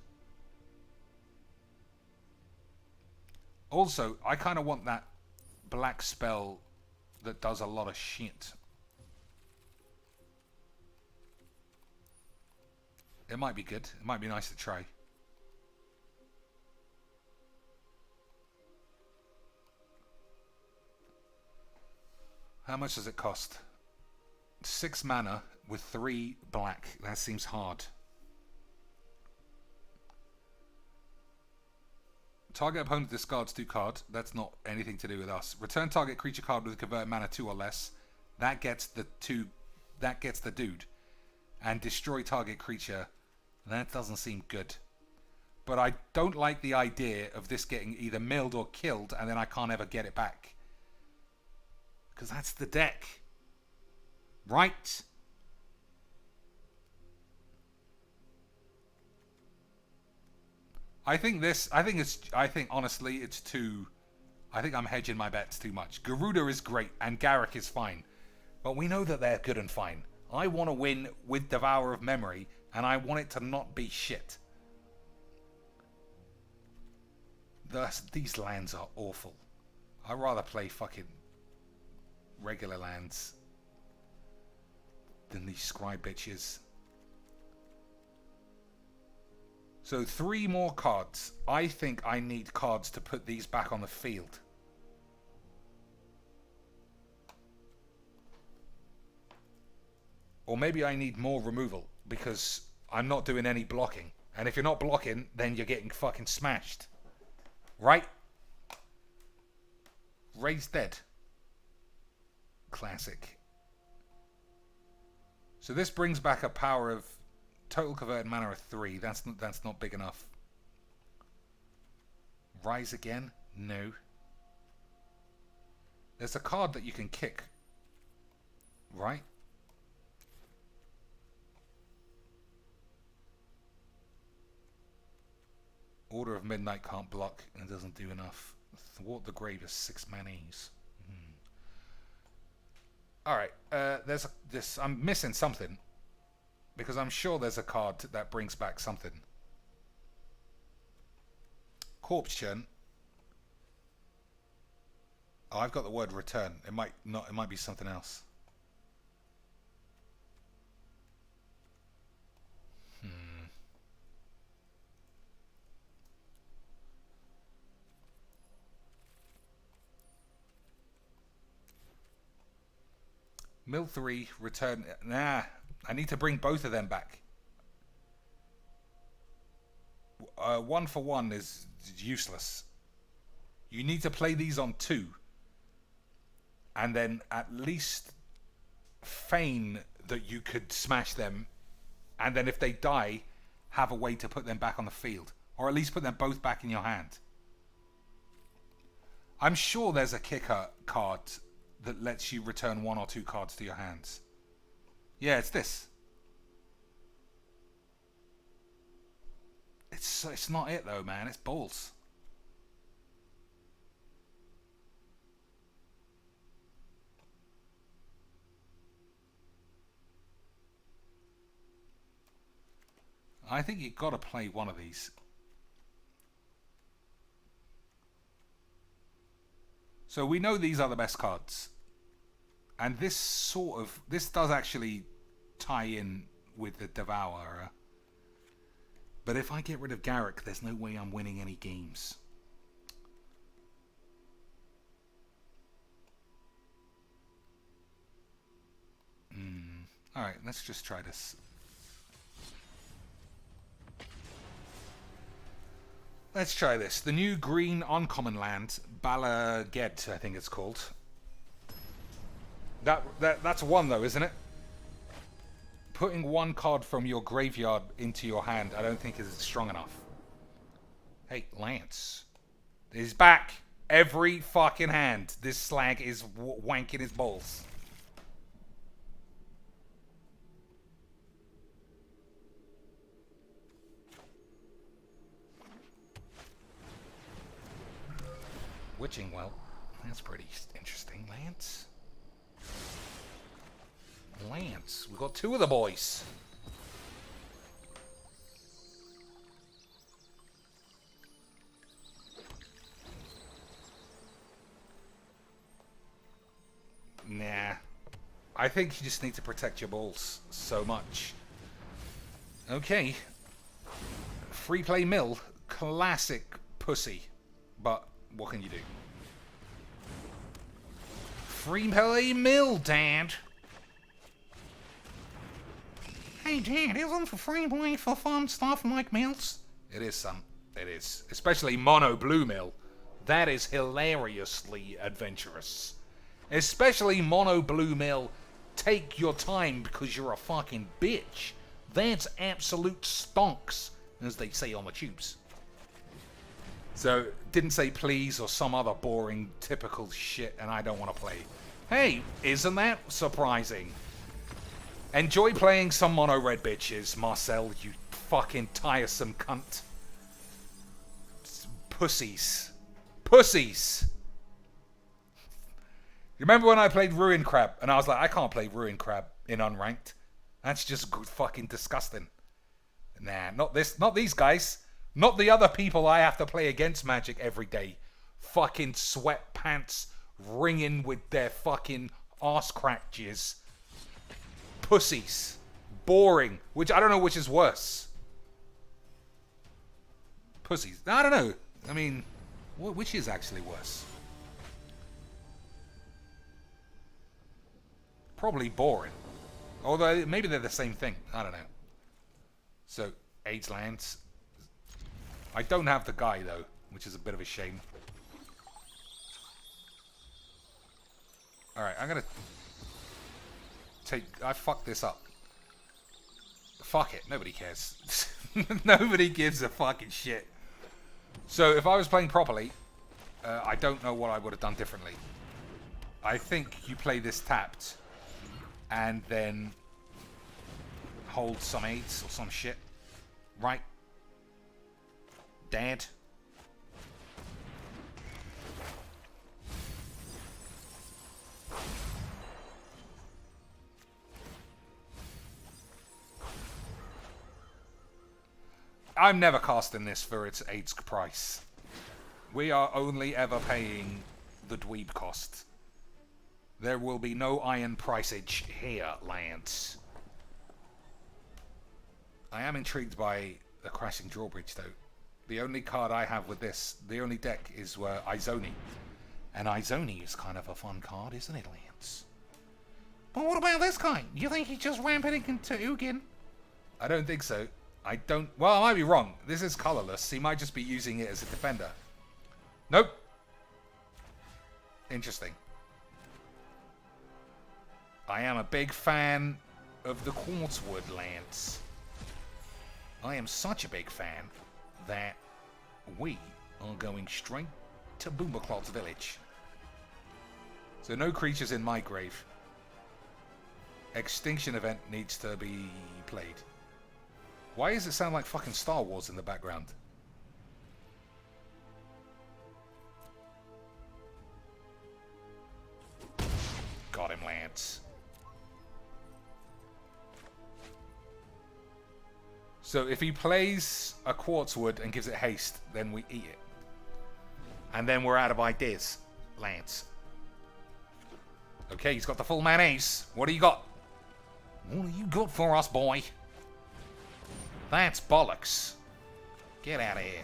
Also, I kind of want that black spell that does a lot of shit. It might be good. It might be nice to try. How much does it cost? 6 mana with 3 black. That seems hard. Target opponent discards 2 cards. That's not anything to do with us. Return target creature card with a convert mana 2 or less. That gets the 2. That gets the dude. And destroy target creature. That doesn't seem good. But I don't like the idea of this getting either milled or killed and then I can't ever get it back. Because that's the deck. Right? I think honestly it's too... I think I'm hedging my bets too much. Garuda is great and Garrick is fine. But we know that they're good and fine. I want to win with Devour of Memory and I want it to not be shit. These lands are awful. I'd rather play fucking regular lands than these scribe bitches. So 3 more cards. I think I need cards to put these back on the field. Or maybe I need more removal because I'm not doing any blocking. And if you're not blocking, then you're getting fucking smashed. Right? Ray's dead. Classic. So this brings back a power of total converted mana of 3. That's not big enough. Rise again? No. There's a card that you can kick. Right? Order of Midnight can't block and doesn't do enough. Thwart the Grave is 6 manas. Alright, I'm missing something. Because I'm sure there's a card that brings back something. Corpse Churn. Oh, I've got the word return. It might not. It might be something else. Mill 3, return. Nah, I need to bring both of them back. 1 for 1 is useless. You need to play these on 2. And then at least feign that you could smash them. And then if they die, have a way to put them back on the field. Or at least put them both back in your hand. I'm sure there's a kicker card that lets you return 1 or 2 cards to your hands. Yeah, it's this. It's not it though, man. It's balls. I think you've got to play one of these. So we know these are the best cards. And this does actually tie in with the Devourer. But if I get rid of Garrick, there's no way I'm winning any games. Alright, let's just try this. Let's try this. The new green uncommon land, Balaged, I think it's called. That's 1 though, isn't it? Putting 1 card from your graveyard into your hand, I don't think is strong enough. Hey, Lance. He's back. Every fucking hand. This slag is wanking his balls. Witching well. That's pretty interesting, Lance. Lance. We got two of the boys. Nah. I think you just need to protect your balls so much. Okay. Free play mill. Classic pussy. But what can you do? Free play mill, Dad. Hey, Dad, isn't free play for fun stuff like mills? It is, son. It is. Especially mono blue mill. That is hilariously adventurous. Especially mono blue mill. Take your time because you're a fucking bitch. That's absolute stonks, as they say on the tubes. So, didn't say please or some other boring, typical shit, and I don't want to play. Hey, isn't that surprising? Enjoy playing some mono red bitches, Marcel, you fucking tiresome cunt. Pussies. Pussies! You remember when I played Ruin Crab, and I was like, I can't play Ruin Crab in unranked. That's just fucking disgusting. Nah, not these guys. Not the other people I have to play against Magic every day. Fucking sweatpants ringing with their fucking arse crack jizz. Pussies. Boring. Which, I don't know which is worse. Pussies. I don't know. I mean, which is actually worse? Probably boring. Although, maybe they're the same thing. I don't know. So, AIDS lands. I don't have the guy, though, which is a bit of a shame. Alright, I'm gonna I fucked this up. Fuck it, nobody cares. Nobody gives a fucking shit. So, if I was playing properly, I don't know what I would have done differently. I think you play this tapped, and then hold some aids or some shit. Right? Dad? I'm never casting this for its AIDS price. We are only ever paying the dweeb cost. There will be no iron priceage here, Lance. I am intrigued by the Crashing Drawbridge, though. The only card I have with this, the only deck is Izoni. And Izoni is kind of a fun card, isn't it, Lance? But what about this guy? You think he's just ramping into Ugin? I don't think so. I don't... Well, I might be wrong. This is colorless. He might just be using it as a defender. Nope. Interesting. I am a big fan of the Quartzwood, Lance. I am such a big fan that we are going straight to Boomerclot's village. So no creatures in my grave. Extinction event needs to be played. Why does it sound like fucking Star Wars in the background? Got him, Lance. So if he plays a Quartzwood and gives it haste, then we eat it. And then we're out of ideas, Lance. Okay, he's got the full man ace. What do you got? What do you got for us, boy? That's bollocks. Get out of here.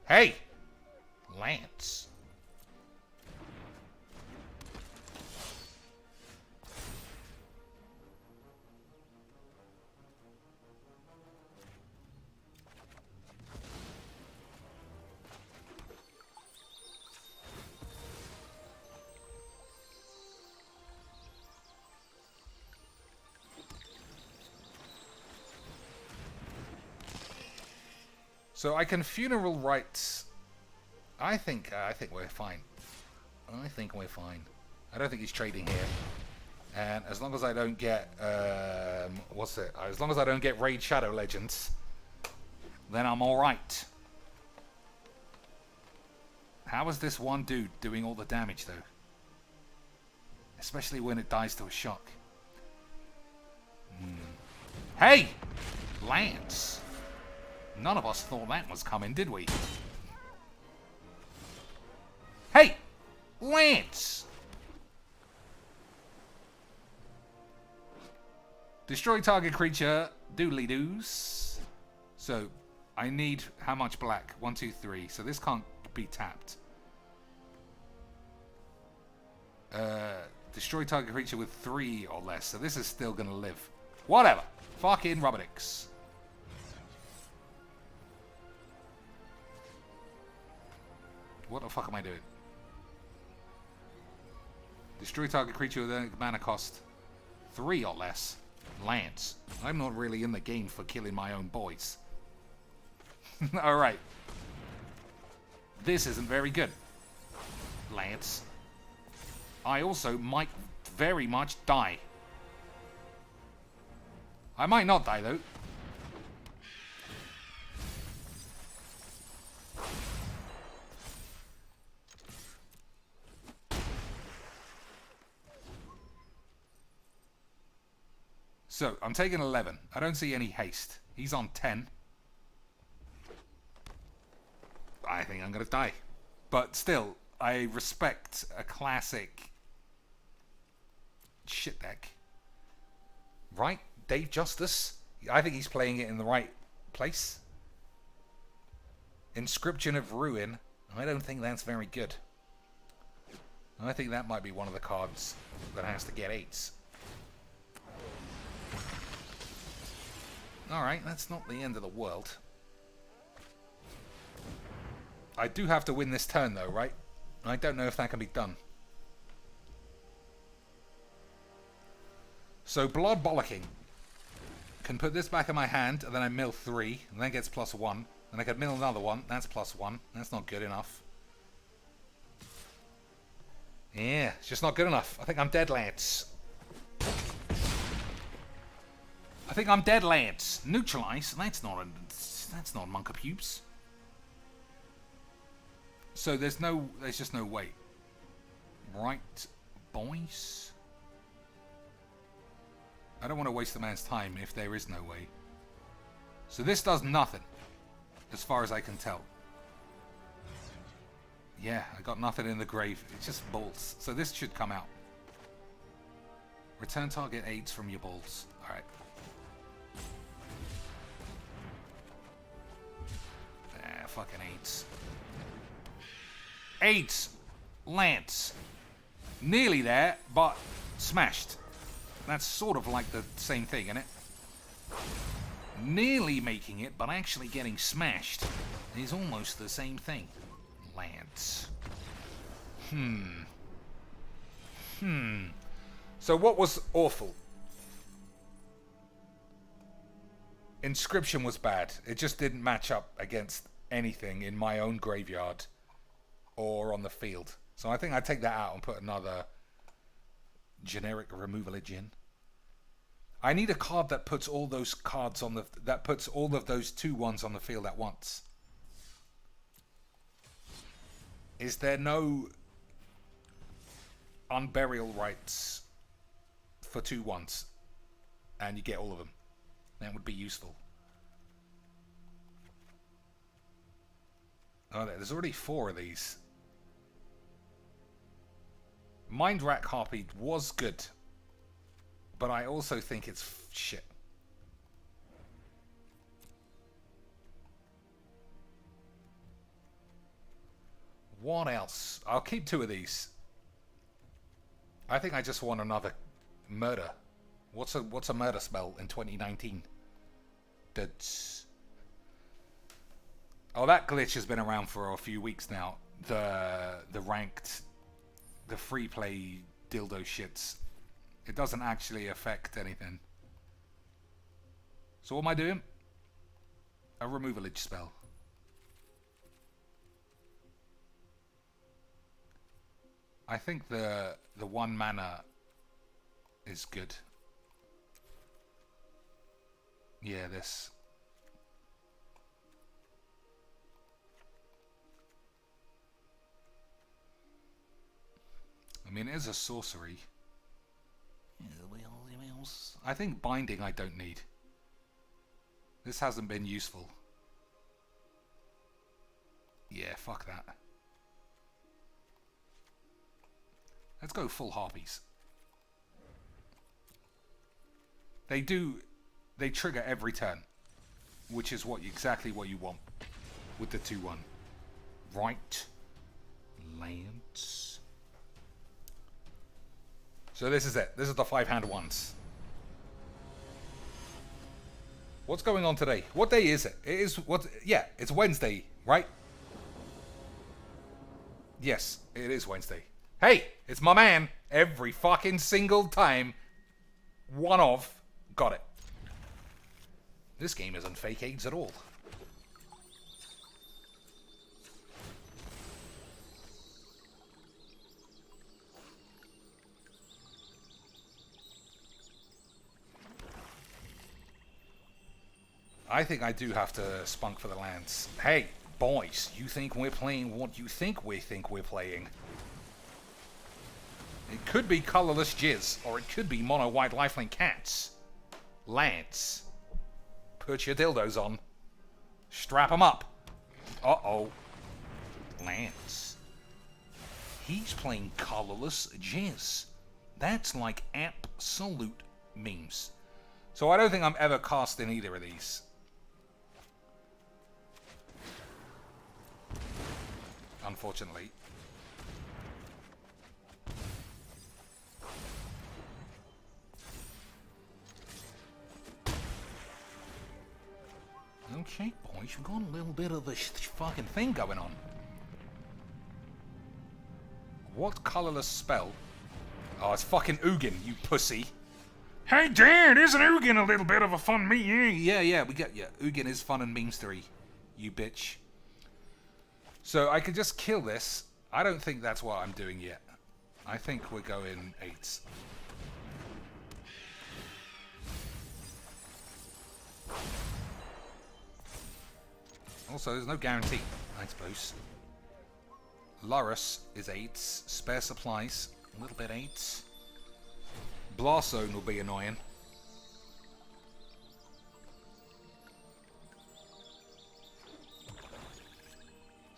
Hey! Lance. So I can funeral rites. I think we're fine. I think we're fine. I don't think he's trading here. And as long as I don't get what's it? As long as I don't get Raid Shadow Legends, then I'm all right. How is this one dude doing all the damage though? Especially when it dies to a shock. Hey! Lance! None of us thought that was coming, did we? Hey! Lance! Destroy target creature, doodly doos. So, I need how much black? 1, 2, 3. So this can't be tapped. Destroy target creature with 3 or less. So this is still going to live. Whatever. Fucking Rubbernicks. What the fuck am I doing? Destroy target creature with a mana cost 3 or less. Lance. I'm not really in the game for killing my own boys. Alright. This isn't very good. Lance. I also might very much die. I might not die though. So, I'm taking 11. I don't see any haste. He's on 10. I think I'm going to die. But still, I respect a classic shit deck. Right? Dave Justice? I think he's playing it in the right place. Inscription of Ruin. I don't think that's very good. I think that might be one of the cards that has to get 8s. Alright, that's not the end of the world. I do have to win this turn though, right? I don't know if that can be done. So Blood Bollocking. Can put this back in my hand, and then I mill 3, and then gets +1. And I could mill another one, that's +1. That's not good enough. Yeah, it's just not good enough. I think I'm dead, lads. I think I'm dead, lads. Neutralize? That's not Monk of Pubes. So there's just no way. Right, boys? I don't want to waste the man's time if there is no way. So this does nothing, as far as I can tell. Yeah, I got nothing in the grave. It's just bolts. So this should come out. Return target 8s from your balls. Alright. Fucking 8s. 8s! Lance. Nearly there, but smashed. That's sort of like the same thing, isn't it? Nearly making it, but actually getting smashed is almost the same thing. Lance. So what was awful? Inscription was bad. It just didn't match up against anything in my own graveyard or on the field. So I think I'd take that out and put another generic removalage in. I need a card that puts all those cards on the that puts all of those 2/1s on the field at once. Is there no unburial rights for 2/1s and you get all of them? That would be useful. Oh, there's already 4 of these. Mind Rack Harpy was good, but I also think it's shit. What else? I'll keep 2 of these. I think I just want another murder. What's a murder spell in 2019? That's... Oh, that glitch has been around for a few weeks now. The ranked, the free play dildo shits. It doesn't actually affect anything. So what am I doing? A removalage spell. I think the 1 mana is good. Yeah, this. I mean, it is a sorcery. I think binding I don't need. This hasn't been useful. Yeah, fuck that. Let's go full harpies. They trigger every turn, which is exactly what you want with the 2/1. Right. Lance. So this is it. This is the 5-hand ones. What's going on today? What day is it? It is what? Yeah, it's Wednesday, right? Yes, it is Wednesday. Hey, it's my man. Every fucking single time. One of. Got it. This game isn't fake AIDS at all. I think I do have to spunk for the lands. Hey, boys, you think we're playing what you think we're playing? It could be colorless jizz, or it could be mono white lifelink cats. Lands. Put your dildos on. Strap them up. Uh-oh. Lands. He's playing colorless jizz. That's like absolute memes. So I don't think I'm ever casting either of these. Unfortunately. Okay, boys, you've got a little bit of this fucking thing going on. What colorless spell? Oh, it's fucking Ugin, you pussy. Hey, Dad, isn't Ugin a little bit of a fun meme? Yeah, we get you. Ugin is fun and memestery, you bitch. So I could just kill this. I don't think that's what I'm doing yet. I think we're going 8s. Also, there's no guarantee, I suppose. Lurrus is 8s. Spare supplies, a little bit 8s. Blast Zone will be annoying.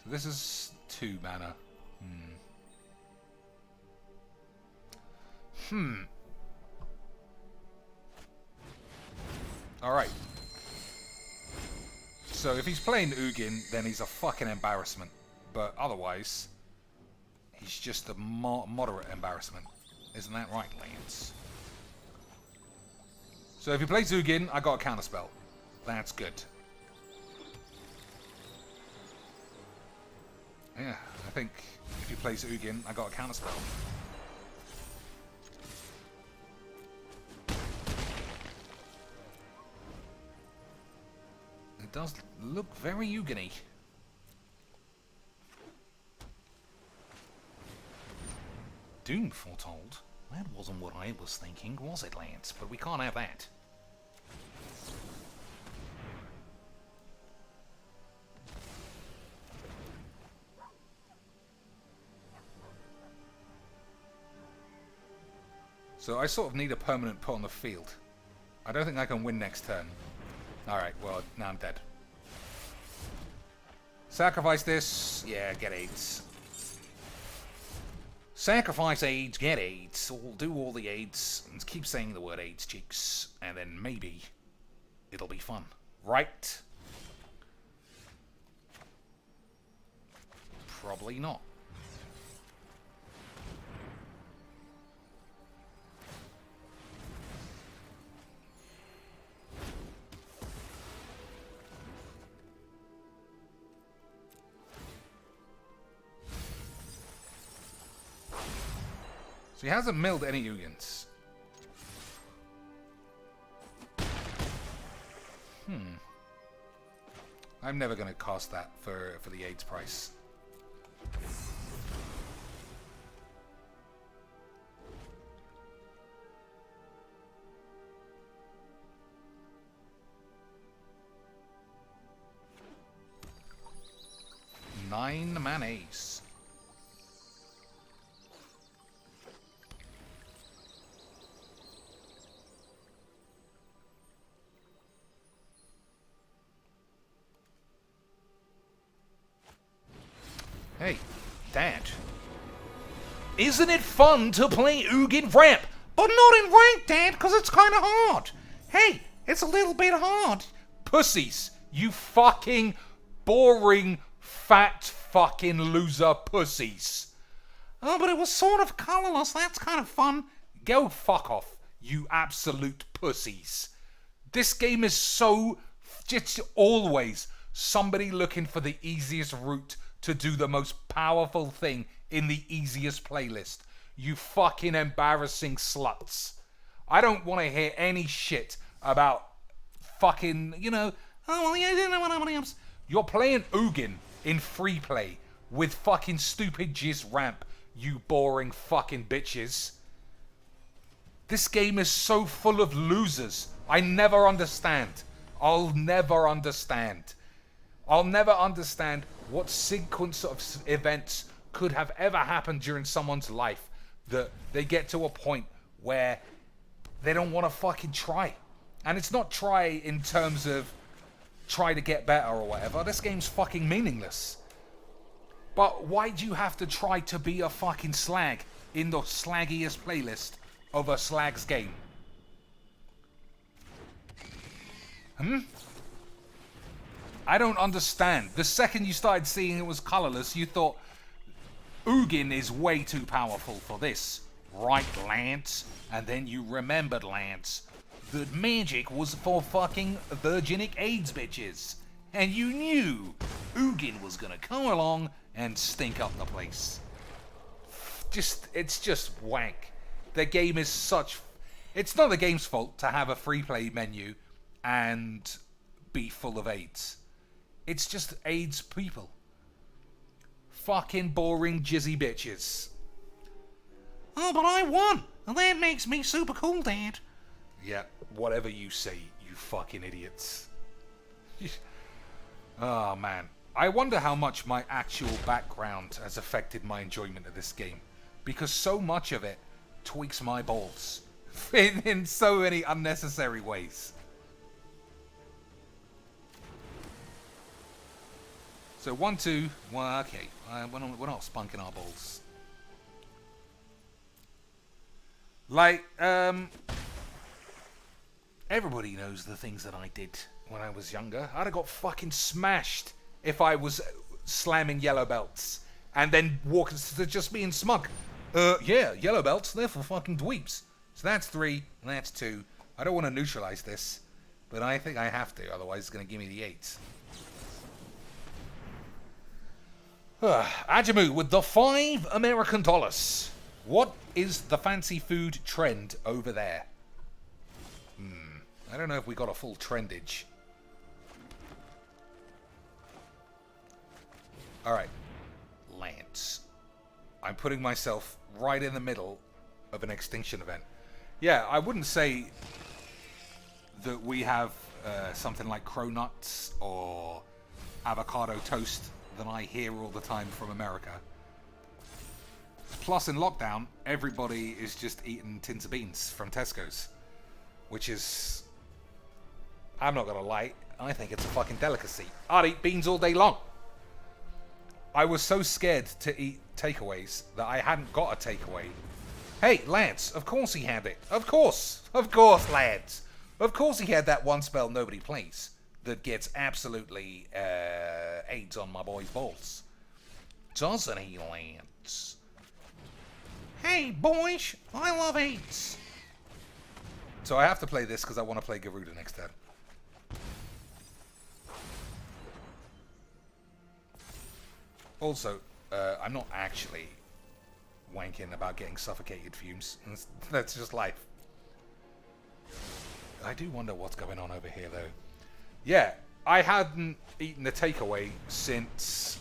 So this is 2 mana. Alright. So if he's playing Ugin, then he's a fucking embarrassment. But otherwise, he's just a moderate embarrassment. Isn't that right, Lance? So if he plays Ugin, I got a counterspell. That's good. Yeah, I think if he plays Ugin, I got a counterspell. It does look very Ugin-y. Doom foretold? That wasn't what I was thinking, was it, Lance? But we can't have that. So I sort of need a permanent put on the field. I don't think I can win next turn. Alright, well, now I'm dead. Sacrifice this. Yeah, get AIDS. Sacrifice AIDS, get AIDS. We'll do all the AIDS and keep saying the word AIDS, cheeks. And then maybe it'll be fun. Right? Probably not. So he hasn't milled any Ugins. I'm never going to cast that for the AIDS price. 9-man ace. Hey, Dad. Isn't it fun to play Ugin Ramp? But not in rank, Dad, because it's kind of hard. Hey, it's a little bit hard. Pussies. You fucking boring, fat fucking loser pussies. Oh, but it was sort of colorless. That's kind of fun. Go fuck off, you absolute pussies. This game is so... It's always somebody looking for the easiest route to do the most powerful thing in the easiest playlist. You fucking embarrassing sluts. I don't want to hear any shit about fucking, you know... Oh, well, yeah, I didn't know what else. You're playing Ugin in free play with fucking stupid jizz ramp, you boring fucking bitches. This game is so full of losers. I never understand. I'll never understand. I'll never understand what sequence of events could have ever happened during someone's life that they get to a point where they don't want to fucking try. And it's not try in terms of try to get better or whatever. This game's fucking meaningless. But why do you have to try to be a fucking slag in the slaggiest playlist of a slag's game? I don't understand. The second you started seeing it was colorless, you thought Ugin is way too powerful for this. Right, Lance? And then you remembered, Lance, that magic was for fucking virginic AIDS bitches. And you knew Ugin was gonna come along and stink up the place. It's just wank. The game is such... It's not the game's fault to have a free play menu and be full of AIDS. It's just AIDS people. Fucking boring jizzy bitches. Oh, but I won. And that makes me super cool, Dad. Yeah, whatever you say, you fucking idiots. Oh, man. I wonder how much my actual background has affected my enjoyment of this game. Because so much of it tweaks my balls. In so many unnecessary ways. So 1, 2, well, okay. We're not spunking our balls. Like, everybody knows the things that I did when I was younger. I'd have got fucking smashed if I was slamming yellow belts and then walking to just being smug. Yeah, yellow belts, they're for fucking dweebs. So that's 3, and that's 2. I don't want to neutralize this, but I think I have to, otherwise it's going to give me the 8s. Ajamu with the $5 American. What is the fancy food trend over there? I don't know if we got a full trendage. Alright. Lance. I'm putting myself right in the middle of an extinction event. Yeah, I wouldn't say that we have something like cronuts or avocado toast that I hear all the time from America. Plus, in lockdown, everybody is just eating tins of beans from Tesco's. Which is... I'm not gonna lie, I think it's a fucking delicacy. I'd eat beans all day long. I was so scared to eat takeaways that I hadn't got a takeaway. Hey, Lance, of course he had it. Of course, Lance. Of course he had that one spell nobody plays that gets absolutely AIDS on my boy's balls. Doesn't he, Lance? Hey, boys, I love AIDS. So I have to play this because I want to play Garuda next turn. Also, I'm not actually wanking about getting suffocated fumes. That's just life. I do wonder what's going on over here, though. Yeah, I hadn't eaten a takeaway since...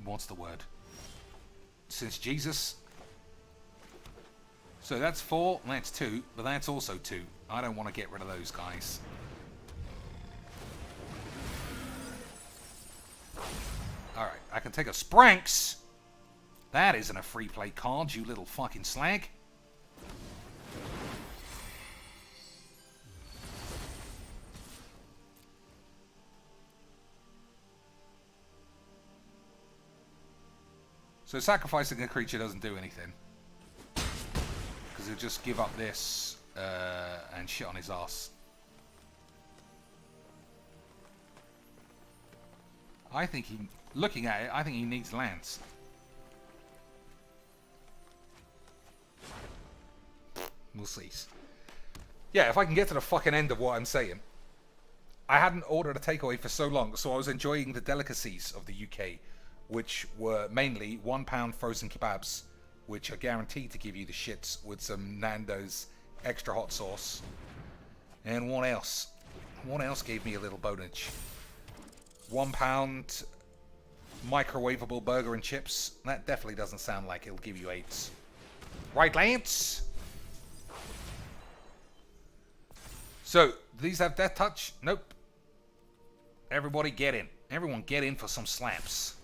What's the word? Since Jesus. So that's 4, and that's 2, but that's also 2. I don't want to get rid of those guys. I can take a Spranks. That isn't a free play card, you little fucking slag. So sacrificing a creature doesn't do anything. Because he'll just give up this and shit on his ass. I think he, looking at it, I think he needs lands. We'll see. Yeah, if I can get to the fucking end of what I'm saying. I hadn't ordered a takeaway for so long, so I was enjoying the delicacies of the UK, which were mainly £1 frozen kebabs, which are guaranteed to give you the shits with some Nando's extra hot sauce. And what else? What else gave me a little bonage? £1 microwavable burger and chips. That definitely doesn't sound like it'll give you AIDS. Right, Lance? So, these have death touch? Nope. Everybody get in. Everyone get in for some slaps.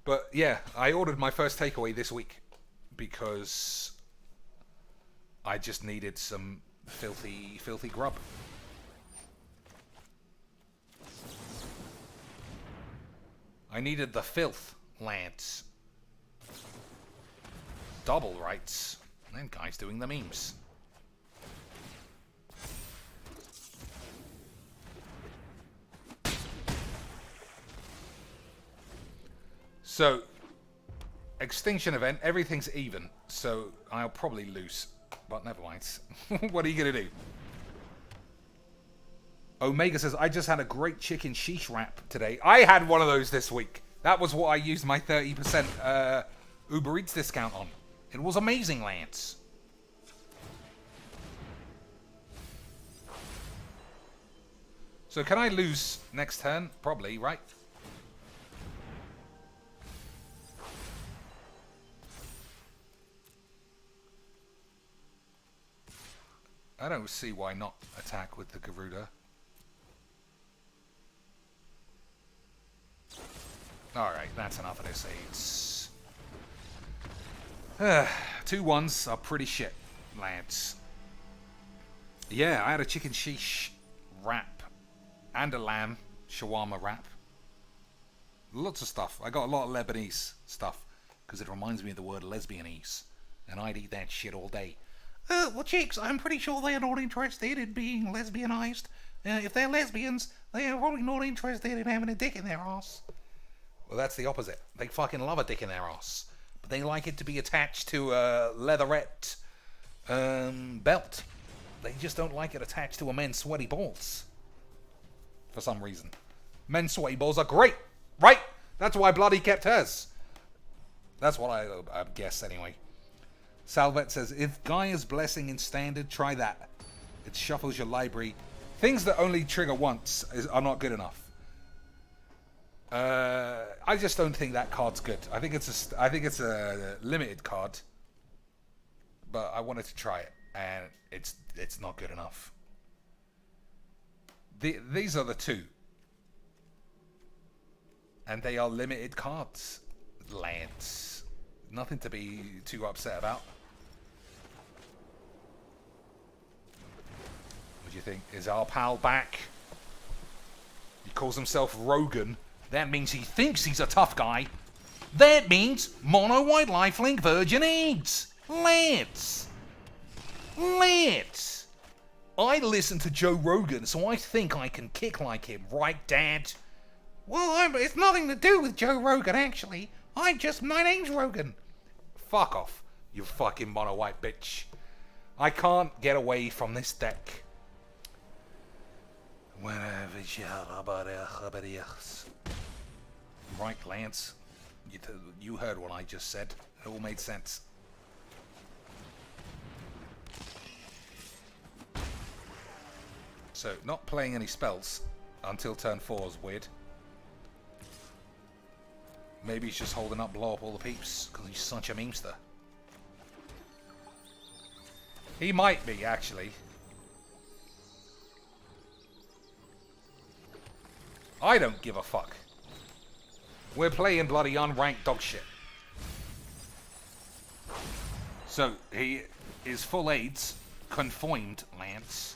But yeah, I ordered my first takeaway this week because I just needed some filthy grub. I needed the filth, Lance. Double rights. That guy's doing the memes. So, extinction event, everything's even, so I'll probably lose. But never mind. What are you going to do? Omega says, I just had a great chicken sheesh wrap today. I had one of those this week. That was what I used my 30% Uber Eats discount on. It was amazing, Lance. So can I lose next turn? Probably, right? I don't see why not attack with the Garuda. Alright, that's enough of this AIDS. 2 1s are pretty shit, lads. Yeah, I had a chicken sheesh wrap and a lamb shawarma wrap. Lots of stuff. I got a lot of Lebanese stuff because it reminds me of the word lesbianese. And I'd eat that shit all day. Well, chicks, I'm pretty sure they're not interested in being lesbianized. If they're lesbians, they're probably not interested in having a dick in their ass. Well, that's the opposite. They fucking love a dick in their ass. But they like it to be attached to a leatherette belt. They just don't like it attached to a man's sweaty balls. For some reason. Men's sweaty balls are great, right? That's why Bloody kept hers. That's what I guess, anyway. Salvet says, if Gaia's Blessing in Standard, try that. It shuffles your library. Things that only trigger once are not good enough. I just don't think that card's good. I think it's a limited card. But I wanted to try it, and it's not good enough. These are the 2. And they are limited cards. Lance. Nothing to be too upset about. What do you think? Is our pal back? He calls himself Rogan. That means he thinks he's a tough guy. That means mono white lifelink virgin eggs. Lance. I listen to Joe Rogan, so I think I can kick like him, right, Dad? Well, it's nothing to do with Joe Rogan, actually. My name's Rogan. Fuck off, you fucking mono white bitch. I can't get away from this deck. Right, Lance. You heard what I just said. It all made sense. So, not playing any spells until turn 4 is weird. Maybe he's just holding up blow up all the peeps because he's such a memester. He might be, actually. I don't give a fuck. We're playing bloody unranked dog shit. So, he is full AIDS, confined, Lance.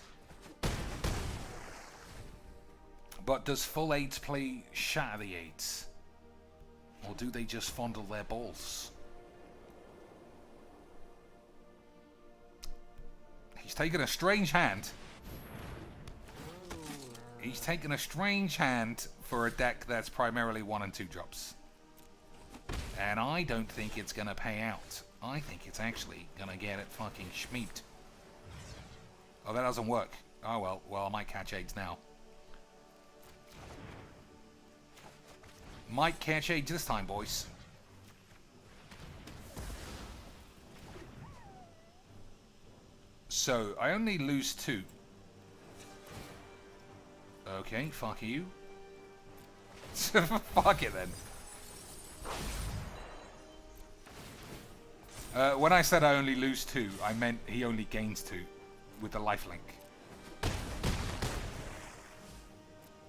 But does full AIDS play Shatter the AIDS? Or do they just fondle their balls? He's taken a strange hand. He's taken a strange hand for a deck that's primarily 1 and 2 drops. And I don't think it's going to pay out. I think it's actually going to get it fucking schmeeped. Oh, that doesn't work. Oh, well. Well, I might catch AIDS now. Might catch AIDS this time, boys. So, I only lose 2. Okay, fuck you. Fuck it then. When I said I only lose 2, I meant he only gains 2 with the lifelink.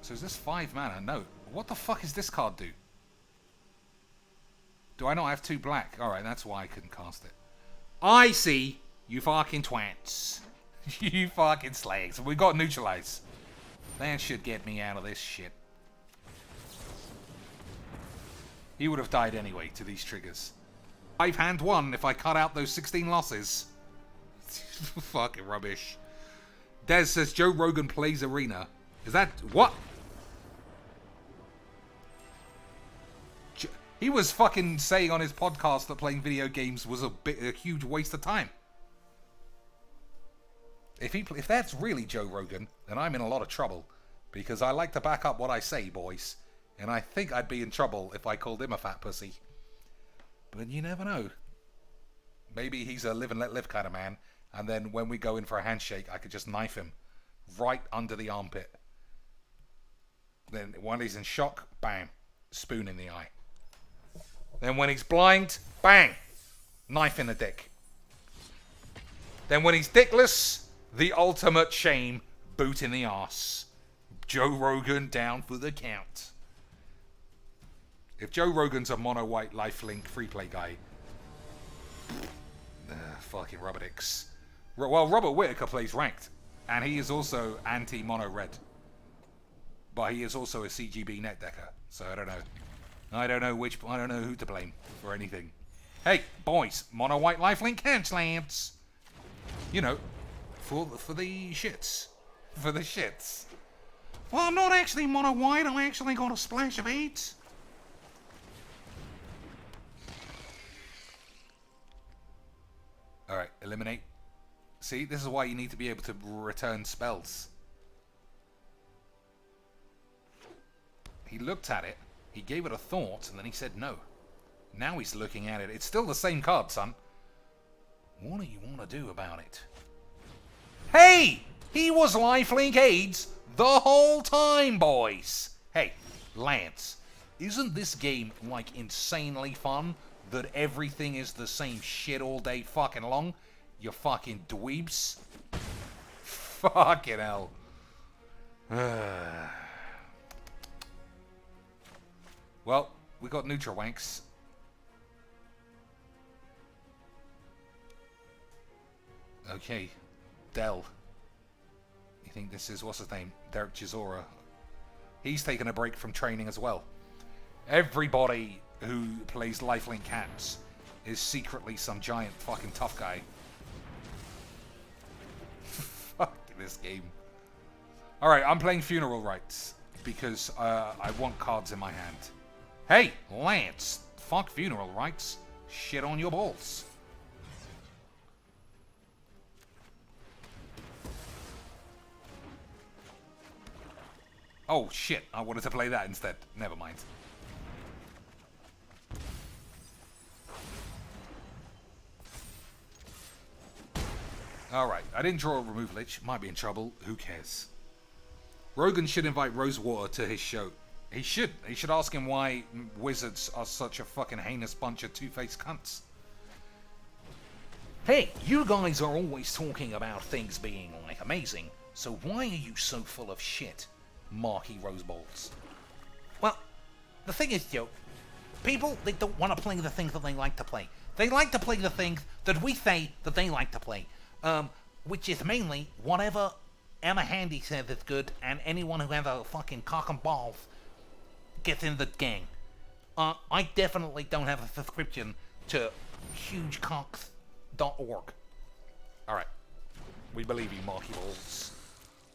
So is this 5 mana? No. What the fuck does this card do? Do I not have 2 black? Alright, that's why I couldn't cast it. I see! You fucking twats. You fucking slags. We got neutralize. That should get me out of this shit. He would have died anyway to these triggers. 5-hand 1 if I cut out those 16 losses. Fucking rubbish. Des says Joe Rogan plays Arena. Is that... what? He was fucking saying on his podcast that playing video games was a huge waste of time. If that's really Joe Rogan, then I'm in a lot of trouble. Because I like to back up what I say, boys. And I think I'd be in trouble if I called him a fat pussy. But you never know. Maybe he's a live and let live kind of man. And then when we go in for a handshake, I could just knife him. Right under the armpit. Then when he's in shock, bam. Spoon in the eye. Then when he's blind, bang. Knife in the dick. Then when he's dickless, the ultimate shame, boot in the arse. Joe Rogan down for the count. If Joe Rogan's a mono-white lifelink free play guy, fucking rubber dicks. Well, Robert Whittaker plays ranked, and he is also anti-mono red. But he is also a CGB net decker, so I don't know. I don't know who to blame for anything. Hey, boys, mono-white lifelink hand slams. You know, for the shits. For the shits. Well, I'm not actually mono-white. I actually got a splash of AIDS. Alright, eliminate. See, this is why you need to be able to return spells. He looked at it, he gave it a thought, and then he said no. Now he's looking at it. It's still the same card, son. What do you want to do about it? Hey! He was lifelink AIDS the whole time, boys! Hey, Lance, isn't this game, like, insanely fun? That everything is the same shit all day fucking long? You fucking dweebs. Fucking hell. Well, we got Nutrawanks. Okay. Dell. You think this is, what's his name? Derek Chisora. He's taken a break from training as well. Everybody who plays lifelink cats is secretly some giant fucking tough guy. Fuck this game. Alright, I'm playing Funeral Rites because I want cards in my hand. Hey, Lance, fuck Funeral Rites. Shit on your balls. Oh shit, I wanted to play that instead. Never mind. Alright, I didn't draw a Remove Lich. Might be in trouble. Who cares? Rogan should invite Rosewater to his show. He should. He should ask him why wizards are such a fucking heinous bunch of two-faced cunts. Hey, you guys are always talking about things being, like, amazing. So why are you so full of shit, Marky Horeseballs? The thing is, Joe, people, they don't want to play the things that they like to play. They like to play the things that we say that they like to play. Which is mainly whatever Emma Handy says is good, and anyone who has a fucking cock and balls gets in the gang. I definitely don't have a subscription to hugecocks.org. Alright. We believe you, Marky Balls.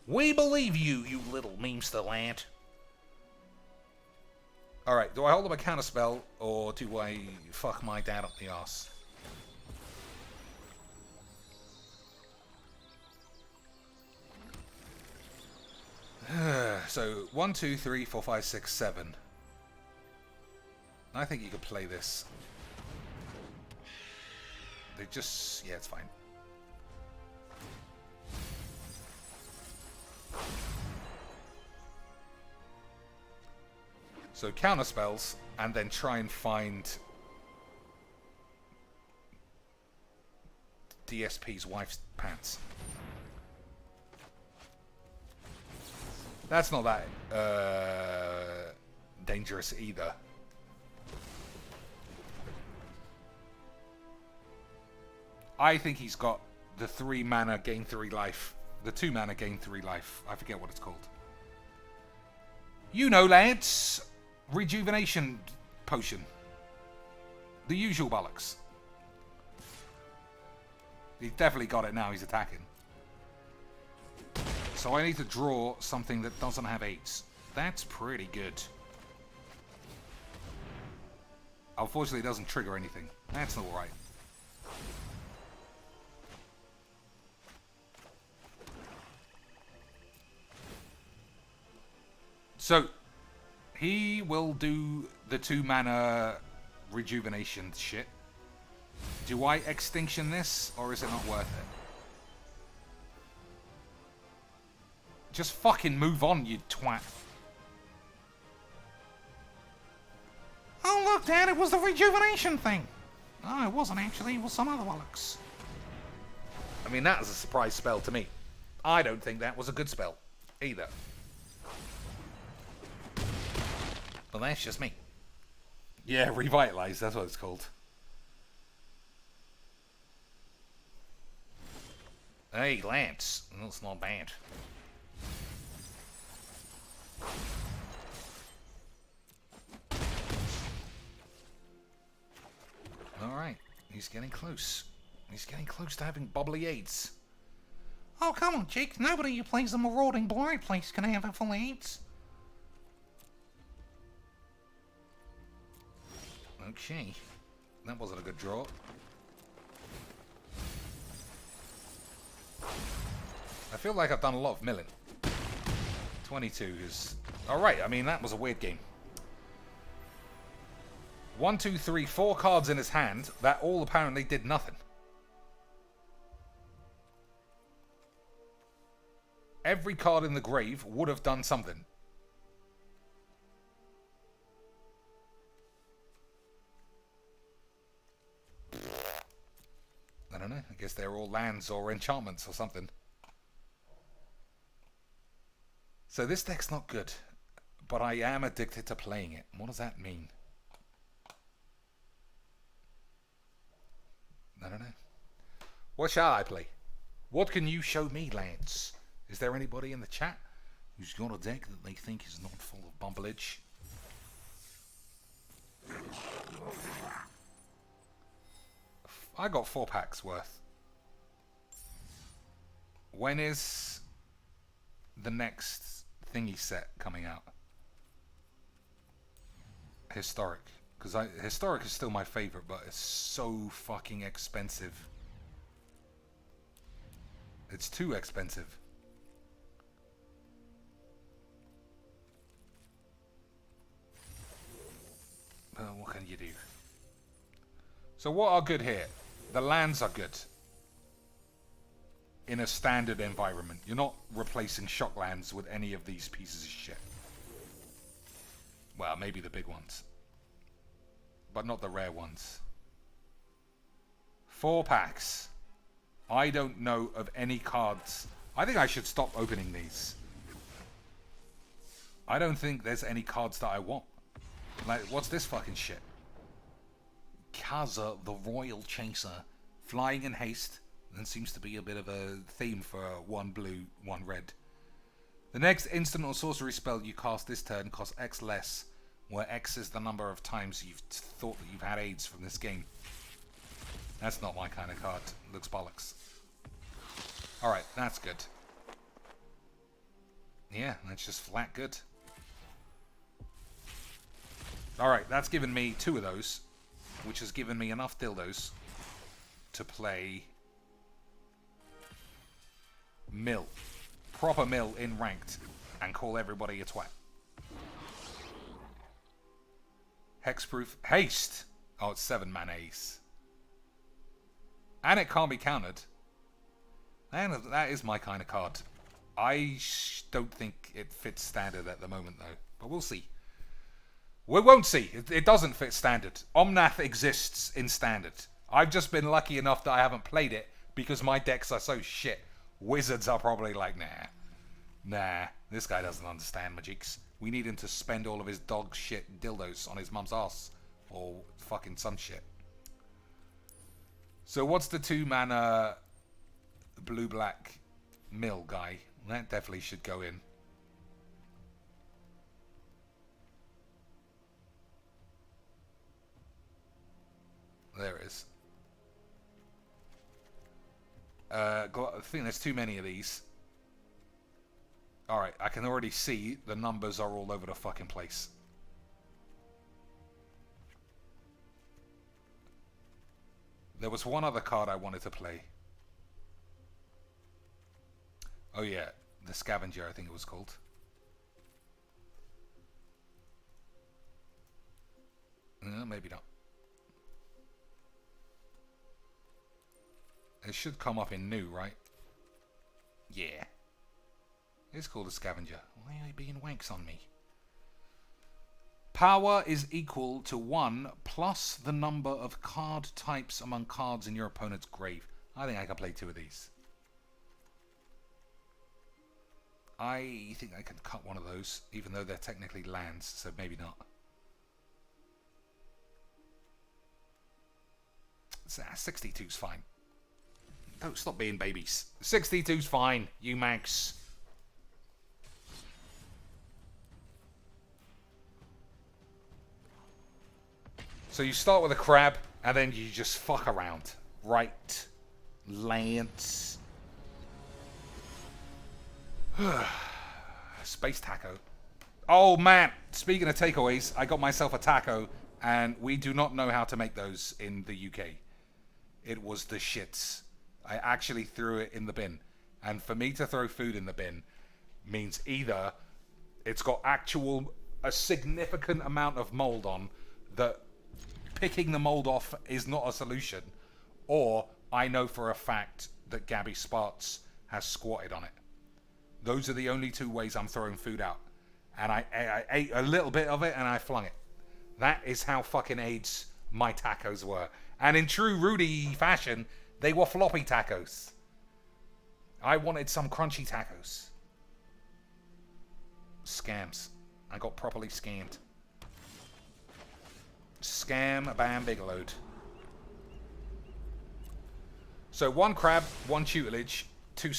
We believe you, you little memester lad. Alright, do I hold up a counterspell, or do I fuck my dad up the arse? So, 1, 2, 3, 4, 5, 6, 7. I think you could play this. They just... yeah, it's fine. So, counter spells, and then try and find DSP's wife's pants. That's not that dangerous either. I think he's got the 3 mana gain 3 life. The 2 mana gain 3 life. I forget what it's called. You know, lads. Rejuvenation potion. The usual bollocks. He's definitely got it now. He's attacking. So I need to draw something that doesn't have 8s. That's pretty good. Unfortunately, it doesn't trigger anything. That's not right. So, he will do the 2 mana rejuvenation shit. Do I extinction this, or is it not worth it? Just fucking move on, you twat. Oh, look, Dad, it was the rejuvenation thing. No, it wasn't actually. It was some other bollocks. I mean, that is a surprise spell to me. I don't think that was a good spell, either. But that's just me. Yeah, revitalize, that's what it's called. Hey, Lance, that's not bad. Alright, he's getting close. He's getting close to having bubbly 8s. Oh, come on, Jake. Nobody who plays the Marauding Blind Place can have it full of 8s. Okay. That wasn't a good draw. I feel like I've done a lot of milling. 22 is... alright, I mean, that was a weird game. 1, 2, 3, 4 cards in his hand that all apparently did nothing. Every card in the grave would have done something. I don't know. I guess they're all lands or enchantments or something. So this deck's not good, but I am addicted to playing it. What does that mean? I don't know. What shall I play? What can you show me, Lance? Is there anybody in the chat who's got a deck that they think is not full of bumbleage? I got 4 packs worth. When is the next thingy set coming out? Historic. Because Historic is still my favorite, but it's so fucking expensive. It's too expensive. But what can you do? So what are good here? The lands are good. In a standard environment. You're not replacing shock lands with any of these pieces of shit. Well, maybe the big ones. But not the rare ones. 4 packs. I don't know of any cards. I think I should stop opening these. I don't think there's any cards that I want. Like, what's this fucking shit? Kaza, the Royal Chaser. Flying in haste. And seems to be a bit of a theme for one blue, one red. The next instant or sorcery spell you cast this turn costs X less, where X is the number of times you've thought that you've had aids from this game. That's not my kind of card. Looks bollocks. Alright, that's good. Yeah, that's just flat good. Alright, that's given me 2 of those, which has given me enough dildos to play Mill. Proper Mill in ranked and call everybody a twat. Hexproof haste. Oh, it's 7 mana ace. And it can't be countered. And that is my kind of card. I don't think it fits standard at the moment, though. But we'll see. We won't see. It doesn't fit standard. Omnath exists in standard. I've just been lucky enough that I haven't played it because my decks are so shit. Wizards are probably like, nah, this guy doesn't understand Magics. We need him to spend all of his dog shit dildos on his mum's ass or fucking some shit. So what's the 2 mana blue-black mill guy? That definitely should go in. There it is. I think there's too many of these. Alright, I can already see the numbers are all over the fucking place. There was one other card I wanted to play. Oh yeah, the Scavenger, I think it was called. Maybe not. It should come up in new, right? Yeah. It's called a Scavenger. Why are you being wanks on me? Power is equal to 1 plus the number of card types among cards in your opponent's grave. I think I can play 2 of these. I think I can cut one of those, even though they're technically lands, so maybe not. 62's fine. Don't stop being babies. 62's fine, you manx. So you start with a crab, and then you just fuck around. Right. Lance. Space taco. Oh man, speaking of takeaways, I got myself a taco, and we do not know how to make those in the UK. It was the shits. I actually threw it in the bin. And for me to throw food in the bin means either it's got a significant amount of mold on that picking the mold off is not a solution, or I know for a fact that Gabby Sparts has squatted on it. Those are the only 2 ways I'm throwing food out. And I ate a little bit of it and I flung it. That is how fucking AIDS my tacos were. And in true Rudy fashion, they were floppy tacos. I wanted some crunchy tacos. Scams. I got properly scammed. Scam bam bigelowed. So 1 crab, 1 tutelage, 2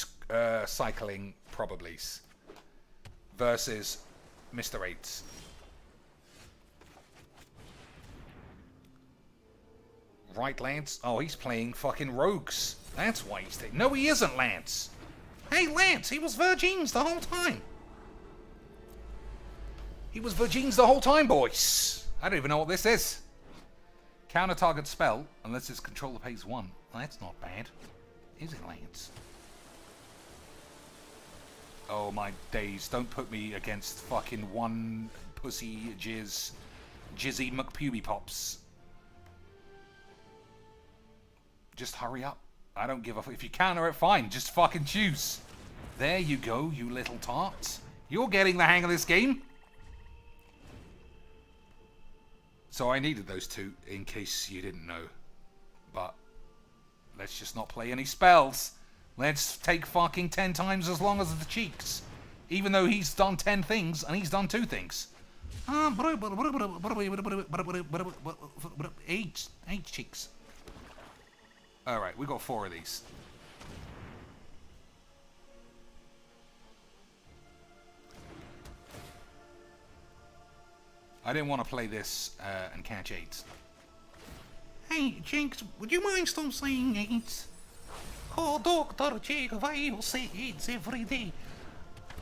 cycling probablys versus Mr. 8s. Right, Lance? Oh, he's playing fucking rogues. That's why he's taking... No, he isn't, Lance. Hey, Lance, he was Virgins the whole time. He was Virgins the whole time, boys. I don't even know what this is. Counter target spell, unless its controller pays 1. Well, that's not bad. Is it, Lance? Oh, my days. Don't put me against fucking 1 pussy jizzy McPuby pops. Just hurry up. I don't give a fuck. If you counter it, fine. Just fucking choose. There you go, you little tarts. You're getting the hang of this game. So I needed those 2 in case you didn't know. But let's just not play any spells. Let's take fucking 10 times as long as the cheeks. Even though he's done 10 things and he's done 2 things. AIDS cheeks. Alright, we got 4 of these. I didn't want to play this and catch AIDS. Hey, Jinx, would you mind stop saying AIDS? Oh, Dr. Jake, why you say AIDS every day?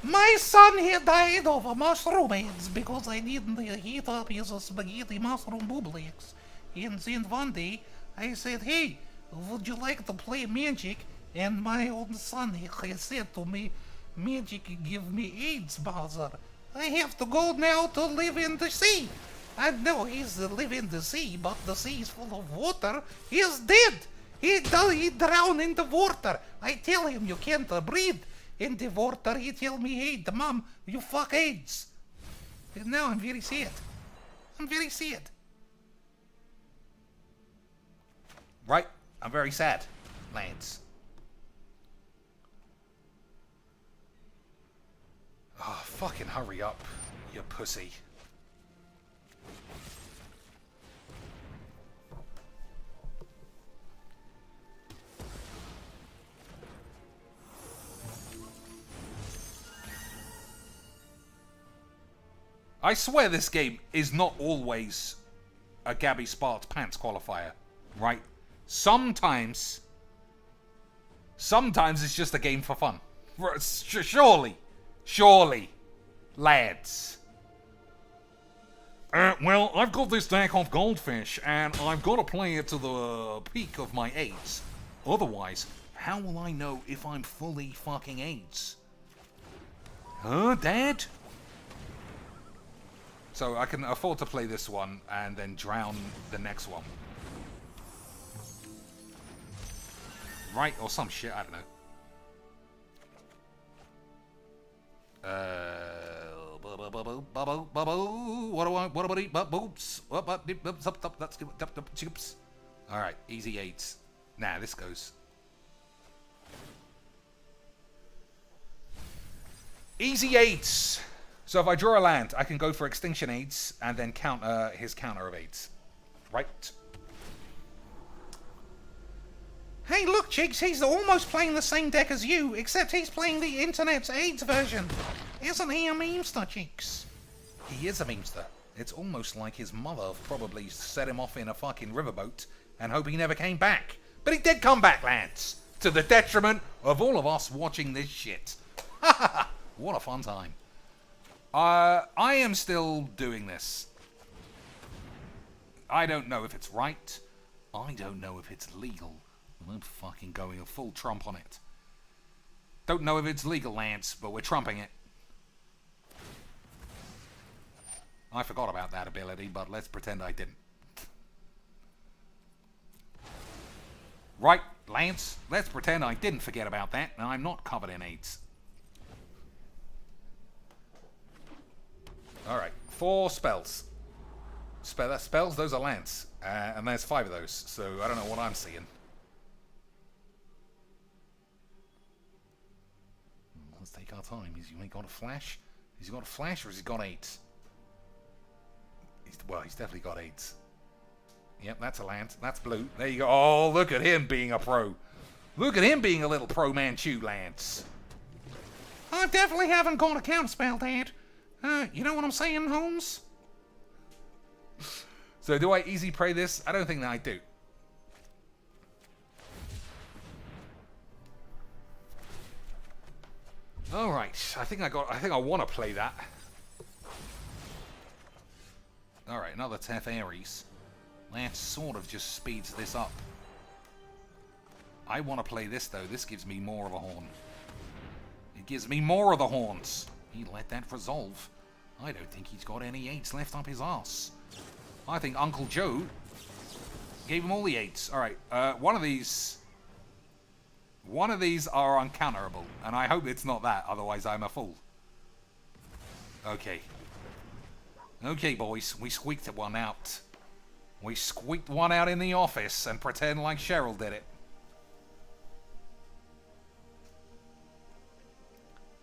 My son here died of a mushroom AIDS because I didn't heat up his spaghetti mushroom booblets. And then one day, I said, hey, would you like to play Magic? And my own son he said to me, Magic give me AIDS, bother. I have to go now to live in the sea. I know he's live in the sea, but the sea is full of water. He's dead. He drowned in the water. I tell him you can't breathe in the water. He tell me, hey, the mom, you fuck AIDS. And now I'm very sad. I'm very sad. Right, I'm very sad, Lance. Oh, fucking hurry up, you pussy. I swear this game is not always a Gabby Sparks Pants qualifier, right? Sometimes it's just a game for fun. Surely, lads. Well, I've got this deck of Goldfish, and I've got to play it to the peak of my AIDS. Otherwise, how will I know if I'm fully fucking AIDS? Huh, Dad? So I can afford to play this one and then drown the next one. Right, or some shit, I don't know. Alright, easy 8s. Nah, this goes. Easy 8s! So if I draw a land, I can go for Extinction 8s and then counter his counter of 8s. Right. Hey, look, Jigs, he's almost playing the same deck as you, except he's playing the internet's AIDS version. Isn't he a memester, Jigs? He is a memester. It's almost like his mother probably set him off in a fucking riverboat and hope he never came back. But he did come back, lads, to the detriment of all of us watching this shit. Ha ha ha! What a fun time. I am still doing this. I don't know if it's right. I don't know if it's legal. I'm fucking going a full Trump on it. Don't know if it's legal, Lance, but we're trumping it. I forgot about that ability, but let's pretend I didn't. Right, Lance, let's pretend I didn't forget about that, and I'm not covered in AIDS. Alright, 4 spells. Spells, those are Lance. And there's 5 of those, so I don't know what I'm seeing. Let's take our time. Has he got a flash? Has he got a flash or has he got 8? Well, he's definitely got 8. Yep, that's a Lance. That's blue. There you go. Oh, look at him being a pro. Look at him being a little pro Manchu, Lance. I definitely haven't got a counterspell, Dad. You know what I'm saying, Holmes? So do I easy pray this? I don't think that I do. All right, I think I want to play that. All right, another Teth Ares. Lance sort of just speeds this up. I want to play this though. This gives me more of a horn. It gives me more of the horns. He let that resolve. I don't think he's got any 8s left up his arse. I think Uncle Joe gave him all the 8s. All right, one of these are uncounterable, and I hope it's not that. Otherwise, I'm a fool. Okay. Okay, boys, we squeaked one out. We squeaked one out in the office and pretend like Cheryl did it.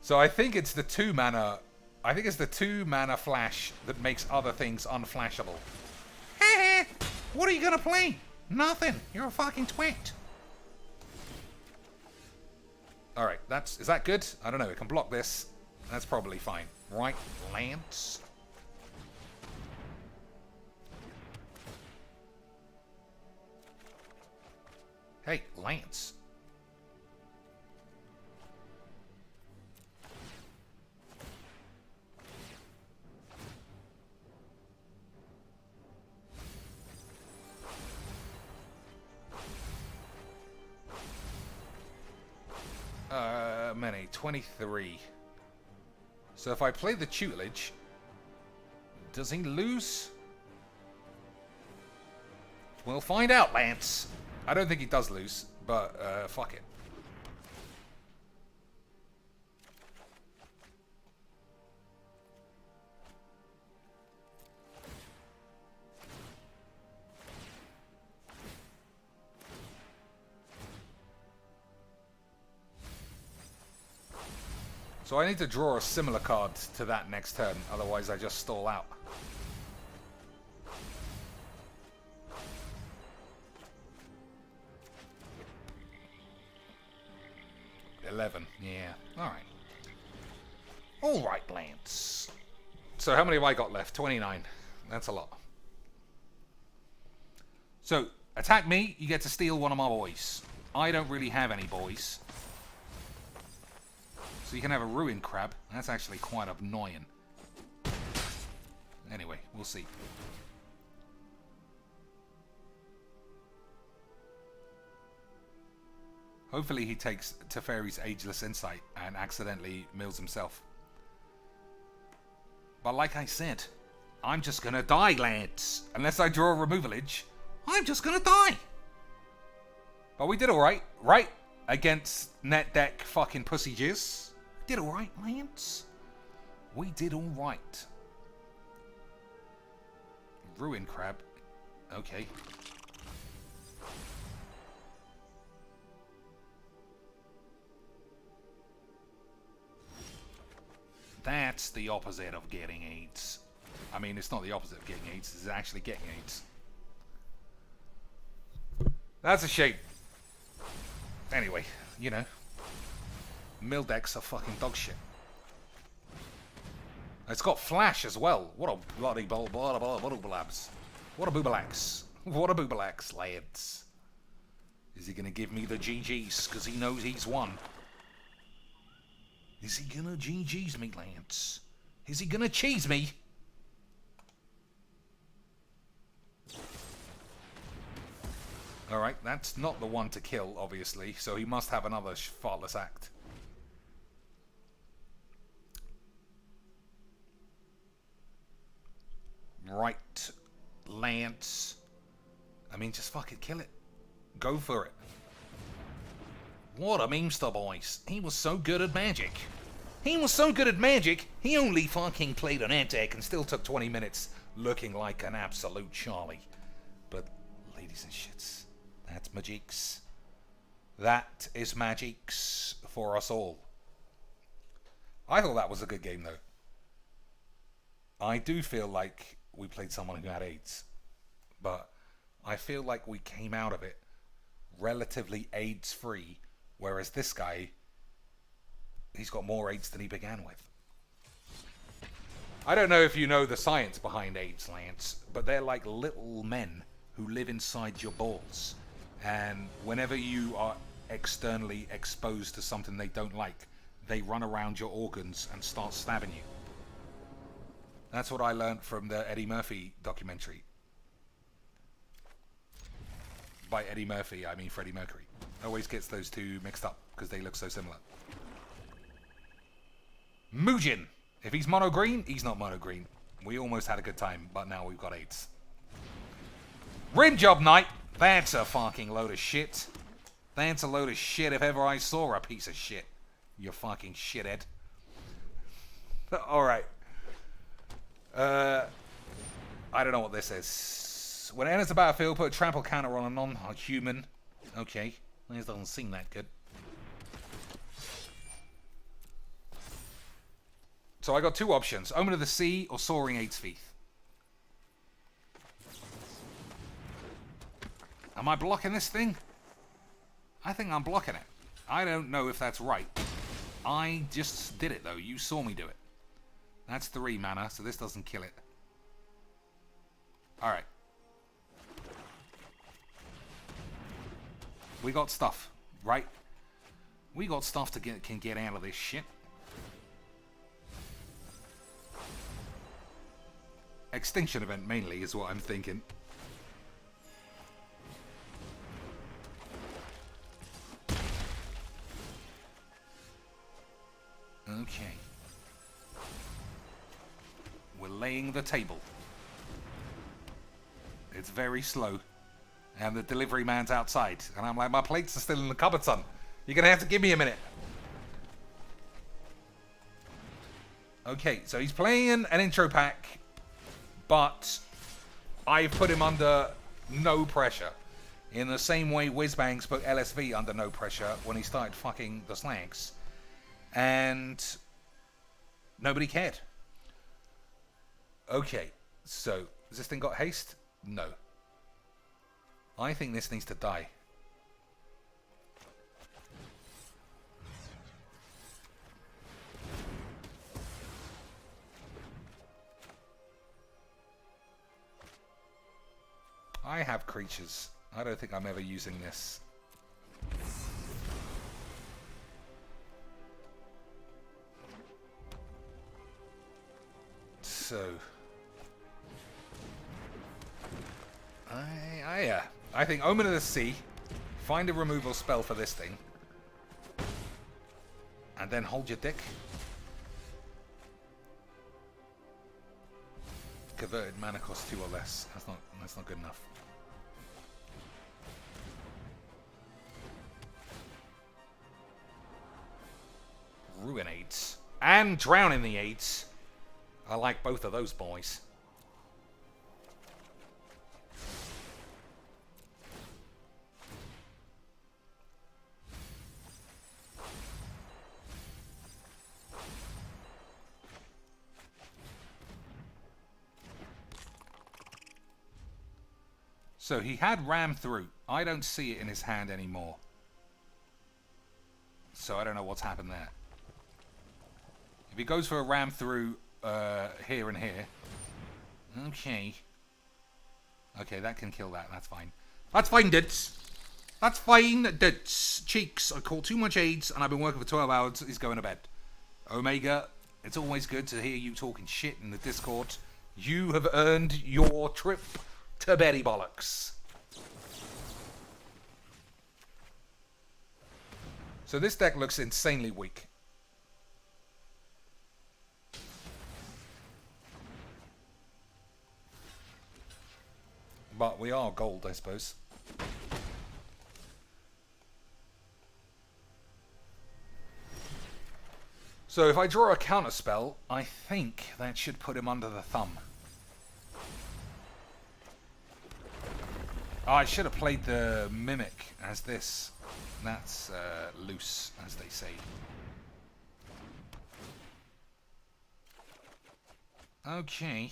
So I think it's the 2 mana I think it's the 2 mana flash that makes other things unflashable. Heh. What are you gonna play? Nothing. You're a fucking twit. Alright, is that good? I don't know, it can block this. That's probably fine. Right, Lance. Hey, Lance. Many. 23. So if I play the tutelage, does he lose? We'll find out, Lance. I don't think he does lose, but fuck it. So I need to draw a similar card to that next turn, otherwise I just stall out. Yeah. Alright, Lance. So how many have I got left? 29. That's a lot. So, attack me, you get to steal one of my boys. I don't really have any boys. So you can have a Ruin Crab. That's actually quite annoying. Anyway, we'll see. Hopefully he takes Teferi's Ageless Insight and accidentally mills himself. But like I said, I'm just gonna die, Lance. Unless I draw a Removalage, I'm just gonna die. But we did alright, right? Against net deck fucking pussy jizz. Did alright, Lance. We did alright. Ruin Crab. Okay. That's the opposite of getting AIDS. I mean, it's not the opposite of getting AIDS, it's actually getting AIDS. That's a shame. Anyway, you know. Mill decks are fucking dog shit. It's got flash as well. What a bloody boobalax. What a boobalax. What a boobalax, lads. Is he gonna give me the GGs because he knows he's won? Is he gonna GG's me, Lance? Is he gonna cheese me? Alright, that's not the one to kill, obviously, so he must have another fartless act. Right, Lance. I mean, just fucking kill it. Go for it. What a memester, boys. He was so good at Magic. He was so good at Magic, he only fucking played an ant deck and still took 20 minutes looking like an absolute Charlie. But, ladies and shits, that's Magic's. That is Magic's for us all. I thought that was a good game, though. I do feel like we played someone who had AIDS. But I feel like we came out of it relatively AIDS-free. Whereas this guy, he's got more AIDS than he began with. I don't know if you know the science behind AIDS, Lance, but they're like little men who live inside your balls. And whenever you are externally exposed to something they don't like, they run around your organs and start stabbing you. That's what I learned from the Eddie Murphy documentary. By Eddie Murphy, I mean Freddie Mercury. Always gets those two mixed up because they look so similar. Muujin. If he's mono green, he's not mono green. We almost had a good time, but now we've got AIDS. Rim Job Knight. That's a fucking load of shit. That's a load of shit if ever I saw a piece of shit. You fucking shithead. Alright. I don't know what this is. When it enters the battlefield, put a trample counter on a non-human. Okay. This doesn't seem that good. So I got two options. Omen of the Sea or Soaring Eight Feet. Am I blocking this thing? I think I'm blocking it. I don't know if that's right. I just did it, though. You saw me do it. That's 3 mana, so this doesn't kill it. Alright. We got stuff, right? We got stuff to can get out of this shit. Extinction event, mainly, is what I'm thinking. Okay. We're laying the table. It's very slow. And the delivery man's outside. And I'm like, my plates are still in the cupboard, son. You're going to have to give me a minute. Okay, so he's playing an intro pack. But I've put him under no pressure. In the same way Whizbangs put LSV under no pressure when he started fucking the Slags. And nobody cared. Okay, so has this thing got haste? No. I think this needs to die. I have creatures. I don't think I'm ever using this. So I think Omen of the Sea, find a removal spell for this thing, and then hold your dick. Converted mana cost 2 or less. That's not good enough. Ruin Aids and Drown in the Aids. I like both of those boys. So he had Ram Through. I don't see it in his hand anymore. So I don't know what's happened there. If he goes for a Ram Through here and here. Okay. Okay, that can kill that. That's fine. That's fine, dudes. That's fine, dudes. Cheeks, I caught too much AIDS and I've been working for 12 hours. He's going to bed. Omega, it's always good to hear you talking shit in the Discord. You have earned your trip to Betty Bollocks. So this deck looks insanely weak. But we are gold, I suppose. So if I draw a counter spell, I think that should put him under the thumb. Oh, I should have played the Mimic as this. That's loose, as they say. Okay.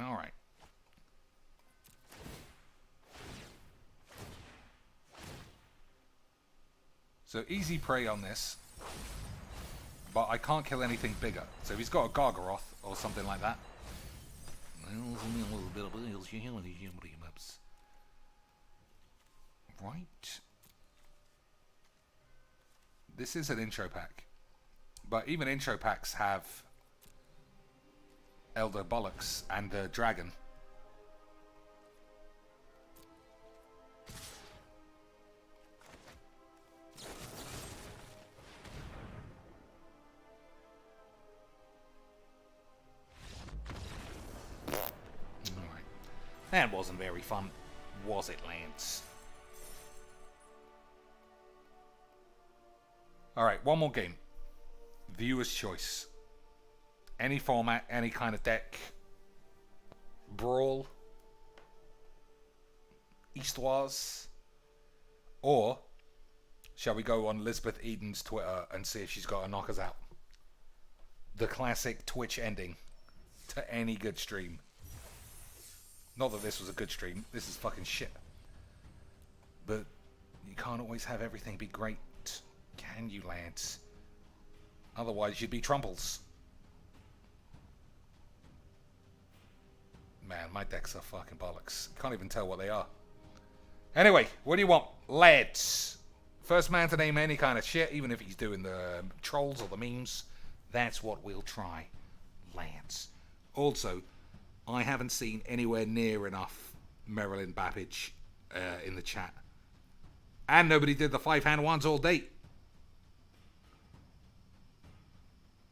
Alright. So easy prey on this. But I can't kill anything bigger. So if he's got a Gargaroth or something like that. Right. This is an intro pack. But even intro packs have Elder Bollocks and the Dragon. Alright. That wasn't very fun, was it, Lance? Alright, one more game. Viewer's choice. Any format, any kind of deck. Brawl. Eastwars. Or Shall we go on Elizabeth Eden's Twitter and see if she's got to knock us out? The classic Twitch ending to any good stream. Not that this was a good stream. This is fucking shit. But you can't always have everything be great, can you, lads? Otherwise, you'd be Trumples. Man, my decks are fucking bollocks. Can't even tell what they are. Anyway, what do you want? Lads. First man to name any kind of shit, even if he's doing the trolls or the memes. That's what we'll try. Lads. Also, I haven't seen anywhere near enough Marilyn Babbage in the chat. And nobody did the 5-hand ones all day.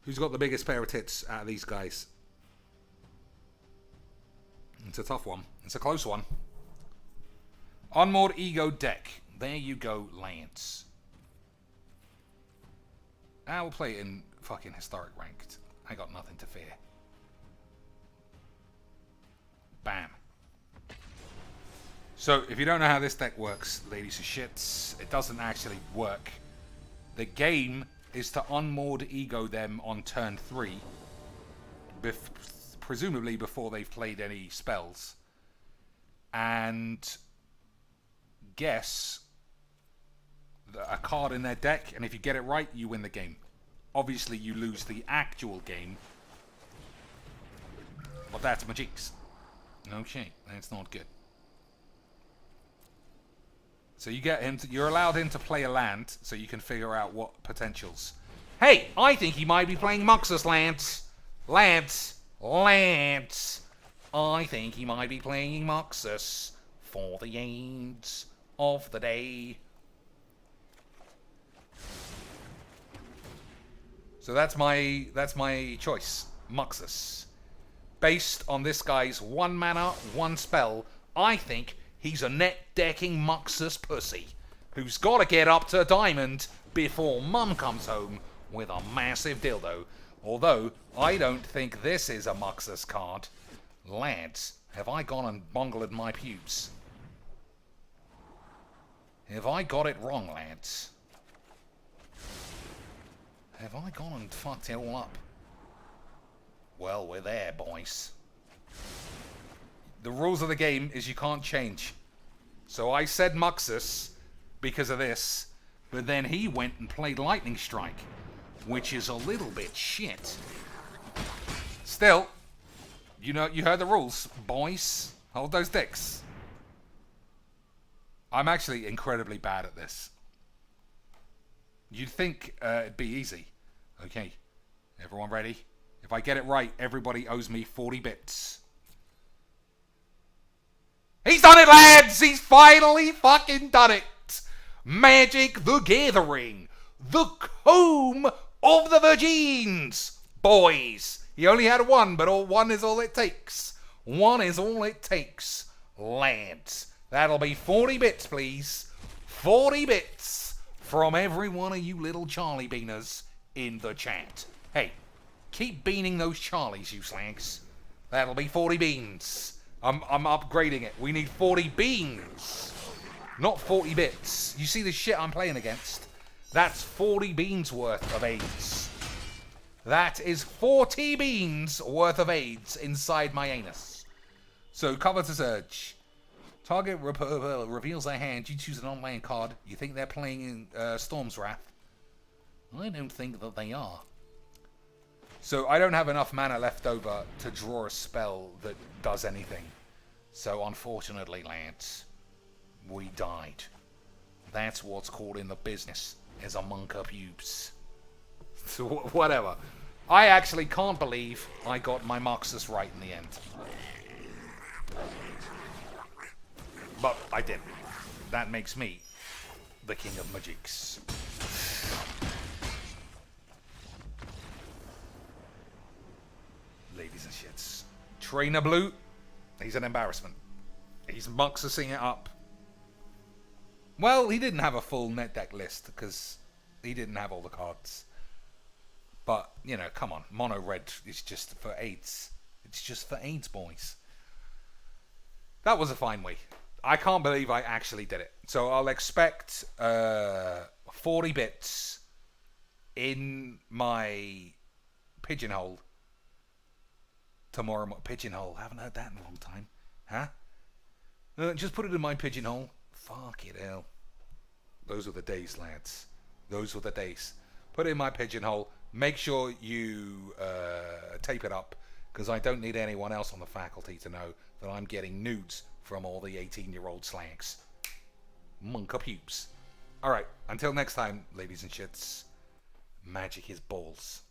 Who's got the biggest pair of tits out of these guys? It's a tough one. It's a close one. Unmoored Ego deck. There you go, Lance. We'll play it in fucking historic ranked. I got nothing to fear. Bam. So, if you don't know how this deck works, ladies and shits, it doesn't actually work. The game is to unmoored Ego them on turn 3. Presumably before they've played any spells. And guess a card in their deck, and if you get it right, you win the game. Obviously, you lose the actual game. But that's Magic's. Okay, that's not good. So you get him. You're allowed him to play a land, so you can figure out what potentials. Hey, I think he might be playing Muxus, Lance. Lance. I think he might be playing Muxus for the aids of the day. So that's my choice, Muxus. Based on this guy's 1 mana, 1 spell, I think he's a net decking Muxus pussy who's got to get up to diamond before mum comes home with a massive dildo. Although, I don't think this is a Muxus card. Lads, have I gone and bungled my pubes? Have I got it wrong, lads? Have I gone and fucked it all up? Well, we're there, boys. The rules of the game is you can't change. So I said Muxus because of this, but then he went and played Lightning Strike, which is a little bit shit. Still, you heard the rules, boys. Hold those dicks. I'm actually incredibly bad at this. You'd think it'd be easy. Okay, everyone ready? If I get it right, everybody owes me 40 bits. He's done it, lads! He's finally fucking done it! Magic the Gathering. The Comb of the Virgins. Boys. He only had 1, but 1 is all it takes. 1 is all it takes. Lads. That'll be 40 bits, please. 40 bits from every one of you little Charlie beaners in the chat. Hey, keep beaning those Charlies, you slags. That'll be 40 beans. I'm upgrading it. We need 40 beans. Not 40 bits. You see the shit I'm playing against? That's 40 beans worth of AIDS. That is 40 beans worth of AIDS inside my anus. So, cover to search. Target reveals their hand. You choose an online card. You think they're playing Storm's Wrath? I don't think that they are. So, I don't have enough mana left over to draw a spell that does anything. So, unfortunately, lads, we died. That's what's called in the business as a monk of pubes. So, whatever. I actually can't believe I got my Muxus right in the end. But I didn't. That makes me the king of magics. Ladies and shits. Trainer Blue, he's an embarrassment. He's Muxusing it up. Well, he didn't have a full net deck list because he didn't have all the cards. But, you know, come on. Mono red is just for AIDS. It's just for AIDS, boys. That was a fine week. I can't believe I actually did it. So I'll expect... 40 bits in my pigeonhole tomorrow. Pigeonhole, haven't heard that in a long time. Huh? Just put it in my pigeonhole. Fuck it hell. Those were the days, lads. Those were the days. Put it in my pigeonhole. Make sure you tape it up, because I don't need anyone else on the faculty to know that I'm getting nudes from all the 18-year-old slags. Monk up pubes. Alright, until next time, ladies and shits. Magic is balls.